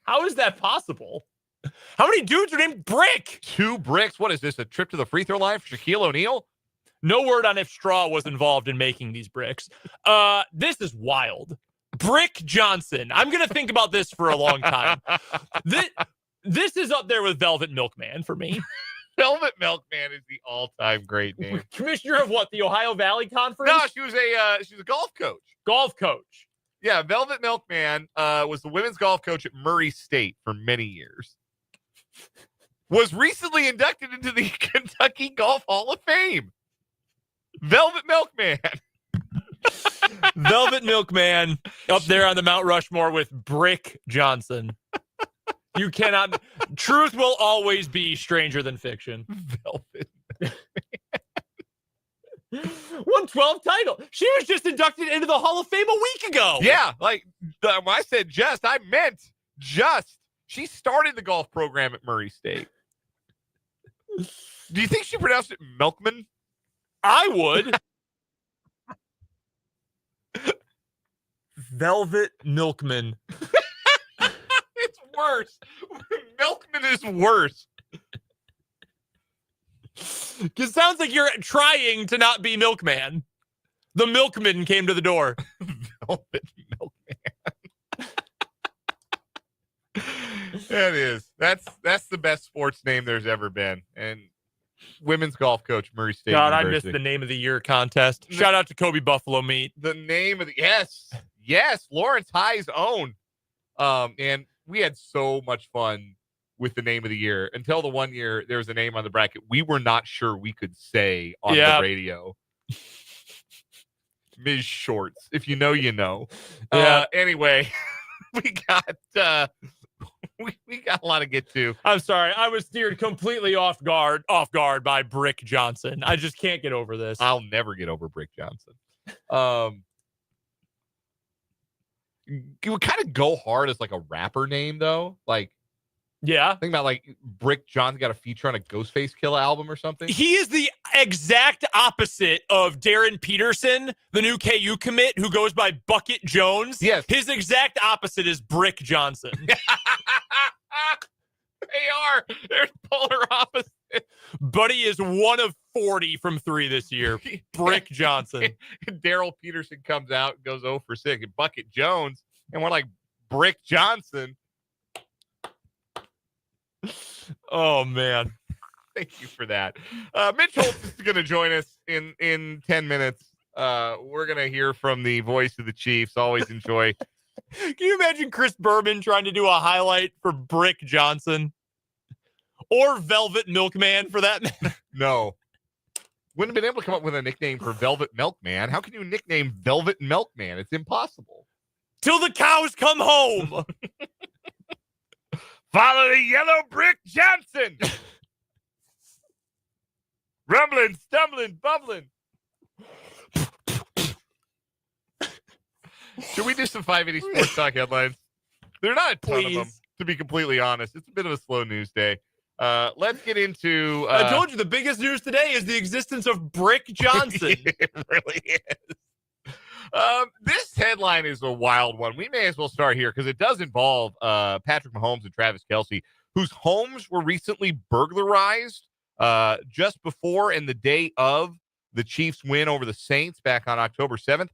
How is that possible? How many dudes are named Brick? 2 bricks. What is this? A trip to the free throw line for Shaquille O'Neal? No word on if Straw was involved in making these bricks. This is wild. Brick Johnson. I'm going to think about this for a long time. This is up there with Velvet Milkman for me. Velvet Milkman is the all-time great name. Commissioner of what? The Ohio Valley Conference? No, she was a golf coach. Golf coach. Yeah, Velvet Milkman was the women's golf coach at Murray State for many years. Was recently inducted into the Kentucky Golf Hall of Fame. Velvet Milkman. Velvet Milkman up there on the Mount Rushmore with Brick Johnson. You cannot. Truth will always be stranger than fiction. Velvet. 112 title. She was just inducted into the Hall of Fame a week ago. Yeah, like when I said just, I meant just. She started the golf program at Murray State. Do you think she pronounced it Milkman? I would. Velvet Milkman. It's worse. Milkman is worse. It sounds like you're trying to not be Milkman. The Milkman came to the door. Velvet Milkman. That is. That's the best sports name there's ever been. And women's golf coach, Murray State God, University. I missed the name of the year contest. Shout out to Kobe Buffalo Meat. The name of the yes, Lawrence High's own. And we had so much fun with the name of the year until the one year there was a name on the bracket we were not sure we could say on the radio. Ms. Shorts. If you know, you know. Yeah. Anyway, we got we got a lot to get to. I'm sorry. I was steered completely off guard by Brick Johnson. I just can't get over this. I'll never get over Brick Johnson. It would kind of go hard as like a rapper name though. Like, yeah. Think about like Brick Johnson got a feature on a Ghostface Killah album or something. He is the exact opposite of Darren Peterson, the new KU commit who goes by Bucket Jones. Yes. His exact opposite is Brick Johnson. They are. They're polar opposite. Buddy is 1 of 40 from 3 this year. Brick Johnson. Daryl Peterson comes out and goes 0 for 6. And Bucket Jones, and we're like Brick Johnson. Oh, man. Thank you for that. Mitch Holthus is going to join us in 10 minutes. We're going to hear from the voice of the Chiefs. Always enjoy. Can you imagine Chris Berman trying to do a highlight for Brick Johnson? Or Velvet Milkman, for that matter? No. Wouldn't have been able to come up with a nickname for Velvet Milkman. How can you nickname Velvet Milkman? It's impossible. Till the cows come home. Follow the yellow Brick Johnson. Rumbling, stumbling, bubbling. Should we do some 580 Sports Talk headlines? There are not a ton of them, to be completely honest. It's a bit of a slow news day. Let's get into... I told you the biggest news today is the existence of Brick Johnson. It really is. This headline is a wild one. We may as well start here because it does involve Patrick Mahomes and Travis Kelce, whose homes were recently burglarized just before and the day of the Chiefs' win over the Saints back on October 7th.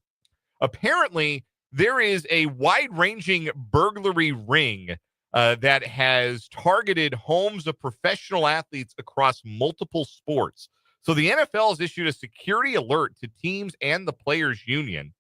Apparently, there is a wide-ranging burglary ring that has targeted homes of professional athletes across multiple sports. So the NFL has issued a security alert to teams and the players' union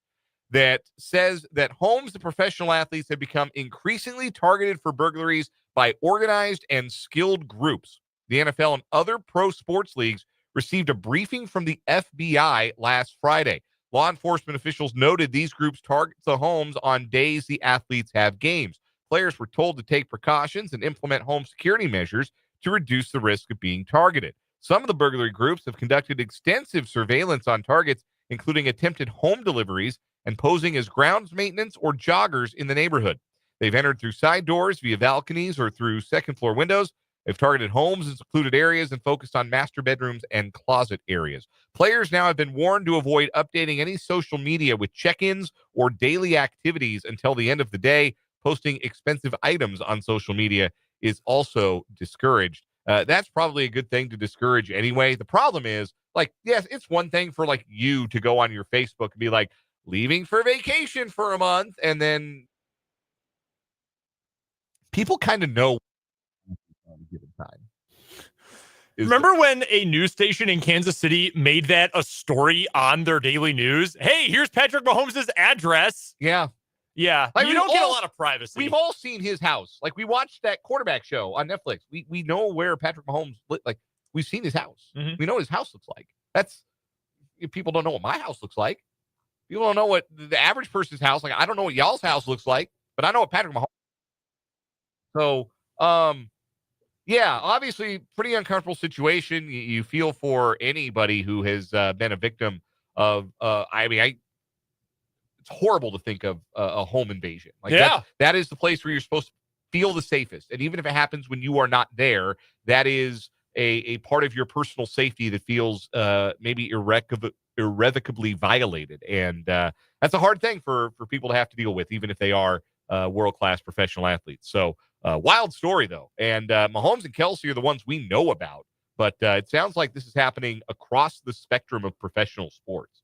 that says that homes of professional athletes have become increasingly targeted for burglaries by organized and skilled groups. The NFL and other pro sports leagues received a briefing from the FBI last Friday. Law enforcement officials noted these groups target the homes on days the athletes have games. Players were told to take precautions and implement home security measures to reduce the risk of being targeted. Some of the burglary groups have conducted extensive surveillance on targets, including attempted home deliveries and posing as grounds maintenance or joggers in the neighborhood. They've entered through side doors, via balconies, or through second-floor windows. They've targeted homes in secluded areas and focused on master bedrooms and closet areas. Players now have been warned to avoid updating any social media with check-ins or daily activities until the end of the day. Posting expensive items on social media is also discouraged. That's probably a good thing to discourage anyway. The problem is, like, yes, it's one thing for like you to go on your Facebook and be like, leaving for vacation for a month, and then people kind of know at a given time. Remember when a news station in Kansas City made that a story on their daily news? Hey, here's Patrick Mahomes' address. Yeah. Yeah. Like, you don't get a lot of privacy. We've all seen his house. Like, we watched that quarterback show on Netflix. We know where Patrick Mahomes like, we've seen his house. Mhm. We know what his house looks like. People don't know what my house looks like. People don't know what the average person's house, like, I don't know what y'all's house looks like, but I know what Patrick Mahomes. So, yeah, obviously pretty uncomfortable situation. You feel for anybody who has been a victim of, it's horrible to think of a home invasion. Like, yeah, that is the place where you're supposed to feel the safest. And even if it happens when you are not there, that is a part of your personal safety that feels maybe irrevocably violated. And that's a hard thing for people to have to deal with, even if they are world-class professional athletes. So wild story, though. And Mahomes and Kelsey are the ones we know about. But it sounds like this is happening across the spectrum of professional sports.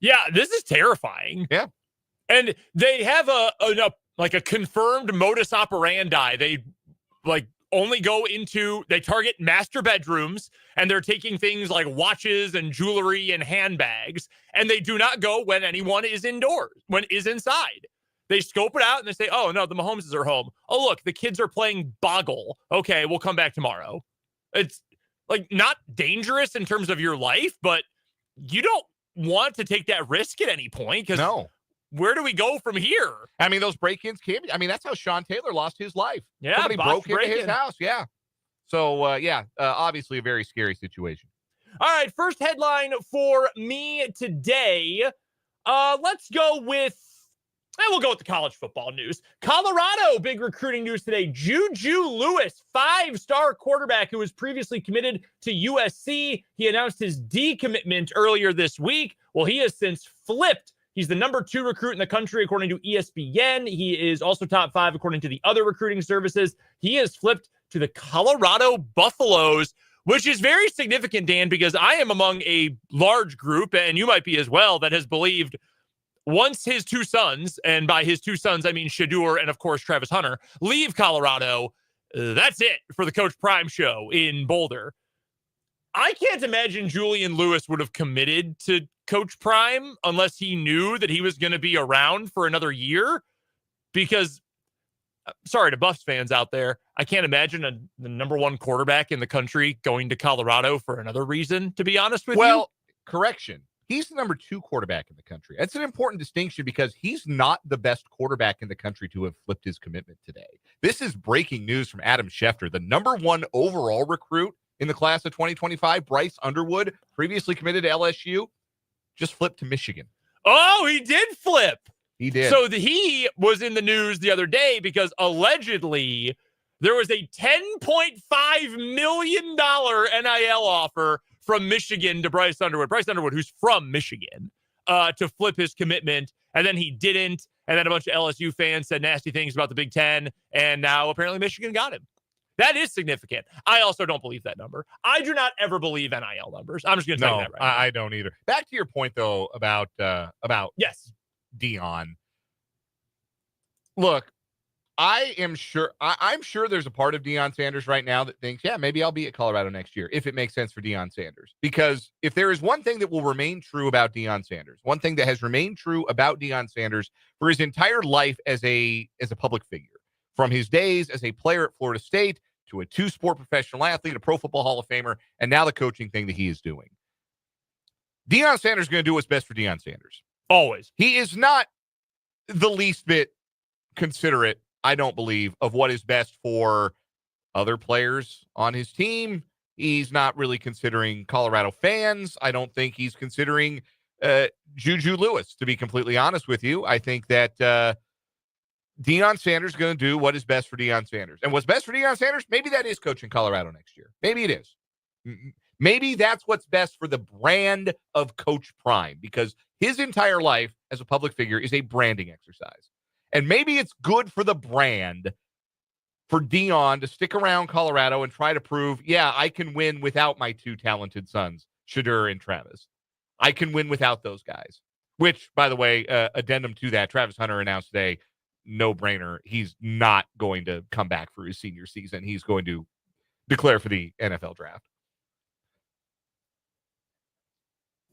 Yeah, this is terrifying. Yeah. And they have a confirmed modus operandi. They only they target master bedrooms, and they're taking things like watches and jewelry and handbags, and they do not go when anyone is inside. They scope it out and they say, oh no, the Mahomeses are home. Oh look, the kids are playing Boggle. Okay, we'll come back tomorrow. It's like not dangerous in terms of your life, but you don't want to take that risk at any point, because No. Where do we go from here? I mean, those break-ins can be. I mean, that's how Sean Taylor lost his life. Yeah, somebody broke into break-in. his house. Yeah. So, obviously a very scary situation. All right, first headline for me today. Let's go with, we'll go with the college football news. Colorado, big recruiting news today. Juju Lewis, 5-star quarterback who was previously committed to USC. He announced his decommitment earlier this week. Well, he has since flipped. He's the number 2 recruit in the country, according to ESPN. He is also top 5, according to the other recruiting services. He has flipped to the Colorado Buffaloes, which is very significant, Dan, because I am among a large group, and you might be as well, that has believed once his 2 sons, and by his 2 sons, I mean Shedeur and, of course, Travis Hunter, leave Colorado, that's it for the Coach Prime show in Boulder. I can't imagine Julian Lewis would have committed to Coach Prime unless he knew that he was going to be around for another year, because, sorry to Buffs fans out there, I can't imagine the number 1 quarterback in the country going to Colorado for another reason, to be honest with you. Well, correction. He's the number 2 quarterback in the country. That's an important distinction, because he's not the best quarterback in the country to have flipped his commitment today. This is breaking news from Adam Schefter. The number 1 overall recruit in the class of 2025, Bryce Underwood, previously committed to LSU, just flipped to Michigan. Oh, he did flip. He did. So he was in the news the other day because allegedly there was a $10.5 million NIL offer from Michigan to Bryce Underwood. Bryce Underwood, who's from Michigan, to flip his commitment, and then he didn't. And then a bunch of LSU fans said nasty things about the Big Ten, and now apparently Michigan got him. That is significant. I also don't believe that number. I do not ever believe NIL numbers. I'm just going to tell you that right now. I don't either. Back to your point, though, about yes, Deion. Look, I'm sure there's a part of Deion Sanders right now that thinks, yeah, maybe I'll be at Colorado next year if it makes sense for Deion Sanders. Because if there is one thing that will remain true about Deion Sanders, one thing that has remained true about Deion Sanders for his entire life as a public figure, from his days as a player at Florida State to a two-sport professional athlete, a Pro Football Hall of Famer, and now the coaching thing that he is doing. Deion Sanders is going to do what's best for Deion Sanders. Always. He is not the least bit considerate, I don't believe, of what is best for other players on his team. He's not really considering Colorado fans. I don't think he's considering Juju Lewis, to be completely honest with you. I think that Deion Sanders is going to do what is best for Deion Sanders. And what's best for Deion Sanders, maybe that is coaching Colorado next year. Maybe it is. Maybe that's what's best for the brand of Coach Prime, because his entire life as a public figure is a branding exercise. And maybe it's good for the brand for Deion to stick around Colorado and try to prove, yeah, I can win without my two talented sons, Shadur and Travis. I can win without those guys. Which, by the way, addendum to that, Travis Hunter announced today, no-brainer, he's not going to come back for his senior season. He's going to declare for the NFL draft.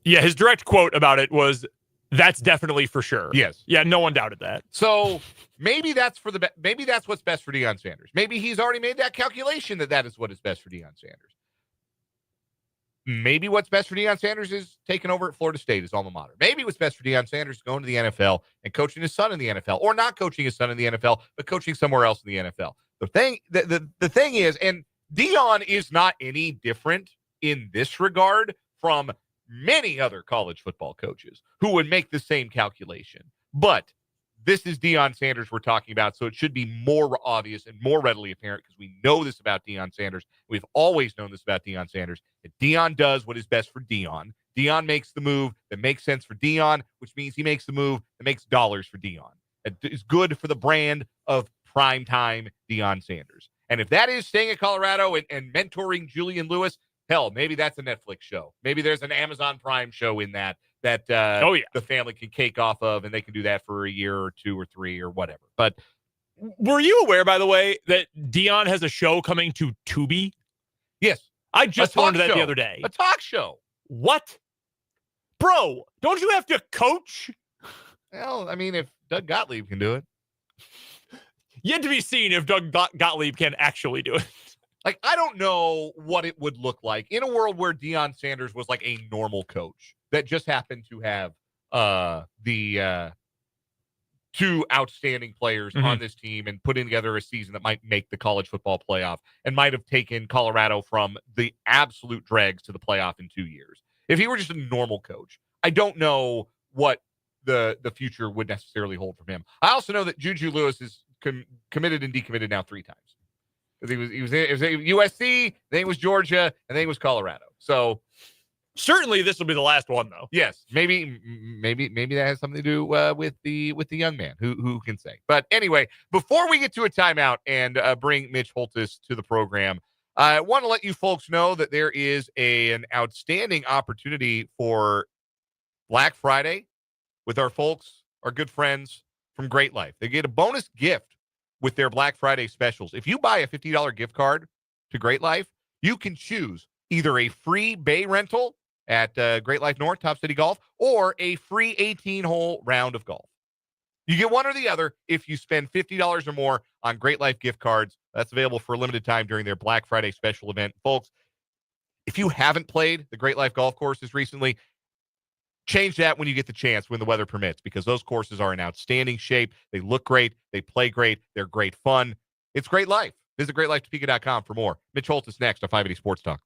Yeah, his direct quote about it was, "That's definitely for sure." Yes. Yeah, no one doubted that. So maybe that's for maybe that's what's best for Deion Sanders. Maybe he's already made that calculation that is what is best for Deion Sanders. Maybe what's best for Deion Sanders is taking over at Florida State, his alma mater. Maybe what's best for Deion Sanders is going to the NFL and coaching his son in the NFL, or not coaching his son in the NFL, but coaching somewhere else in the NFL. The thing is, and Deion is not any different in this regard from many other college football coaches who would make the same calculation. But this is Deion Sanders we're talking about, so it should be more obvious and more readily apparent because we know this about Deion Sanders. We've always known this about Deion Sanders. That Deion does what is best for Deion. Deion makes the move that makes sense for Deion, which means he makes the move that makes dollars for Deion. It is good for the brand of primetime Deion Sanders. And if that is staying at Colorado and mentoring Julian Lewis, hell, maybe that's a Netflix show. Maybe there's an Amazon Prime show in that the family can cake off of, and they can do that for a year or two or three or whatever. But were you aware, by the way, that Deion has a show coming to Tubi? Yes. I just learned that the other day. A talk show. What? Bro, don't you have to coach? Well, I mean, if Doug Gottlieb can do it. Yet to be seen if Doug Gottlieb can actually do it. Like, I don't know what it would look like in a world where Deion Sanders was like a normal coach that just happened to have the two outstanding players on this team and putting together a season that might make the college football playoff and might have taken Colorado from the absolute dregs to the playoff in 2 years. If he were just a normal coach, I don't know what the future would necessarily hold for him. I also know that Juju Lewis is committed and decommitted now 3 times. He was USC, then he was Georgia, and then he was Colorado. So certainly this will be the last one, though. Yes, maybe that has something to do with the young man. Who can say? But anyway, before we get to a timeout and bring Mitch Holthus to the program, I want to let you folks know that there is an outstanding opportunity for Black Friday with our good friends from Great Life. They get a bonus gift with their Black Friday specials. If you buy a $50 gift card to Great Life, you can choose either a free bay rental at Great Life North, Top City Golf, or a free 18-hole round of golf. You get one or the other if you spend $50 or more on Great Life gift cards. That's available for a limited time during their Black Friday special event. Folks, if you haven't played the Great Life golf courses recently, change that when you get the chance, when the weather permits, because those courses are in outstanding shape. They look great. They play great. They're great fun. It's Great Life. Visit greatlifetopeka.com for more. Mitch Holthus next on 580 Sports Talk.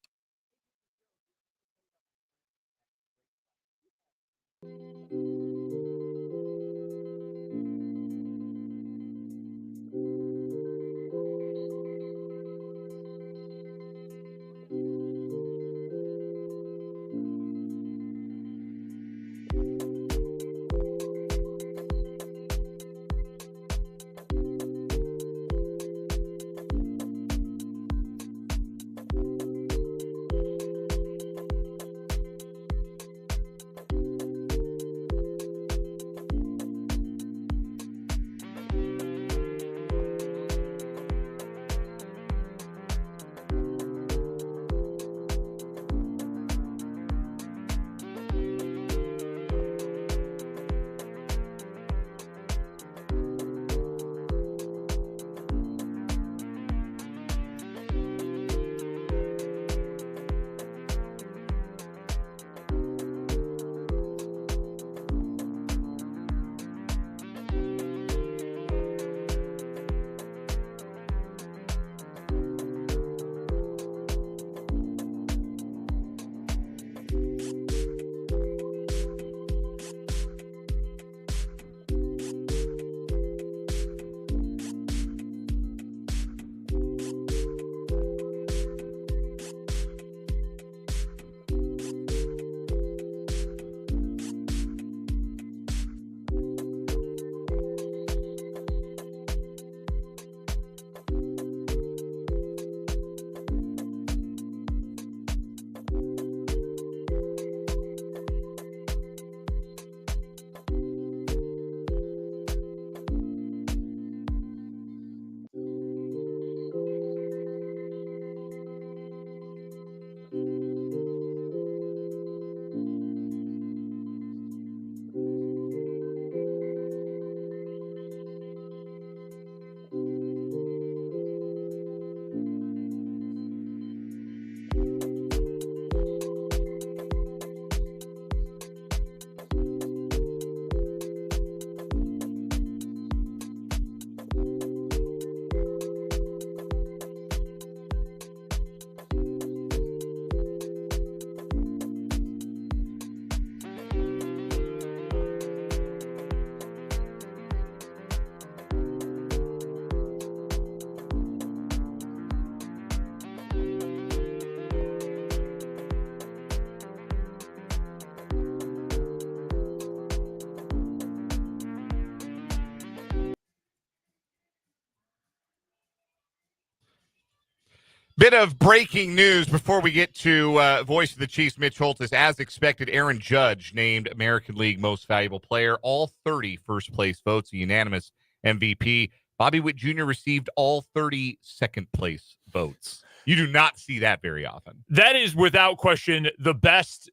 Bit of breaking news before we get to voice of the Chiefs, Mitch Holthus. As expected, Aaron Judge named American League Most Valuable Player. All 30 first-place votes, a unanimous MVP. Bobby Witt Jr. received all 30 second-place votes. You do not see that very often. That is, without question, the best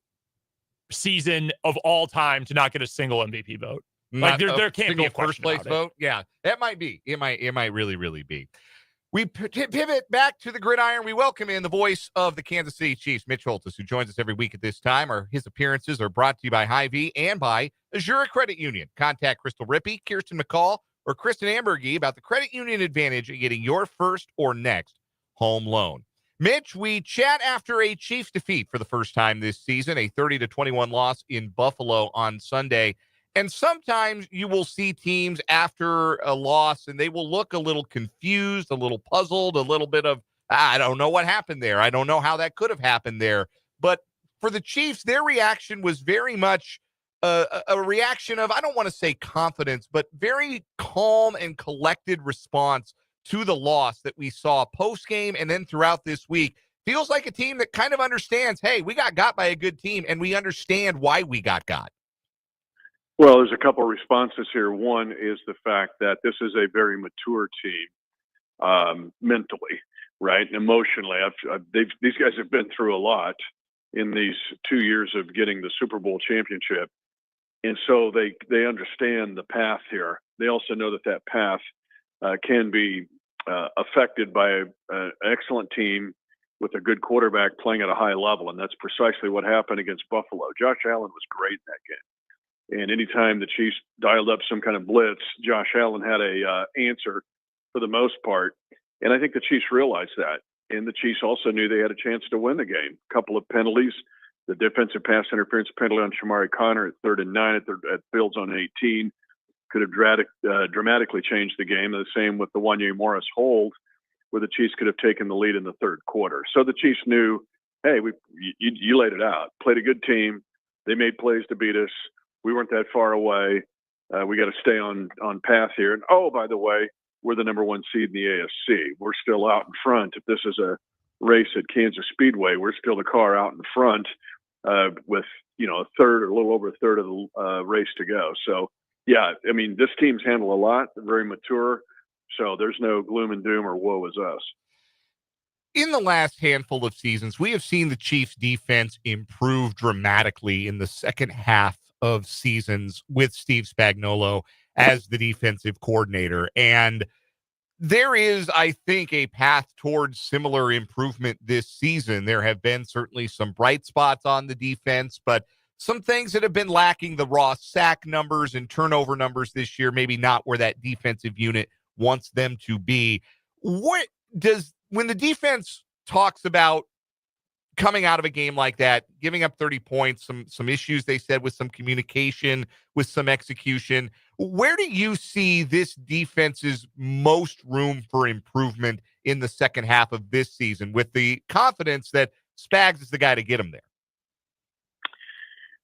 season of all time to not get a single MVP vote. Like there can't be a first-place vote. Yeah, that might be. It might really, really be. We pivot back to the gridiron. We welcome in the voice of the Kansas City Chiefs, Mitch Holthus, who joins us every week at this time. His appearances are brought to you by Hy-Vee and by Azura Credit Union. Contact Crystal Rippey, Kirsten McCall, or Kristen Ambergy about the credit union advantage of getting your first or next home loan. Mitch, we chat after a Chiefs defeat for the first time this season, a 30-21 loss in Buffalo on Sunday. And sometimes you will see teams after a loss and they will look a little confused, a little puzzled, a little bit of, I don't know what happened there. I don't know how that could have happened there. But for the Chiefs, their reaction was very much a reaction of, I don't want to say confidence, but very calm and collected response to the loss that we saw post-game and then throughout this week. Feels like a team that kind of understands, hey, we got by a good team and we understand why we got. Well, there's a couple of responses here. One is the fact that this is a very mature team, mentally, right, and emotionally. These guys have been through a lot in these 2 years of getting the Super Bowl championship, and so they understand the path here. They also know that path can be affected by an excellent team with a good quarterback playing at a high level, and that's precisely what happened against Buffalo. Josh Allen was great in that game. And anytime the Chiefs dialed up some kind of blitz, Josh Allen had a answer for the most part. And I think the Chiefs realized that. And the Chiefs also knew they had a chance to win the game. A couple of penalties, the defensive pass interference penalty on Shamari Connor at 3rd and 9 at Fields on 18 could have dramatically changed the game. The same with the Wanya Morris hold, where the Chiefs could have taken the lead in the third quarter. So the Chiefs knew, hey, you laid it out. Played a good team. They made plays to beat us. We weren't that far away. We got to stay on path here. And, oh, by the way, we're the number 1 seed in the AFC. We're still out in front. If this is a race at Kansas Speedway, we're still the car out in front with, a third or a little over a third of the race to go. So, yeah, I mean, this team's handled a lot. They're very mature. So there's no gloom and doom or woe is us. In the last handful of seasons, we have seen the Chiefs defense improve dramatically in the second half of seasons with Steve Spagnuolo as the defensive coordinator. And there is, I think, a path towards similar improvement this season. There have been certainly some bright spots on the defense, but some things that have been lacking. The raw sack numbers and turnover numbers this year, maybe not where that defensive unit wants them to be. When the defense talks about coming out of a game like that, giving up 30 points, some issues they said with some communication, with some execution, where do you see this defense's most room for improvement in the second half of this season, with the confidence that Spags is the guy to get them there?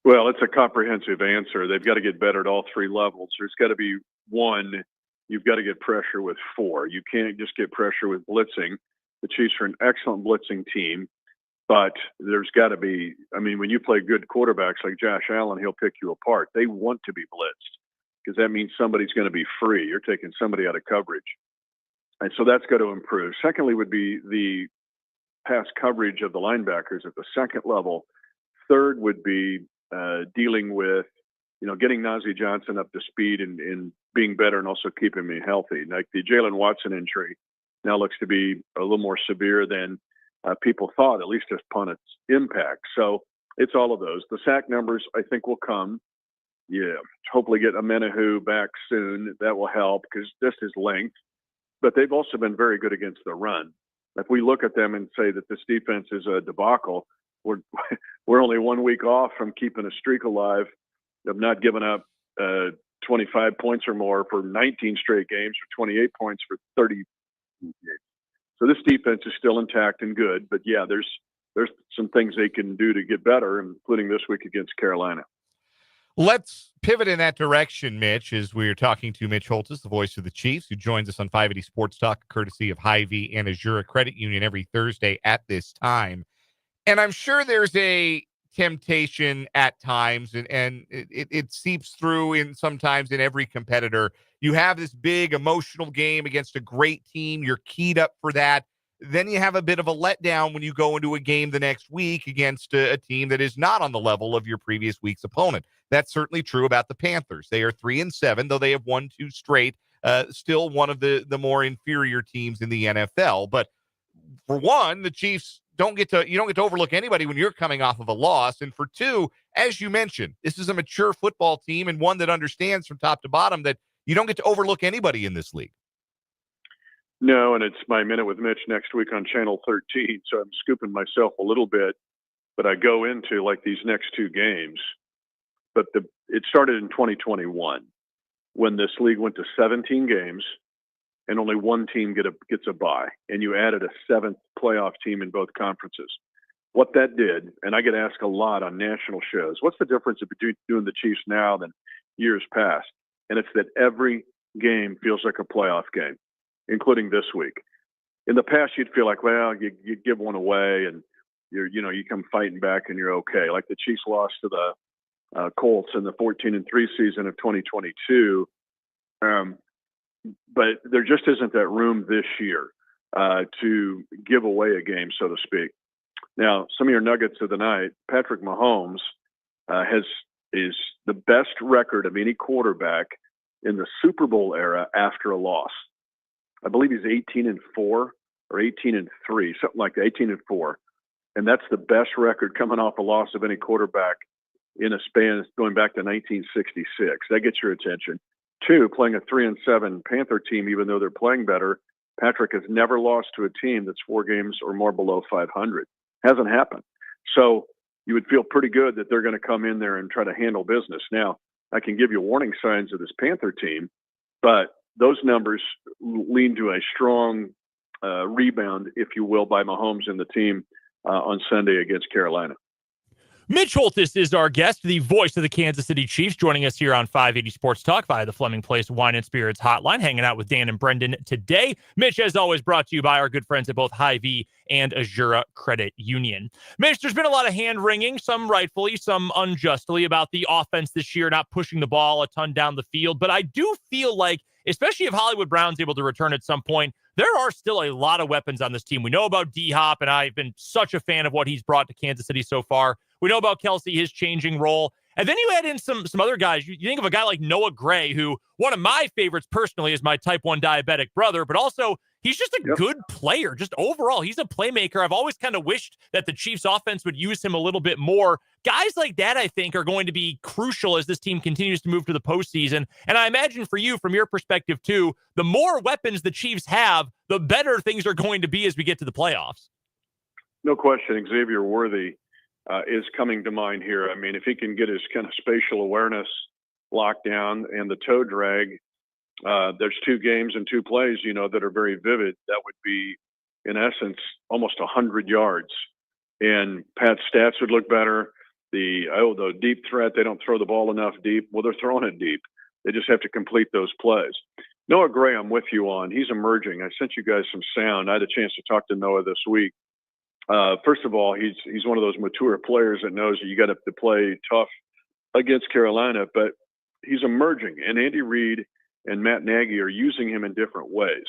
Well, it's a comprehensive answer. They've got to get better at all 3 levels. There's got to be one, you've got to get pressure with 4. You can't just get pressure with blitzing. The Chiefs are an excellent blitzing team. But there's got to be, I mean, when you play good quarterbacks like Josh Allen, he'll pick you apart. They want to be blitzed because that means somebody's going to be free. You're taking somebody out of coverage. And so that's got to improve. Secondly would be the pass coverage of the linebackers at the second level. Third would be dealing with, getting Najee Johnson up to speed and being better and also keeping him healthy. Like the Jalen Watson injury now looks to be a little more severe than people thought, at least upon its impact. So it's all of those. The sack numbers, I think, will come. Yeah, hopefully get Amenahu back soon. That will help because just his length. But they've also been very good against the run. If we look at them and say that this defense is a debacle, we're only 1 week off from keeping a streak alive of not giving up 25 points or more for 19 straight games or 28 points for 30 games. So this defense is still intact and good, but yeah, there's some things they can do to get better, including this week against Carolina. Let's pivot in that direction, Mitch, as we're talking to Mitch Holthus, the voice of the Chiefs, who joins us on 580 Sports Talk, courtesy of Hy-Vee and Azura Credit Union every Thursday at this time. And I'm sure there's a temptation at times, and it seeps through in sometimes in every competitor. You have this big emotional game against a great team. You're keyed up for that. Then you have a bit of a letdown when you go into a game the next week against a team that is not on the level of your previous week's opponent. That's certainly true about the Panthers. They are 3-7, though they have won 2 straight. Still one of the more inferior teams in the NFL. But for one, the Chiefs you don't get to overlook anybody when you're coming off of a loss. And for two, as you mentioned, this is a mature football team and one that understands from top to bottom that you don't get to overlook anybody in this league. No, and it's my Minute with Mitch next week on Channel 13, so I'm scooping myself a little bit. But I go into like these next 2 games. But it started in 2021 when this league went to 17 games and only one team gets a bye, and you added a 7th playoff team in both conferences. What that did, and I get asked a lot on national shows, what's the difference between doing the Chiefs now than years past? And it's that every game feels like a playoff game, including this week. In the past, you'd feel like, well, you give one away and you come fighting back and you're okay. Like the Chiefs lost to the Colts in the 14-3 season of 2022. But there just isn't that room this year to give away a game, so to speak. Now, some of your nuggets of the night, Patrick Mahomes is the best record of any quarterback in the Super Bowl era after a loss. I believe he's 18-4 or 18-3, something like that, 18-4. And that's the best record coming off a loss of any quarterback in a span going back to 1966. That gets your attention. 2, playing a 3-7 Panther team, even though they're playing better, Patrick has never lost to a team that's 4 games or more below 500. Hasn't happened. So you would feel pretty good that they're going to come in there and try to handle business. Now, I can give you warning signs of this Panther team, but those numbers lean to a strong rebound, if you will, by Mahomes and the team on Sunday against Carolina. Mitch Holthus is our guest, the voice of the Kansas City Chiefs, joining us here on 580 Sports Talk via the Fleming Place Wine and Spirits hotline, hanging out with Dan and Brendan today. Mitch, as always, brought to you by our good friends at both Hy-Vee and Azura Credit Union. Mitch, there's been a lot of hand-wringing, some rightfully, some unjustly, about the offense this year not pushing the ball a ton down the field. But I do feel like, especially if Hollywood Brown's able to return at some point, there are still a lot of weapons on this team. We know about D-Hop, and I've been such a fan of what he's brought to Kansas City so far. We know about Kelsey, his changing role. And then you add in some other guys. You think of a guy like Noah Gray, who one of my favorites personally is my type 1 diabetic brother, but also he's just a good player. Just overall, he's a playmaker. I've always kind of wished that the Chiefs offense would use him a little bit more. Guys like that, I think, are going to be crucial as this team continues to move to the postseason. And I imagine for you, from your perspective too, the more weapons the Chiefs have, the better things are going to be as we get to the playoffs. No question, Xavier Worthy is coming to mind here. I mean, if he can get his kind of spatial awareness locked down and the toe drag, there's 2 games and 2 plays, that are very vivid. That would be, in essence, almost 100 yards. And Pat's stats would look better. The deep threat, they don't throw the ball enough deep. Well, they're throwing it deep. They just have to complete those plays. Noah Gray, I'm with you on. He's emerging. I sent you guys some sound. I had a chance to talk to Noah this week. First of all, he's one of those mature players that knows that you got to play tough against Carolina, but he's emerging. And Andy Reid and Matt Nagy are using him in different ways.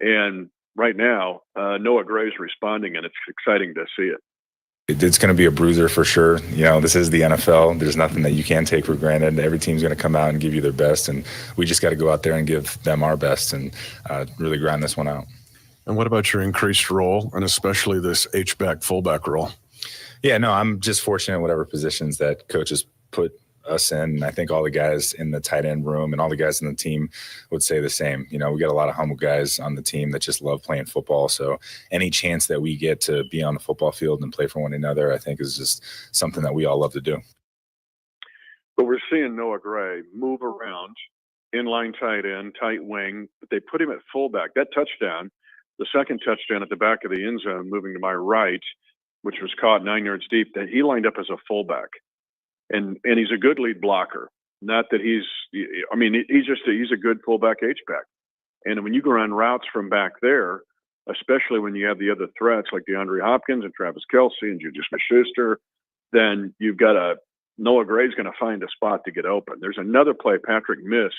And right now, Noah Gray is responding, and it's exciting to see it. It's going to be a bruiser for sure. This is the NFL. There's nothing that you can take for granted. Every team's going to come out and give you their best, and we just got to go out there and give them our best and really grind this one out. And what about your increased role, and especially this H-back, fullback role? Yeah, no, I'm just fortunate in whatever positions that coaches put us in. And I think all the guys in the tight end room and all the guys in the team would say the same. We got a lot of humble guys on the team that just love playing football. So any chance that we get to be on the football field and play for one another, I think is just something that we all love to do. But we're seeing Noah Gray move around, inline tight end, tight wing, but they put him at fullback. That touchdown, the second touchdown at the back of the end zone, moving to my right, which was caught 9 yards deep, that he lined up as a fullback. and he's a good lead blocker. Not that he's a good fullback H-back. And when you go on routes from back there, especially when you have the other threats like DeAndre Hopkins and Travis Kelce and Juju Smith-Schuster, then you've got Noah Gray's going to find a spot to get open. There's another play Patrick missed.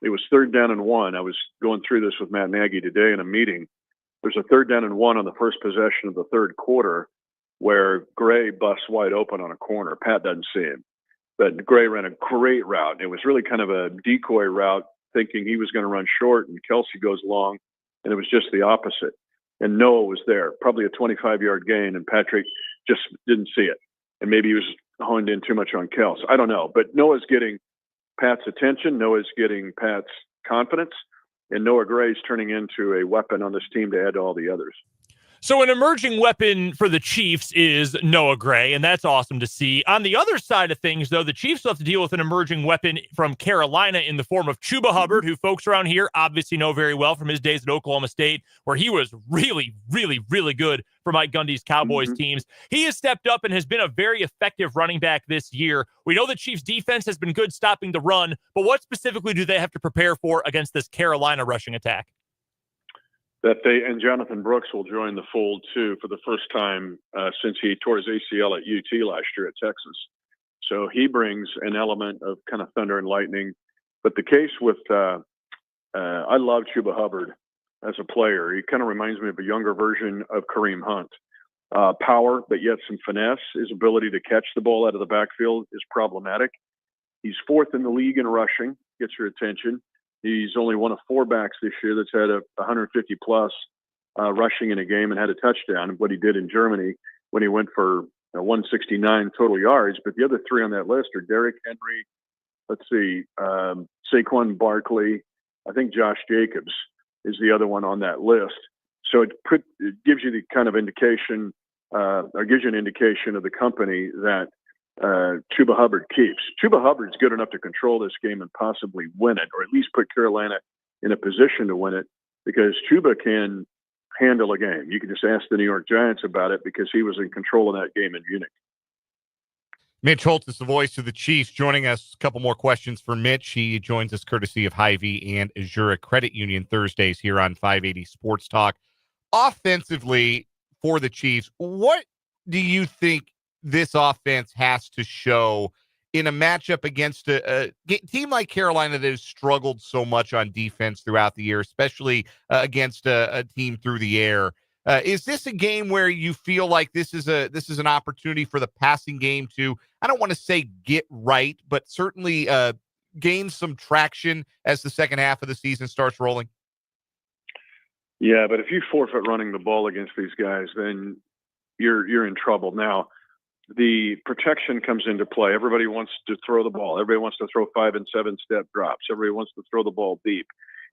It was 3rd down and 1. I was going through this with Matt Nagy today in a meeting. There's a 3rd down and 1 on the first possession of the third quarter where Gray busts wide open on a corner. Pat doesn't see him. But Gray ran a great route. It was really kind of a decoy route, thinking he was going to run short, and Kelce goes long, and it was just the opposite. And Noah was there, probably a 25-yard gain, and Patrick just didn't see it. And maybe he was honed in too much on Kelce. I don't know. But Noah's getting Pat's attention. Noah's getting Pat's confidence. And Noah Gray's turning into a weapon on this team to add to all the others. So an emerging weapon for the Chiefs is Noah Gray, and that's awesome to see. On the other side of things, though, the Chiefs will have to deal with an emerging weapon from Carolina in the form of Chuba Hubbard, who folks around here obviously know very well from his days at Oklahoma State, where he was really, really, really good for Mike Gundy's Cowboys teams. He has stepped up and has been a very effective running back this year. We know the Chiefs' defense has been good stopping the run, but what specifically do they have to prepare for against this Carolina rushing attack? That and Jonathan Brooks will join the fold too for the first time since he tore his ACL at UT last year at Texas. So he brings an element of kind of thunder and lightning. But the case with I love Chuba Hubbard as a player. He kind of reminds me of a younger version of Kareem Hunt. Power, but yet some finesse. His ability to catch the ball out of the backfield is problematic. He's 4th in the league in rushing. Gets your attention. He's only one of 4 backs this year that's had a 150-plus rushing in a game and had a touchdown, what he did in Germany when he went for 169 total yards. But the other 3 on that list are Derrick Henry, Saquon Barkley, I think Josh Jacobs is the other one on that list. So it gives you the kind of indication, or gives you an indication of the company that Chuba Hubbard keeps. Chuba Hubbard's good enough to control this game and possibly win it, or at least put Carolina in a position to win it, because Chuba can handle a game. You can just ask the New York Giants about it because he was in control of that game in Munich. Mitch Holthus, the voice of the Chiefs, joining us. A couple more questions for Mitch. He joins us courtesy of Hy-Vee and Azura Credit Union Thursdays here on 580 Sports Talk. Offensively for the Chiefs, what do you think this offense has to show in a matchup against a team like Carolina that has struggled so much on defense throughout the year, especially against a team through the air? Is this a game where you feel like this is an opportunity for the passing game to, I don't want to say get right, but certainly gain some traction as the second half of the season starts rolling? Yeah, but if you forfeit running the ball against these guys, then you're in trouble. Now, the protection comes into play. Everybody wants to throw the ball. Everybody wants to throw 5 and 7 step drops. Everybody wants to throw the ball deep.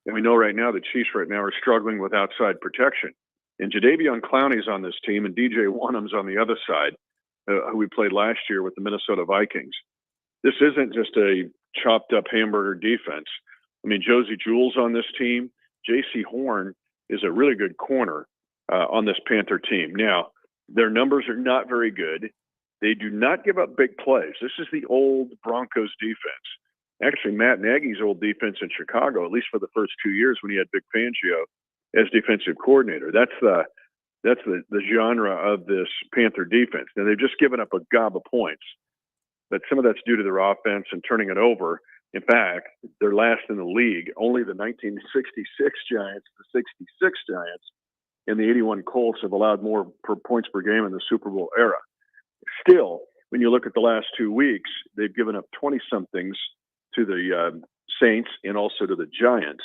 And we know right now the Chiefs right now are struggling with outside protection. And Jadeveon Clowney's on this team, and DJ Wonnum's on the other side, who we played last year with the Minnesota Vikings. This isn't just a chopped up hamburger defense. I mean, Josie Jewell's on this team. J.C. Horn is a really good corner on this Panther team. Now, their numbers are not very good. They do not give up big plays. This is the old Broncos defense. Actually, Matt Nagy's old defense in Chicago, at least for the first 2 years when he had Vic Fangio as defensive coordinator. That's the genre of this Panther defense. Now, they've just given up a gob of points, but some of that's due to their offense and turning it over. In fact, they're last in the league. Only the 1966 Giants, the 66 Giants, and the 81 Colts have allowed more points per game in the Super Bowl era. Still, when you look at the last 2 weeks, they've given up 20-somethings to the Saints and also to the Giants.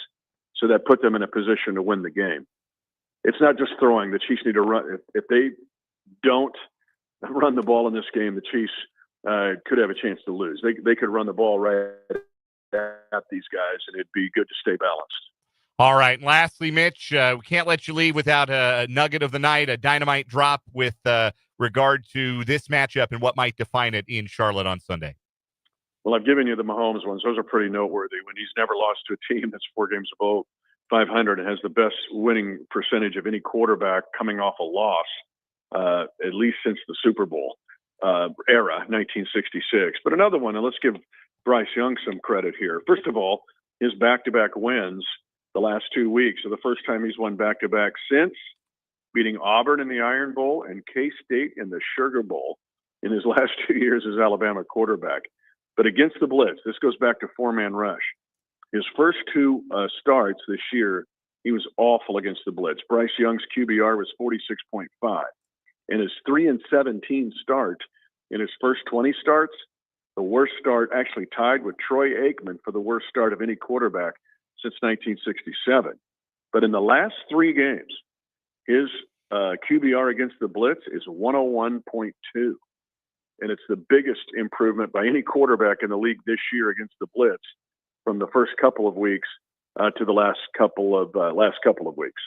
So that put them in a position to win the game. It's not just throwing. The Chiefs need to run. If they don't run the ball in this game, the Chiefs could have a chance to lose. They could run the ball right at these guys, and it'd be good to stay balanced. All right. And lastly, Mitch, we can't let you leave without a nugget of the night, a dynamite drop with regard to this matchup and what might define it in Charlotte on Sunday. Well, I've given you the Mahomes ones. Those are pretty noteworthy. When he's never lost to a team that's 4 games above 500 and has the best winning percentage of any quarterback coming off a loss, at least since the Super Bowl. era, 1966. But another one, and let's give Bryce Young some credit here. First of all, his back-to-back wins the last 2 weeks are the first time he's won back-to-back since beating Auburn in the Iron Bowl and K-State in the Sugar Bowl in his last 2 years as Alabama quarterback. But against the blitz, this goes back to four-man rush. His first two starts this year, he was awful against the blitz. Bryce Young's QBR was 46.5. In his 3-17 start, in his first 20 starts, the worst start actually tied with Troy Aikman for the worst start of any quarterback since 1967. But in the last 3 games, his QBR against the blitz is 101.2. And it's the biggest improvement by any quarterback in the league this year against the blitz from the first couple of weeks to the last couple of weeks.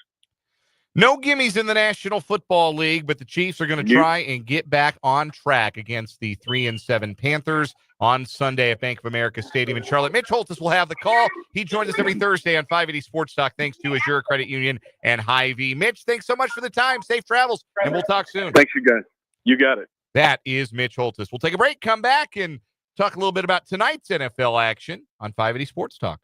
No gimmies in the National Football League, but the Chiefs are going to try and get back on track against the 3-7 Panthers on Sunday at Bank of America Stadium in Charlotte. Mitch Holthus will have the call. He joins us every Thursday on 580 Sports Talk, thanks to Azure Credit Union and Hy-Vee. Mitch, thanks so much for the time. Safe travels, and we'll talk soon. Thanks, you guys. You got it. That is Mitch Holthus. We'll take a break, come back, and talk a little bit about tonight's NFL action on 580 Sports Talk.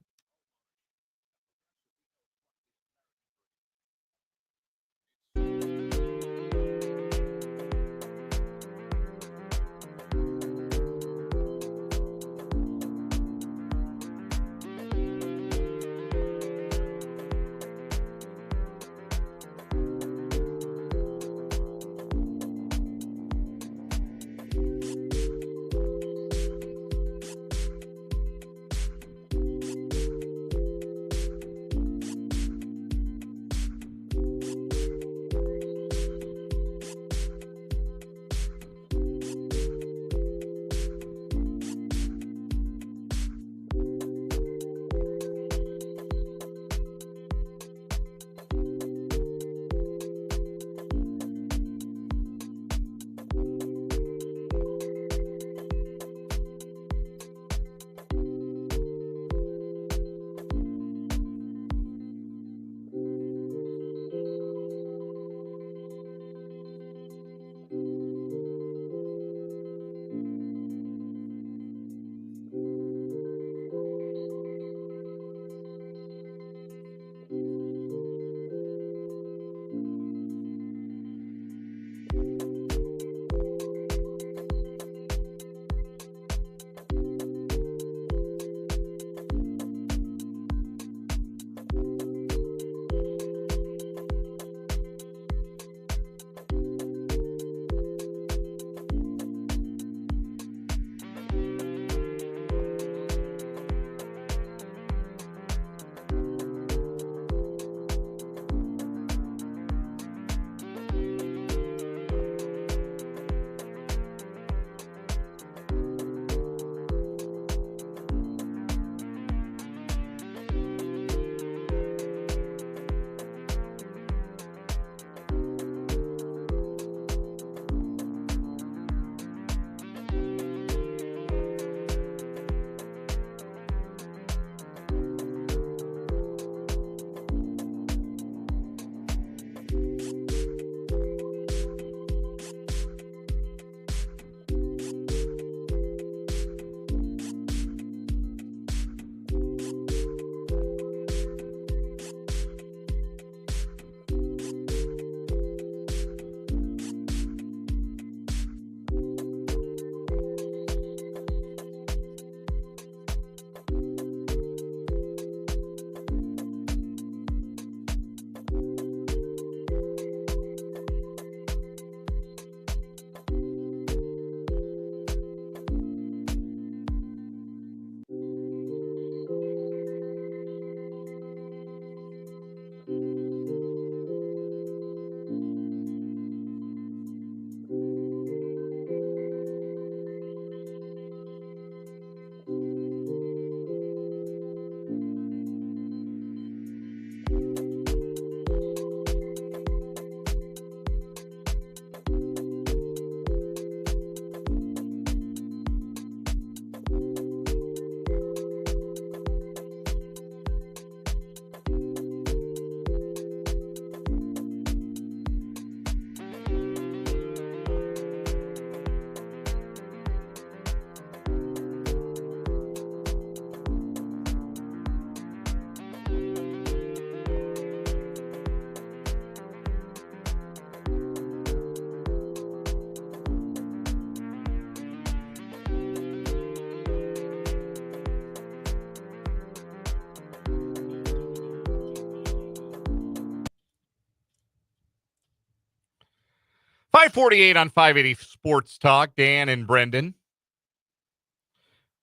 548 on 580 Sports Talk. Dan and Brendan.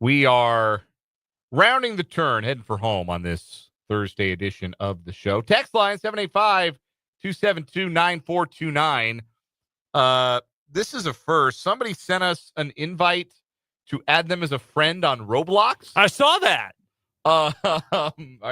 We are rounding the turn, heading for home on this Thursday edition of the show. Text line 785-272-9429. This is a first. Somebody sent us an invite to add them as a friend on Roblox. I saw that. Are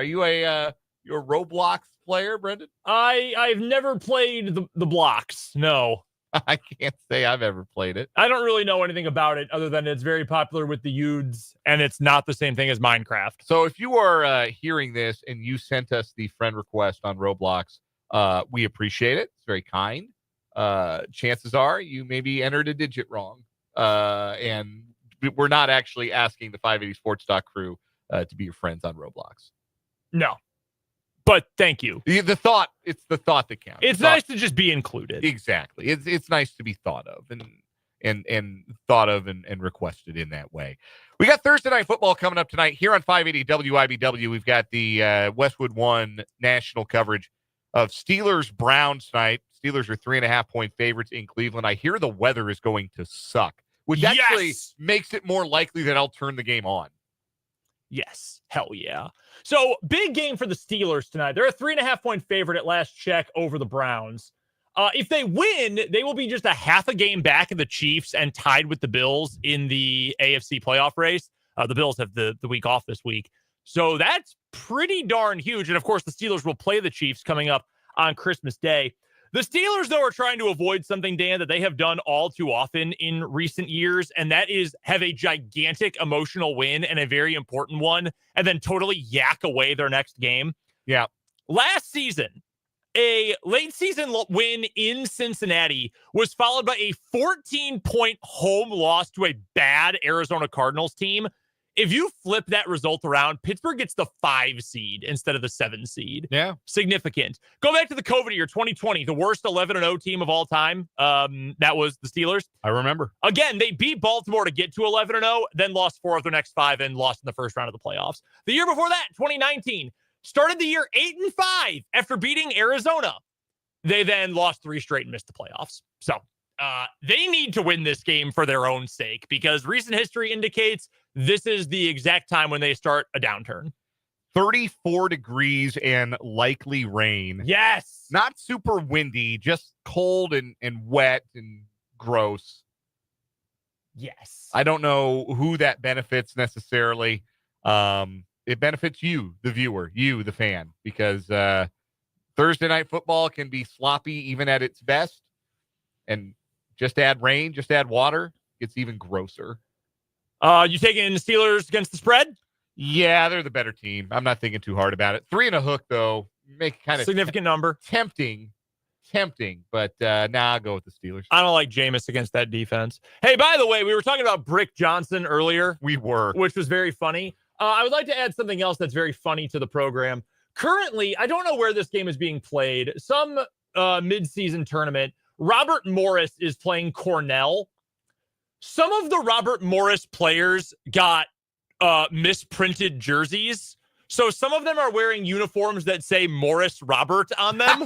you a Roblox player, Brendan? I've never played the blocks. No. I can't say I've ever played it. I don't really know anything about it other than it's very popular with the youths, and it's not the same thing as Minecraft. So if you are hearing this and you sent us the friend request on Roblox, we appreciate it. It's very kind. Chances are you maybe entered a digit wrong. And we're not actually asking the 580 Sports Talk crew to be your friends on Roblox. No. But thank you. It's the thought that counts. It's nice to just be included. Exactly. It's nice to be thought of and thought of and requested in that way. We got Thursday night football coming up tonight here on 580 WIBW. We've got the Westwood One national coverage of Steelers Browns tonight. Steelers are 3.5-point favorites in Cleveland. I hear the weather is going to suck, which actually makes it more likely that I'll turn the game on. Yes. Hell yeah. So big game for the Steelers tonight. They're a 3.5-point favorite at last check over the Browns. If they win, they will be just a half a game back of the Chiefs and tied with the Bills in the AFC playoff race. The Bills have the week off this week. So that's pretty darn huge. And of course, the Steelers will play the Chiefs coming up on Christmas Day. The Steelers, though, are trying to avoid something, Dan, that they have done all too often in recent years, and that is have a gigantic emotional win and a very important one, and then totally yak away their next game. Yeah. Last season, a late season win in Cincinnati was followed by a 14-point home loss to a bad Arizona Cardinals team. If you flip that result around, Pittsburgh gets the 5 seed instead of the 7 seed. Yeah. Significant. Go back to the COVID year, 2020, the worst 11-0 team of all time. That was the Steelers. I remember. Again, they beat Baltimore to get to 11-0, then lost 4 of their next 5 and lost in the first round of the playoffs. The year before that, 2019, started the year 8-5 after beating Arizona. They then lost 3 straight and missed the playoffs. So they need to win this game for their own sake because recent history indicates this is the exact time when they start a downturn. 34 degrees and likely rain. Yes. Not super windy, just cold and wet and gross. Yes. I don't know who that benefits necessarily. It benefits you, the viewer, you, the fan, because Thursday night football can be sloppy even at its best. And just add rain, just add water, it's even grosser. You taking the Steelers against the spread? Yeah, they're the better team. I'm not thinking too hard about it. 3 and a hook, though, make kind of significant number. Tempting, but I'll go with the Steelers. I don't like Jameis against that defense. Hey, by the way, we were talking about Brick Johnson earlier. We were. Which was very funny. I would like to add something else that's very funny to the program. Currently, I don't know where this game is being played. Some mid-season tournament. Robert Morris is playing Cornell. Some of the Robert Morris players got misprinted jerseys. So some of them are wearing uniforms that say Morris Robert on them.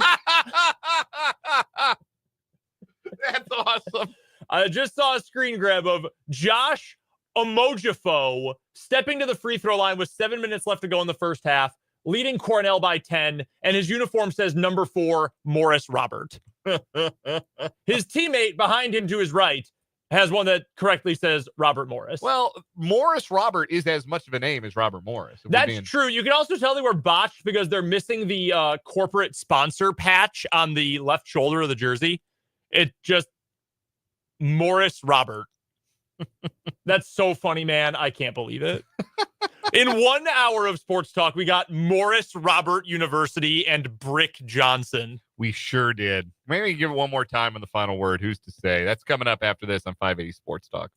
That's awesome. I just saw a screen grab of Josh Omojifo stepping to the free throw line with 7 minutes left to go in the first half, leading Cornell by 10, and his uniform says number 4, Morris Robert. His teammate behind him to his right has one that correctly says Robert Morris. Well, Morris Robert is as much of a name as Robert Morris. That's true. You can also tell they were botched because they're missing the corporate sponsor patch on the left shoulder of the jersey. It just Morris Robert. That's so funny, man. I can't believe it. In 1 hour of sports talk, we got Morris Robert University and Brick Johnson. We sure did. Maybe give it one more time on the final word. Who's to say? That's coming up after this on 580 Sports Talk.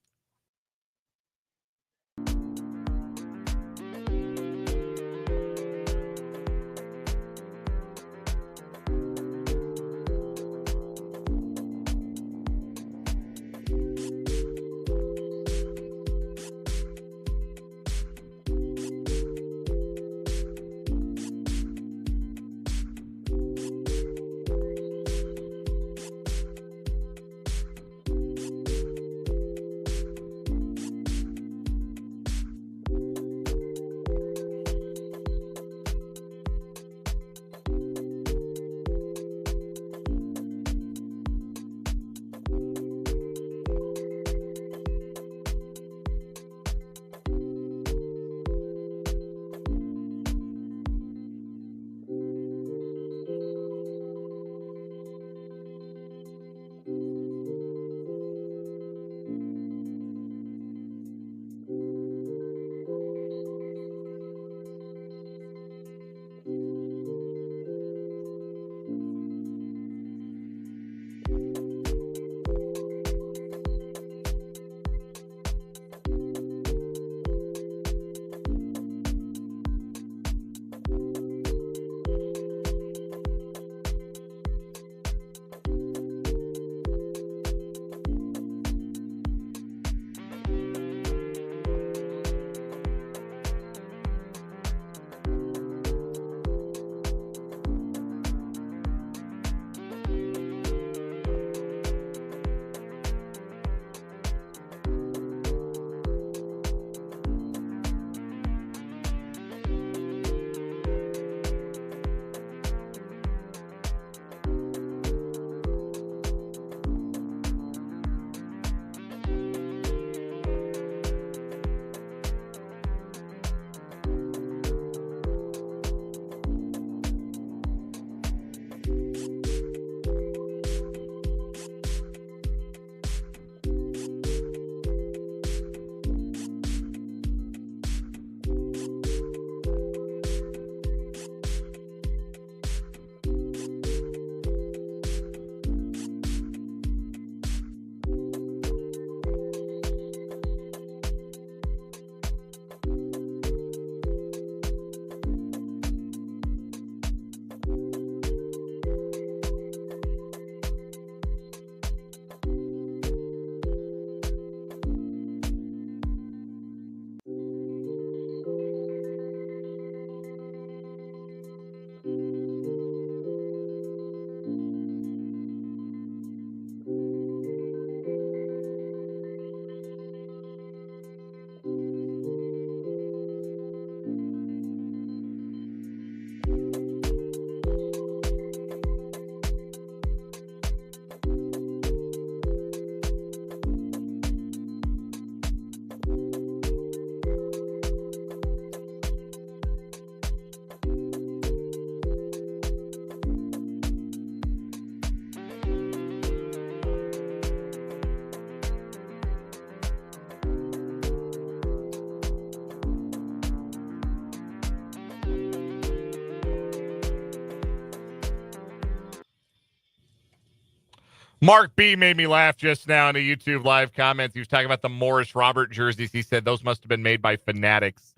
Mark B made me laugh just now in the YouTube live comments. He was talking about the Morris Robert jerseys. He said those must have been made by Fanatics.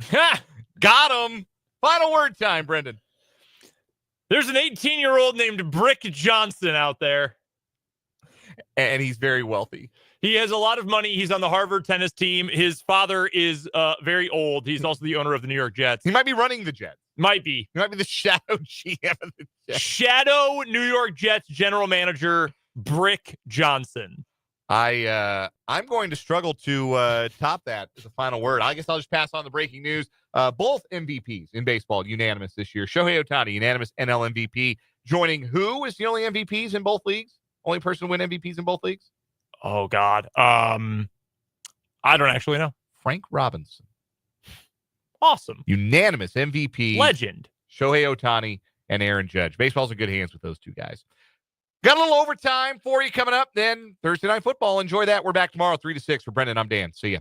Got him. Final word time, Brendan. There's an 18-year-old named Brick Johnson out there. And he's very wealthy. He has a lot of money. He's on the Harvard tennis team. His father is very old. He's also the owner of the New York Jets. He might be running the Jets. Might be. He might be the shadow GM of the Jets. Shadow New York Jets general manager Brick Johnson. I'm going to struggle to top that as a final word. I guess I'll just pass on the breaking news. Both MVPs in baseball unanimous this year. Shohei Ohtani, unanimous NL MVP, joining who is the only MVPs in both leagues? Only person to win MVPs in both leagues? Oh God. I don't actually know. Frank Robinson. Awesome. Unanimous MVP. Legend. Shohei Ohtani and Aaron Judge. Baseball's in good hands with those two guys. Got a little overtime for you coming up. Then Thursday Night Football. Enjoy that. We're back tomorrow, 3 to 6. For Brendan, I'm Dan. See ya.